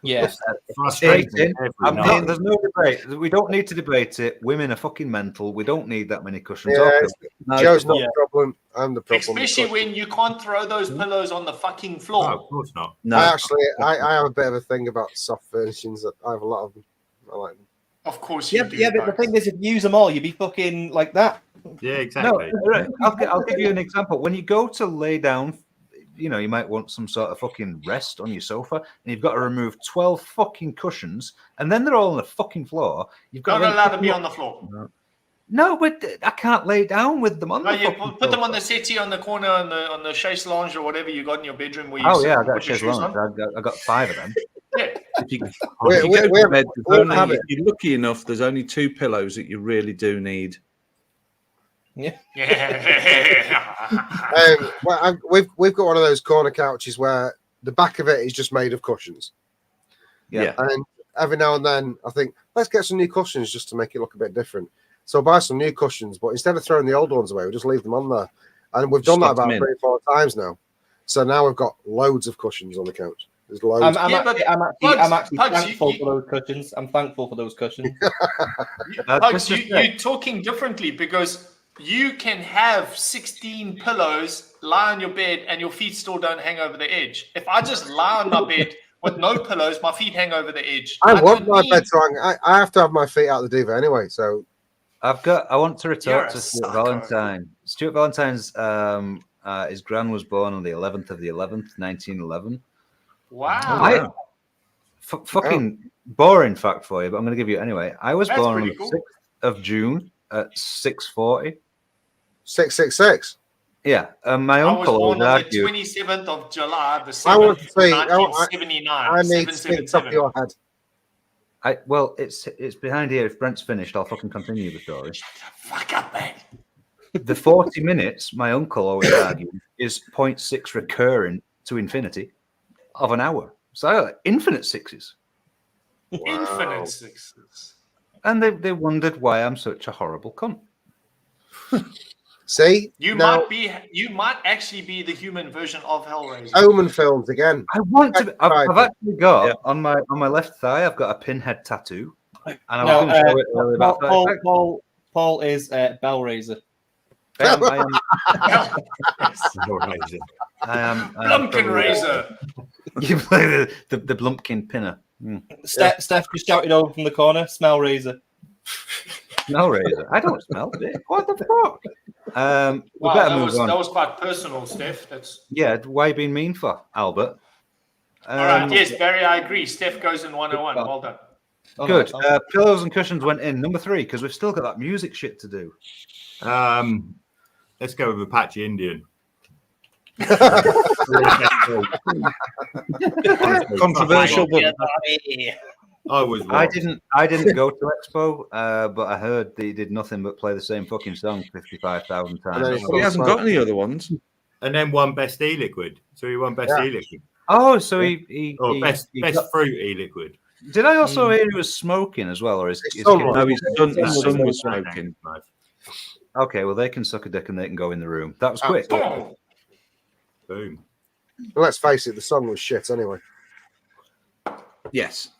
Yeah. Frustrating. every night. There's no debate. We don't need to debate it. Women are fucking mental. We don't need that many cushions. Yeah, Okay. Joe's not the problem. I'm the problem. Especially when you can't throw those pillows on the fucking floor. No, of course not. No, I have a bit of a thing about soft furnishings. That I have a lot of them. I like them. Of course you Yeah, do. yeah, but the thing is, if you use them all, you'd be fucking like that. Yeah, exactly. No, I'll give you an example. When you go to lay down, you know, you might want some sort of fucking rest on your sofa, and you've got to remove 12 fucking cushions, and then they're all on the fucking floor. You've got Not allowed to be on the floor. No, but I can't lay down with them on No, the you fucking put them on sofa. the settee on the corner on the chaise lounge or whatever you got in your bedroom where you Oh sit yeah, I and got a put your chaise shoes lounge. on. I got 5 of them. Yeah. if you, We- if you we- go we to have- bed, we have if it. you're lucky enough, there's only 2 pillows that you really do need. Yeah. We've got one of those corner couches where the back of it is just made of cushions. Yeah. And every now and then, I think let's get some new cushions just to make it look a bit different. So I'll buy some new cushions, but instead of throwing the old ones away, we just leave them on there. And we've done that Slot them about in. 3 or 4 times now. So now we've got loads of cushions on the couch. There's loads. I'm Yeah, but actually Pugs, thankful you- for those cushions. I'm thankful for those cushions. Pugs, you're talking differently because you can have 16 pillows, lie on your bed, and your feet still don't hang over the edge. If I just lie on my bed with no pillows, my feet hang over the edge. I want don't my need- bed to hang. I have to have my feet out the duvet anyway. So I want to You're retort a to Stuart sucker. Valentine. Stuart Valentine's his gran was born on the 11th of the 11th, 1911. Wow. Fucking boring fact for you, but I'm going to give you it anyway. I was That's born on pretty the cool. 6th of June at 6:40. 666. Yeah, my I was uncle born always on the argued. 27th of July, the I want 7th, to say- 1979. I need to see the top of 777. your head. Well, it's behind here. If Brent's finished, I'll fucking continue the story. Fuck up, man. The 40 minutes, my uncle always argued, is 0.6 recurrent to infinity of an hour. So infinite sixes. Infinite sixes. And they wondered why I'm such a horrible cunt. See, You now, might actually be the human version of Hellraiser. Omen films again. I want to. I've Right. actually got Yeah. on my left thigh. I've got a pinhead tattoo, and I was No, going to show it earlier. Paul is Bellraiser. I am Blumpkin probably- Razor. You play the Blumpkin pinner. Steph just shouted over from the corner, smell razor. Smell razor. I don't smell it. What the fuck? We Wow, better that move was, on. that was quite personal, Steph. That's Yeah, why you being mean for, Albert? all right. Yes, Barry, I agree. Steph goes in 101. Well done. Oh, Good. no, Pillows and cushions went in. Number 3, because we've still got that music shit to do. Let's go with Apache Indian. Controversial, but I was I wrong. didn't go to Expo, but I heard they did nothing but play the same fucking song 55,000 And then times. it's he hasn't got any other ones. And then won best e-liquid. So he won best Yeah. e-liquid. Oh, so he Or best got- fruit e-liquid. Did I also hear he was smoking as well, or is His son was. No, his son was smoking. Okay, well they can suck a dick and they can go in the room. That was quick. Boom. Boom. Let's face it, the song was shit anyway. Yes.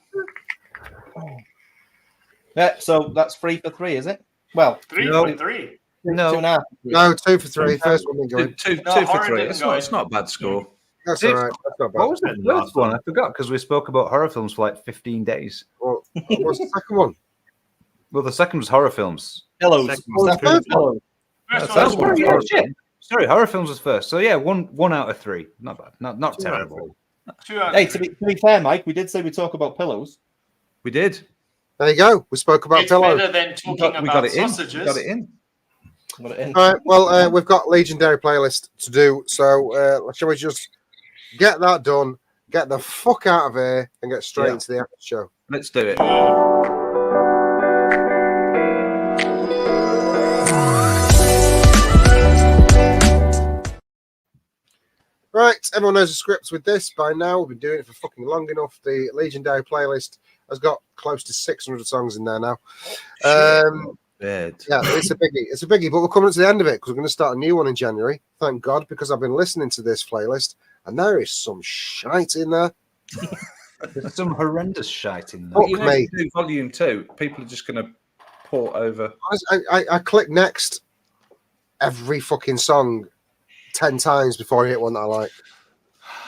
Yeah, so that's 3 for 3, is it? Well, 3 No. for 3. No. 2.5. No, 2 for 3. First one didn't go in. Two No, for horror 3. didn't go in. It's not a bad score. That's all right. That's not bad. What was the first one? I forgot because we spoke about horror films for like 15 days. Well, what's the second one? Well, the second was horror films. Pillows. Second Oh, the one. third one. First That's one was one. horror. Yeah, shit. Sorry, horror films was first. So yeah, one out of 3. Not bad. Not Two out of terrible. 2 out Hey, of to 3. be fair, Mike, we did say we talk about pillows. We did. There you go. We spoke about It's pillows. better than talking We got about it in. sausages. We got it in. Got it in. All right. Well, we've got legendary playlist to do. So shall we just get that done, get the fuck out of here, and get straight Yeah. into the after show? Let's do it. Right, everyone knows the scripts with this by now. We've been doing it for fucking long enough. The legendary playlist has got close to 600 songs in there now. bed. Yeah, it's a biggie. It's a biggie, but we're coming to the end of it because we're going to start a new one in January. Thank God, because I've been listening to this playlist and there is some shite in there. There's some horrendous shite in there. Fuck You know, me. if you do volume 2, people are just going to port over. I click next every fucking song 10 times before I hit one that I like.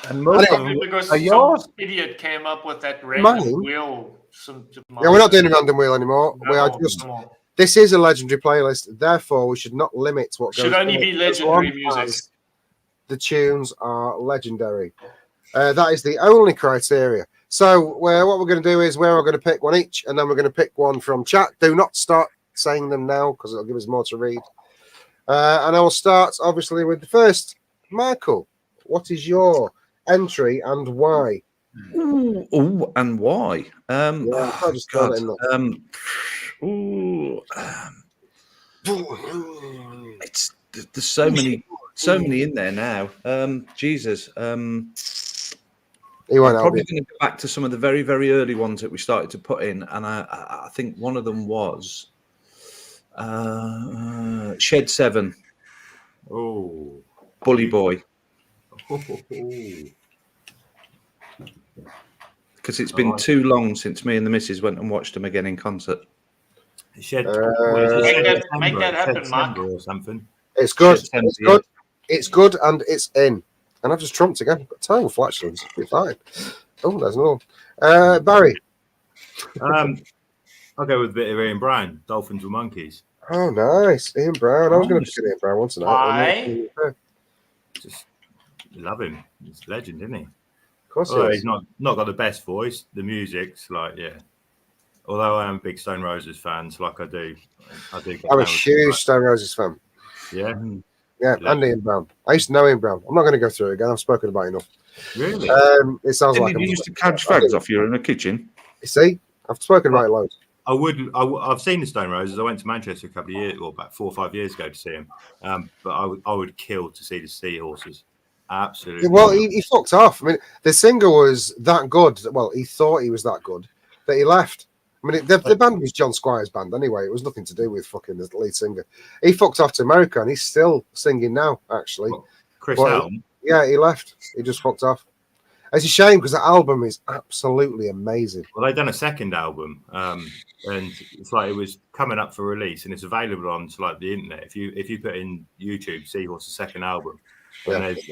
And most of Probably them because are some yours. idiot came up with that Mine? random wheel. Yeah, we're not doing a random wheel anymore. No, We are just. come on. This is a legendary playlist, therefore we should not limit what goes. Should only in be it, legendary as long music. as the tunes are legendary. That is the only criteria. So, what we're going to do is we're going to pick one each, and then we're going to pick one from chat. Do not start saying them now because it'll give us more to read. And I will start, obviously, with the first. Michael, what is your entry and why? Ooh, and why? I'll just throw God. that in there. It's there's so many in there now. Jesus. He won't I'm help probably you. going to go back to some of the very, very early ones that we started to put in, and I think one of them was Shed 7, Oh. Bully Boy, because it's been too long since me and the missus went and watched them again in concert. Shed, Make that happen, Mark. or something. It's good. Shed 10, It's good. It's good, and it's in. And I've just trumped again. I've got time for actually. It's be fine. Oh, there's another one. Barry. I'll go with a bit of Ian Brown, Dolphins with Monkeys. Oh, nice. Ian Brown. I was going to Nice. pick Ian Brown once tonight. Why? Of Just love him. He's a legend, isn't he? course he Although is. he's not got the best voice. The music's like, yeah. Although I am a big Stone Roses fan, so like I do. Get I'm a down with huge Stone Roses fan. Yeah, Yeah, and Ian Brown. I used to know Ian Brown. I'm not going to go through it again. I've spoken about it enough. really. It sounds Didn't like you used to catch fags off you in the kitchen? You see, I've spoken about it loads. I've seen the Stone Roses. I went to Manchester a couple of years, or about 4 or 5 years ago to see him. But I would kill to see the Seahorses. Absolutely. Well, he fucked off. I mean, the singer was that good. Well, he thought he was that good that he left. I mean, the band was John Squire's band anyway. It was nothing to do with fucking the lead singer. He fucked off to America, and he's still singing now, actually. Well, Chris Well, Helm. Yeah, he left. He just fucked off. It's a shame because the album is absolutely amazing. Well, they've done a second album, and it's like it was coming up for release, and it's available on like the internet. If you put in YouTube Seahorse's second album, Yeah. and there's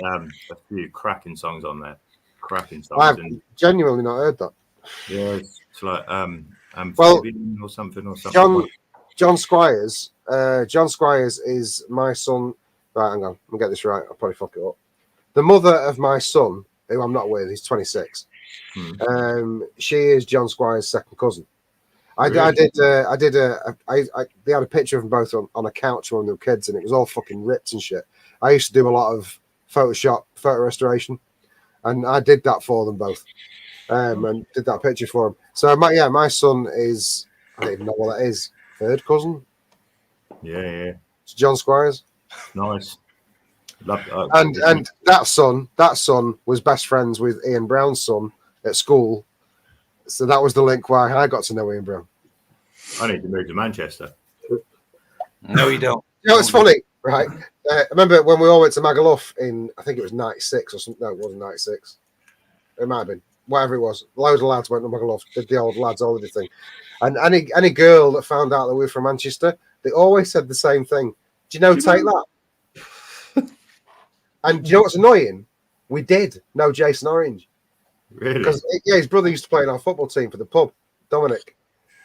a few cracking songs on there, cracking songs. I've And genuinely not heard that. yeah, it's like Well, amphibian or something. John Squires. John Squires is my son. Right, hang on. Let me get this right. I'll probably fuck it up. The mother of my son, who I'm not with, he's 26. She is John Squires' second cousin. They had a picture of them both on a couch when they were kids, and it was all fucking ripped and shit. I used to do a lot of Photoshop, photo restoration, and I did that for them both, and did that picture for them. So my son is, I don't even know what that is, third cousin. Yeah, It's John Squires, nice. and that son was best friends with Ian Brown's son at school. So that was the link why I got to know Ian Brown. I need to move to Manchester. No, you don't. You know, it's funny, right? I remember when we all went to Magaluf in, I think it was 96 or something. No, it wasn't 96. It might have been. Whatever it was. Loads of lads went to Magaluf, did the old lads holiday thing. And any girl that found out that we were from Manchester, they always said the same thing. Do you notate that? And do you know what's annoying? We did know Jason Orange. Really? Because his brother used to play in our football team for the pub, Dominic.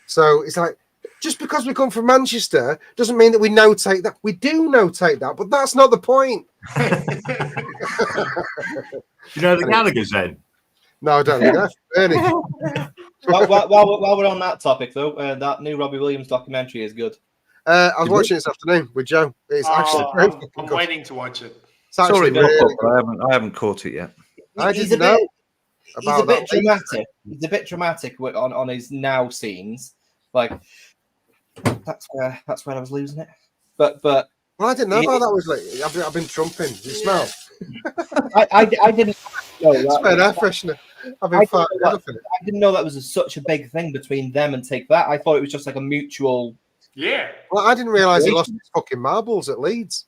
So it's like, just because we come from Manchester doesn't mean that we notate that. We do notate that, but that's not the point. You know the Gallagher's then? No, I don't think that's Ernie. While we're on that topic, though, that new Robbie Williams documentary is good. I was watching it this afternoon with Joe. It's actually very fucking I'm good. waiting to watch it. It's actually Sorry, really but good. I haven't caught it yet. I He's didn't a know bit, he's a about bit that. dramatic. He's a bit dramatic on his now scenes. Like that's where I was losing it. But Well, I didn't know about that. Was like I've been trumping. You smell? I didn't know It's my air that. freshener. I've I been didn't fired know up in it. I didn't know that was such a big thing between them and Take That. I thought it was just like a mutual Yeah. Well, I didn't realise he lost his fucking marbles at Leeds.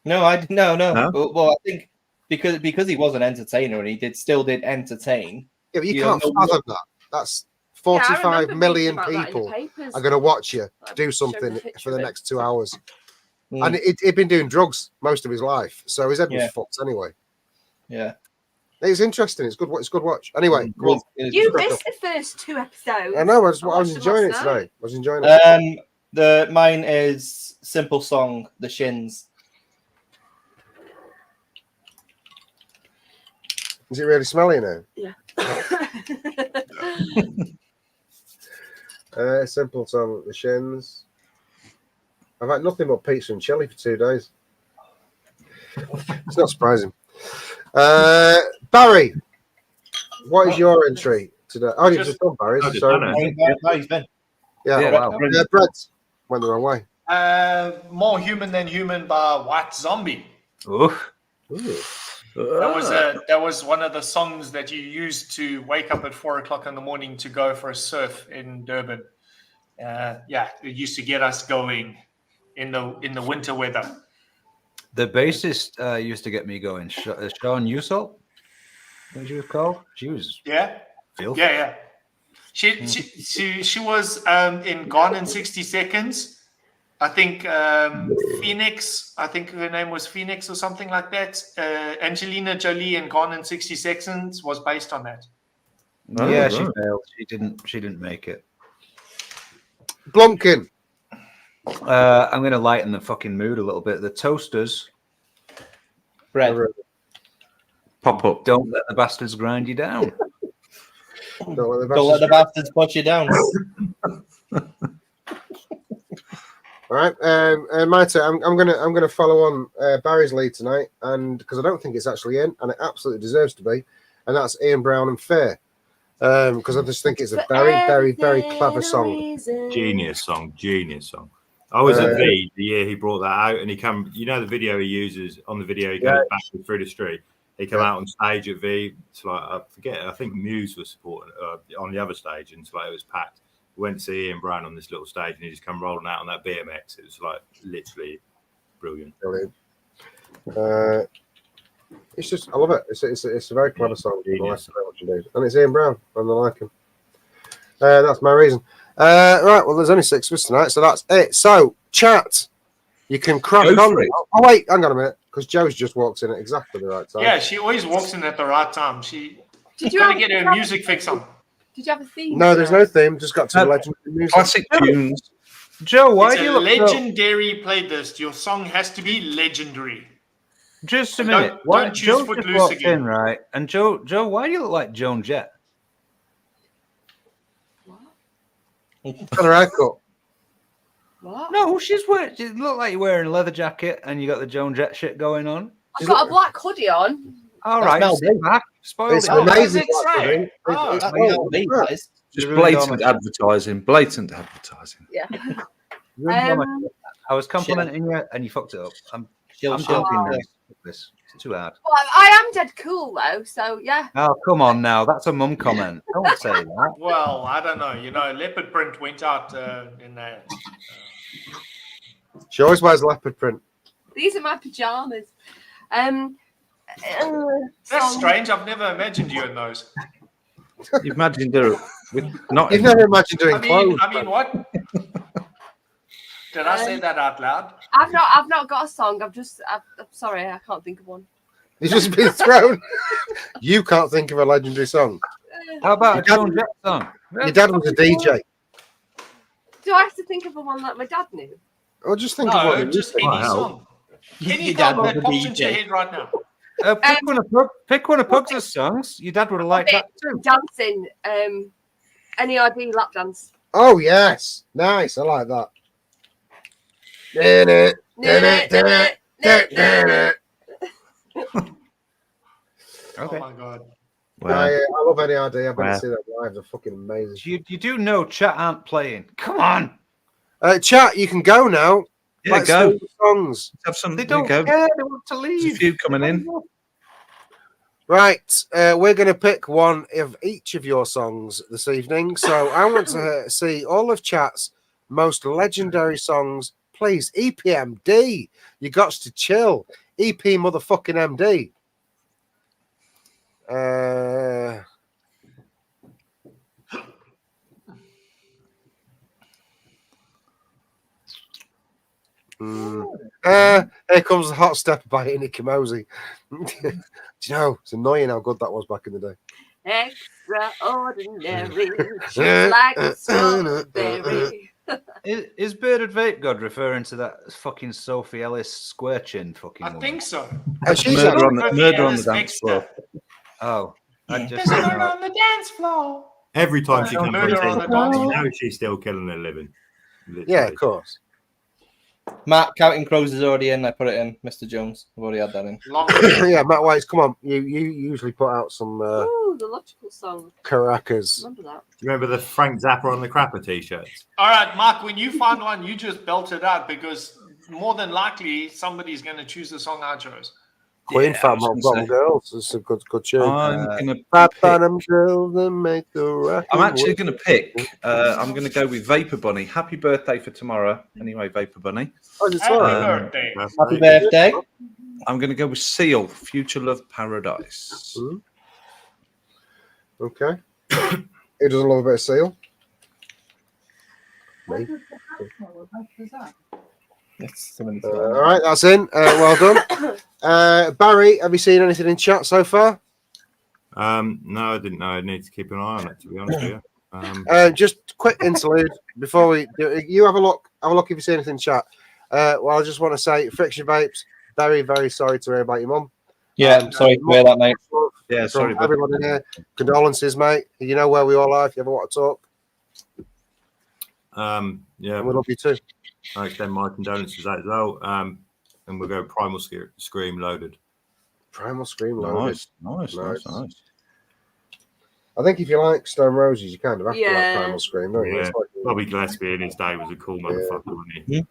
No, no. No? Well, I think because he was an entertainer and he still did entertain. Yeah, but you You can't know, fathom that. That's Yeah, I 45 remember million reading about that in the people papers. are going to watch you Like, do showing something a picture for the of it. next 2 hours. Mm. And he'd been doing drugs most of his life, so his head was Yeah. fucked anyway. Yeah. It's interesting. It's good. It's good watch. Anyway, come on. You missed the first 2 episodes. I know. I was watched them enjoying it last today. night. I was enjoying it. Mine is simple song, The Shins. Is it really smelly now? Yeah. Simple song, The Shins. I've had nothing but pizza and chili for 2 days. It's not surprising. Barry, what is your entry today? Oh, you've just done Barry's. I just Sorry. done it. No, he's been. Yeah, wow. Brett went the wrong way. More Human Than Human by White Zombie. Oof. That was one of the songs that you used to wake up at 4 o'clock in the morning to go for a surf in Durban. It used to get us going in the winter weather. The bassist used to get me going. Sean Usel, what she was called? She was filthy. Yeah. She was in Gone in 60 Seconds. I think Phoenix. I think her name was Phoenix or something like that. Angelina Jolie in Gone in 60 Seconds was based on that. Yeah, she failed. She didn't make it. Blumpkin. I'm going to lighten the fucking mood a little bit. The Toasters. Bread. Pop up. Don't let the bastards grind you down. Don't Don't let the bastards put you down. All right, my turn. I'm gonna follow on Barry's lead tonight, and because I don't think it's actually in, and it absolutely deserves to be, and that's Ian Brown and Fair, because I just think it's a very, very, very clever song. Genius song. I was at the year he brought that out, and he come. You know the video he uses on the video. He goes back through the street. He came out on stage at V. It's like I forget. I think Muse was supporting on the other stage, and it's like it was packed. Went to see Ian Brown on this little stage, and he just come rolling out on that BMX. It was like literally brilliant. It's just I love it. It's a very clever song. Genius. And it's Ian Brown, and I like him. That's my reason. Right, well, there's only 6 of us tonight, so that's it. So, chat, you can crack on. Oh, wait, hang on a minute, because Joe's just walked in at exactly the right time. Yeah, she always walks in at the right time. She Did you got to get her music fix on. Did you have a theme? No, there's no theme. Just got two legendary music. Classic tunes. Joe, why It's do you a look so... legendary playlist. Your song has to be legendary. Just a minute. Don't choose Joe Footloose just walked again. in, right? And Joe, why do you look like Joan Jett? Got her haircut. What? No, she's wearing. You look like you're wearing a leather jacket and you got the Joan Jett shit going on. I've got a black hoodie on. All That's right, Mel sit B. back. Spoiled It's it. amazing. it's actually. right. Oh, It's- That's oh, Mel B, right. guys. Just You ruined all blatant my- advertising. Blatant advertising. Yeah. ruined all my shit. I was complimenting you and you fucked it up. I'm She'll joking Oh. now. This it's too hard. Well, I am dead cool though, so yeah. Oh, come on now. That's a mum comment. Don't say that. Well, I don't know. You know, leopard print went out in there. She always wears leopard print. These are my pajamas. That's song- strange. I've never imagined you in those. You've imagined her with not. You've never imagined doing clothes. I mean, what? Did I say that out loud? I've not got a song. I'm sorry, I can't think of one. You've just been thrown. You can't think of a legendary song. How about a Your dad- Joan Jett song? Your dad was a DJ. Do I have to think of a one that my dad knew? Or just think of No, what just you any song. Any Your dad song was that a pops into your DJ. head right now. Pick one of Pugs' songs. Your dad would have liked that too. Dancing, NERD lap dance. Oh yes, nice. I like that. Okay. Oh my god. I love any idea. I've been Wow. to see that live. They're fucking amazing. You do know chat aren't playing. Come on. Chat, you can go now. Yeah, Let's go. do the songs. Have some. They you don't go. care. They want to There's a leave. few coming in. Right, we're going to pick one of each of your songs this evening. So I want to see all of chat's most legendary songs, please. EPMD. You got to chill. EP motherfucking MD. Here comes the hot step by Nicky Mosey. Do you know, it's annoying how good that was back in the day. Extraordinary, just like a strawberry. Is Bearded Vape God referring to that fucking Sophie Ellis square chin fucking I woman? think so. She's Murder on Sophie the Ellis dance floor. Oh, I There's just a murder on the dance floor. Every time she comes Murder on on the dance you floor. know she's still killing her living. Literally. Yeah, of course. Matt, Counting Crows is already in. I put it in. Mr. Jones, I've already had that in. Yeah, Matt Waits, come on. You usually put out some Ooh, the logical song. Caracas. Remember that? Do you remember the Frank Zappa on the Crapper t-shirts? All right, Mark, when you find one, you just belt it out because more than likely somebody's going to choose the song I chose. Queen Yeah, I Fat was gonna Bottom say. Girls. It's a good tune. I'm gonna Fat pick. Bottom Girls that make the rock. I'm actually going to pick. I'm going to go with Vaper Bunny. Happy birthday for tomorrow. Anyway, Vaper Bunny. Oh, it's Happy all right. birthday. Happy birthday. I'm going to go with Seal. Future Love Paradise. Okay. Who doesn't love a bit of Seal? Me. All right, that's in. Well done. Barry, have you seen anything in chat so far? No, I didn't know. I need to keep an eye on it, to be honest with you. Just quick interlude before we do. You have a look. Have a look if you see anything in chat. Well, I just want to say, Friction Vapes, very, very sorry to hear about your mum. Yeah, sorry to hear that, mate. Yeah, sorry, From everyone in here. Condolences, mate. You know where we all are if you ever want to talk. Yeah, And we love you too. I extend my condolences to that as well. And we'll go Primal Scream loaded. Primal Scream loaded. Nice. I think if you like Stone Roses, you kind of have to like Yeah. Primal Scream, don't you? Yeah, It's like- Bobby Gillespie in his day was a cool motherfucker, wasn't he?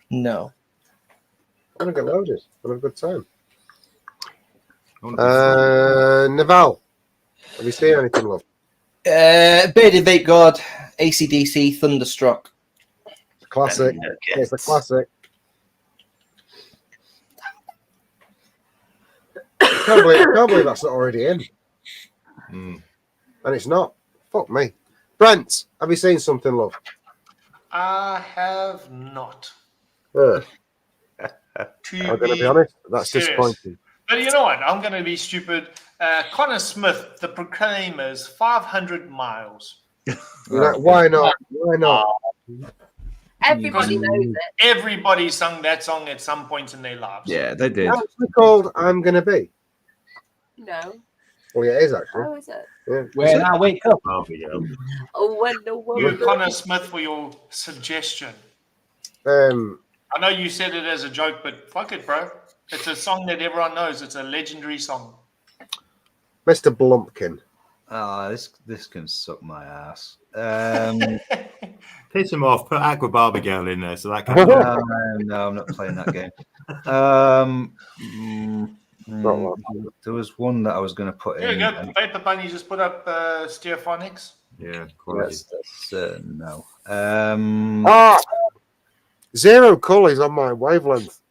No. I'm gonna get loaded. We'll have a good time. I wanna Naval, have you seen anything, love? Bearded Vape God, AC/DC, Thunderstruck. Classic. It's a classic. I can't believe that's not already in. And it's not. Fuck me. Brent, have you seen something, love? I have not. I'm To going to be honest. That's serious. disappointing. But you know what? I'm going to be stupid. Connor Smith, The Proclaimers, 500 miles. You know, why not? Why not? Everybody knows it. Everybody sung that song at some point in their lives. Yeah, they did. It's actually called I'm Gonna Be. No. Well, yeah, it is actually. How is it? Yeah. When I wake up. Oh, yeah. Oh, when the You, world. Connor Smith, for your suggestion. I know you said it as a joke, but fuck it, bro. It's a song that everyone knows. It's a legendary song. Mr. Blumpkin. Ah, this can suck my ass. Piss him off. Put Aqua Barbie Girl in there so that can. No, I'm not playing that game. There was one that I was going to put Here we in. go. Paper Bunny just put up Stereophonics. Yeah, quality. No. Zero Colours on my wavelength.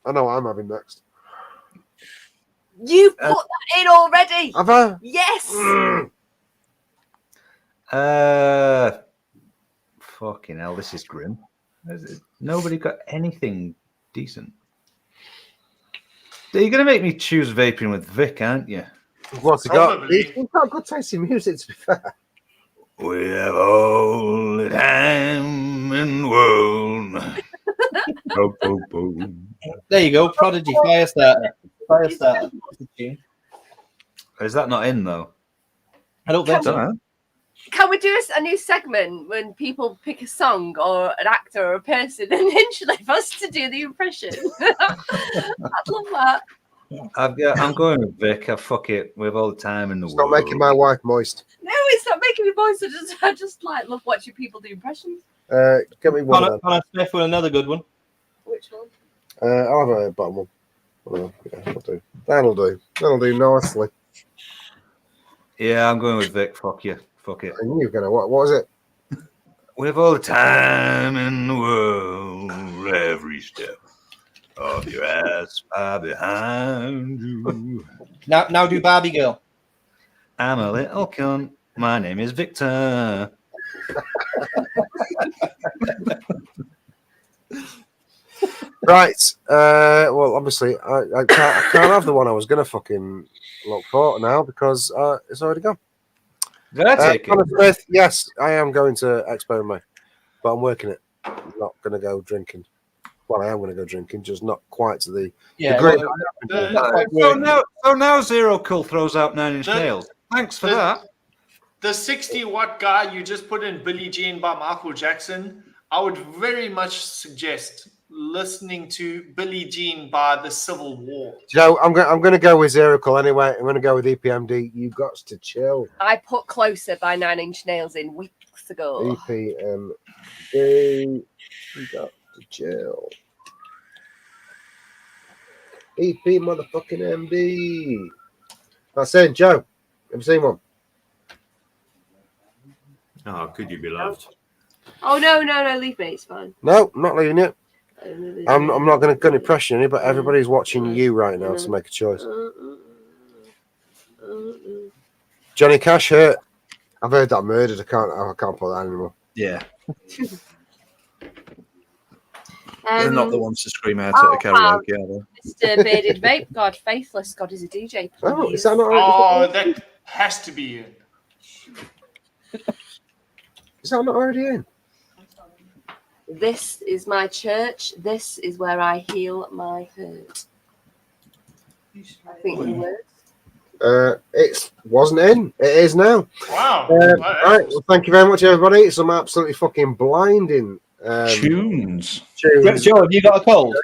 I know what I'm having next. You've put that in already. Have I? Yes. Fucking hell, this is grim. Nobody got anything decent. You're going to make me choose vaping with Vic, aren't you? What's he got? Probably. He's got good taste in music, to be fair. We have all the time in the world. There you go, Prodigy, Firestarter. Firestarter. Is that not in, though? I don't think so. Can we do a new segment when people pick a song or an actor or a person and then should leave us to do the impression? I'd love that. I'm going with Vic. Fuck it. We have all the time in the It's world. not making my wife moist. No, it's not making me voice. I just like love watching people do impressions. Get me one. Of them. Connor Smith with another good one. Which one? I'll have a bottom one. Yeah, that'll do. That'll do nicely. Yeah, I'm going with Vic. Fuck you. Fuck it. And you're gonna what was it? With all the time in the world, every step of your ass far behind you. Now do Barbie Girl. I'm a little cunt. My name is Victor. Right. Well, obviously, I can't have the one I was gonna fucking look for now because it's already gone. Did I take Connor it? Smith, yes, I am going to Expo in May, but I'm working it. I'm not gonna go drinking. Well, I am gonna go drinking, just not quite to the Yeah. degree. So now Zero Cool throws out 9 Inch The- Nails. Thanks for the- that. The 60-watt guy you just put in Billie Jean by Michael Jackson, I would very much suggest listening to Billie Jean by the Civil War. Joe, I'm gonna go with Zero Cool anyway. I'm gonna go with EPMD. You got to chill. I put Closer by 9 Inch Nails in weeks ago. EPMD. You got to chill. EP motherfucking MD. That's it, Joe. Have you seen one? Oh, could you be loved? Oh no, leave me. It's fine. No, I'm not leaving it. I'm not going to impression any, but everybody's watching you right now to make a choice. Johnny Cash hurt. I've heard that murdered. I can't put that anymore. Yeah. They're not the ones to scream out at a wow. karaoke, are they? Mr. Bearded Vape, God faithless, God is a DJ. Please. Oh, is that not? Oh, that has to be it. Is that not already in? This is my church. This is where I heal my hurt. I think the words. It wasn't in. It is now. Wow. Right. Well, thank you very much, everybody. Some absolutely fucking blinding Tunes. Joe, have you got a cold?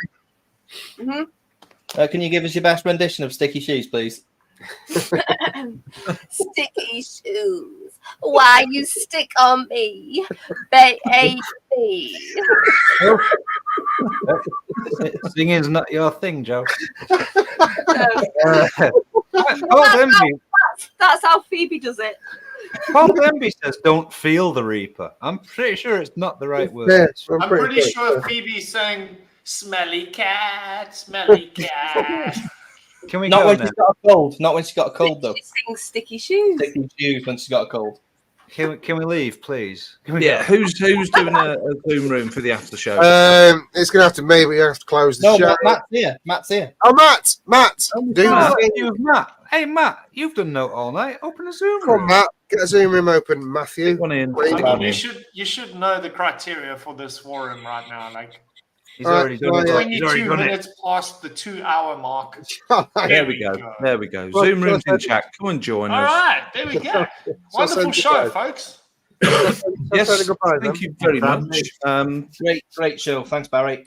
Mm-hmm. Can you give us your best rendition of Sticky Shoes, please? Sticky shoes. Why you stick on me, baby? Singing's not your thing, Joe. That's how Phoebe does it. Bob Envy says, "Don't feel the Reaper." I'm pretty sure it's not the right word. Yes, I'm pretty sure Phoebe's saying "smelly cat, smelly cat." Can we Not go when now? she's got a cold. Not when she's got a cold, though. She sings Sticky Shoes. Sticky Shoes when she's got a cold. Can we leave, please? Can we Yeah, go? who's doing a Zoom room for the after show? It's gonna have to be, but you have to close the No, show. Matt's here. Matt's here. Oh, Matt, do Oh, that. you with Matt. Hey, Matt, you've done note all night. Open a Zoom Come on, room. Matt. Get a Zoom room open, Matthew. One in. I mean, you should know the criteria for this forum right now. Like He's already done it. He's already 22 done it. minutes past the 2-hour mark. There we go. There we go. Well, Zoom room's in perfect. chat. Come and join All us. right, there we go. Wonderful show, folks. Yes, thank you very much. Great show. Thanks, Barry.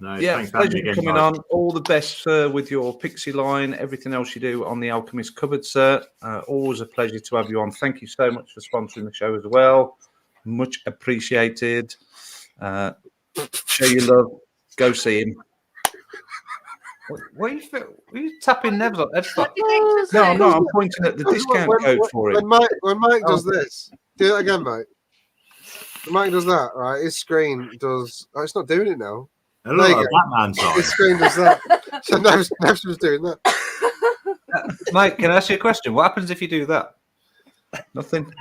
No, Yeah, thanks for having pleasure me again, coming guys. on. All the best with your Pixie line, everything else you do on the Alchemist cupboard, sir. Always a pleasure to have you on. Thank you so much for sponsoring the show as well. Much appreciated. Show your love. Go see him. What are you tapping Nev's on? What do you think just No, said? no, I'm pointing at the discount code for him. When Mike does this, do that again, Mike. When Mike does that, right? His screen does. Oh, it's not doing it now. Hello, There you go. Batman His side. screen does that. So Nev's was doing that. Mike, can I ask you a question? What happens if you do that? Nothing.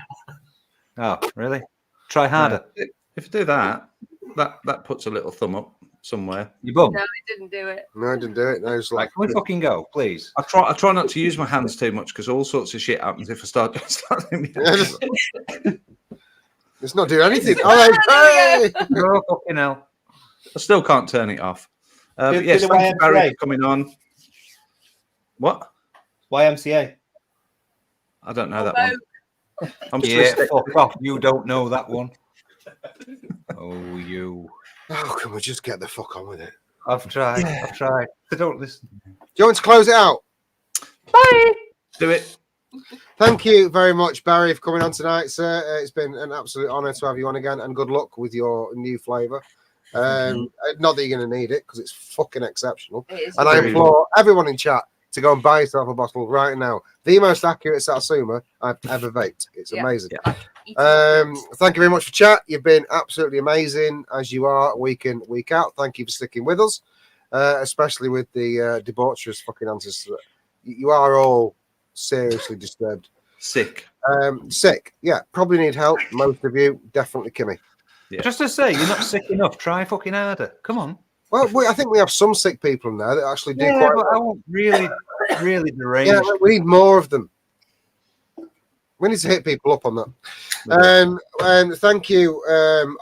Oh, really? Try harder. If you do that, that puts a little thumb up somewhere. You bum. No, he didn't do it. No, I didn't do it. No, it's Like, like can we fucking go, please? I try not to use my hands too much because all sorts of shit happens if I start doing it's not doing anything. All right, hey! Oh, fucking hell. I still can't turn it off. But Do yes, the thank you, Barry, YMCA. for coming on. What? YMCA. I don't know that one. I'm Yeah, dyslexic. fuck off. You don't know that one. Oh, you. Oh, can we just get the fuck on with it? I've tried. I've tried. They don't listen. Do you want to close it out? Do it. Thank you very much, Barry, for coming on tonight, sir. It's been an absolute honour to have you on again, and good luck with your new flavour. Not that you're going to need it because it's fucking exceptional. It is And I very- implore everyone in chat to go and buy yourself a bottle right now. The most accurate Satsuma I've ever vaped. It's amazing. Thank you very much for chat. You've been absolutely amazing, as you are week in, week out. Thank you for sticking with us, especially with the debaucherous fucking answers to it. You are all seriously disturbed. Sick. Sick. Yeah, probably need help. Most of you, definitely Kimmy. Yeah. Just to say, you're not sick enough. Try fucking harder. Come on. Well, I think we have some sick people in there that actually do Yeah, quite but well. I want really deranged. Yeah, we need more of them. We need to hit people up on that. And thank you,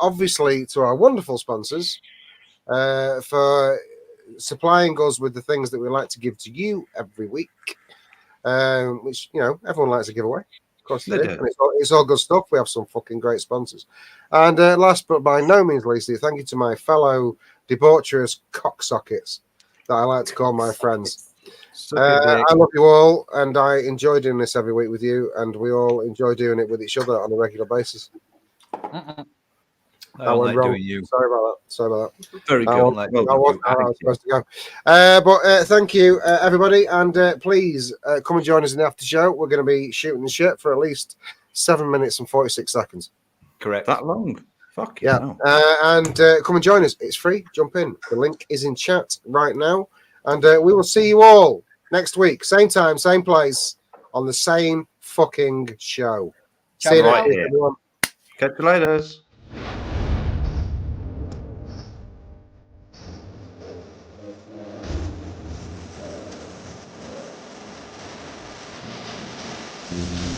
obviously, to our wonderful sponsors for supplying us with the things that we like to give to you every week, which, you know, everyone likes to give away. Of course they do. And it's all good stuff. We have some fucking great sponsors. And last but by no means least, thank you to my fellow debaucherous cocksockets that I like to call my friends. I love you all, and I enjoy doing this every week with you, and we all enjoy doing it with each other on a regular basis. I don't like doing you. Sorry about that. Very good. That wasn't how I was supposed to go. But thank you, everybody, and please come and join us in the after show. We're going to be shooting the shit for at least 7 minutes and 46 seconds. Correct. That long? Fuck yeah. No. And come and join us. It's free. Jump in. The link is in chat right now, and we will see you all next week, same time, same place, on the same fucking show. See you next week, everyone. Catch you later. Mm-hmm.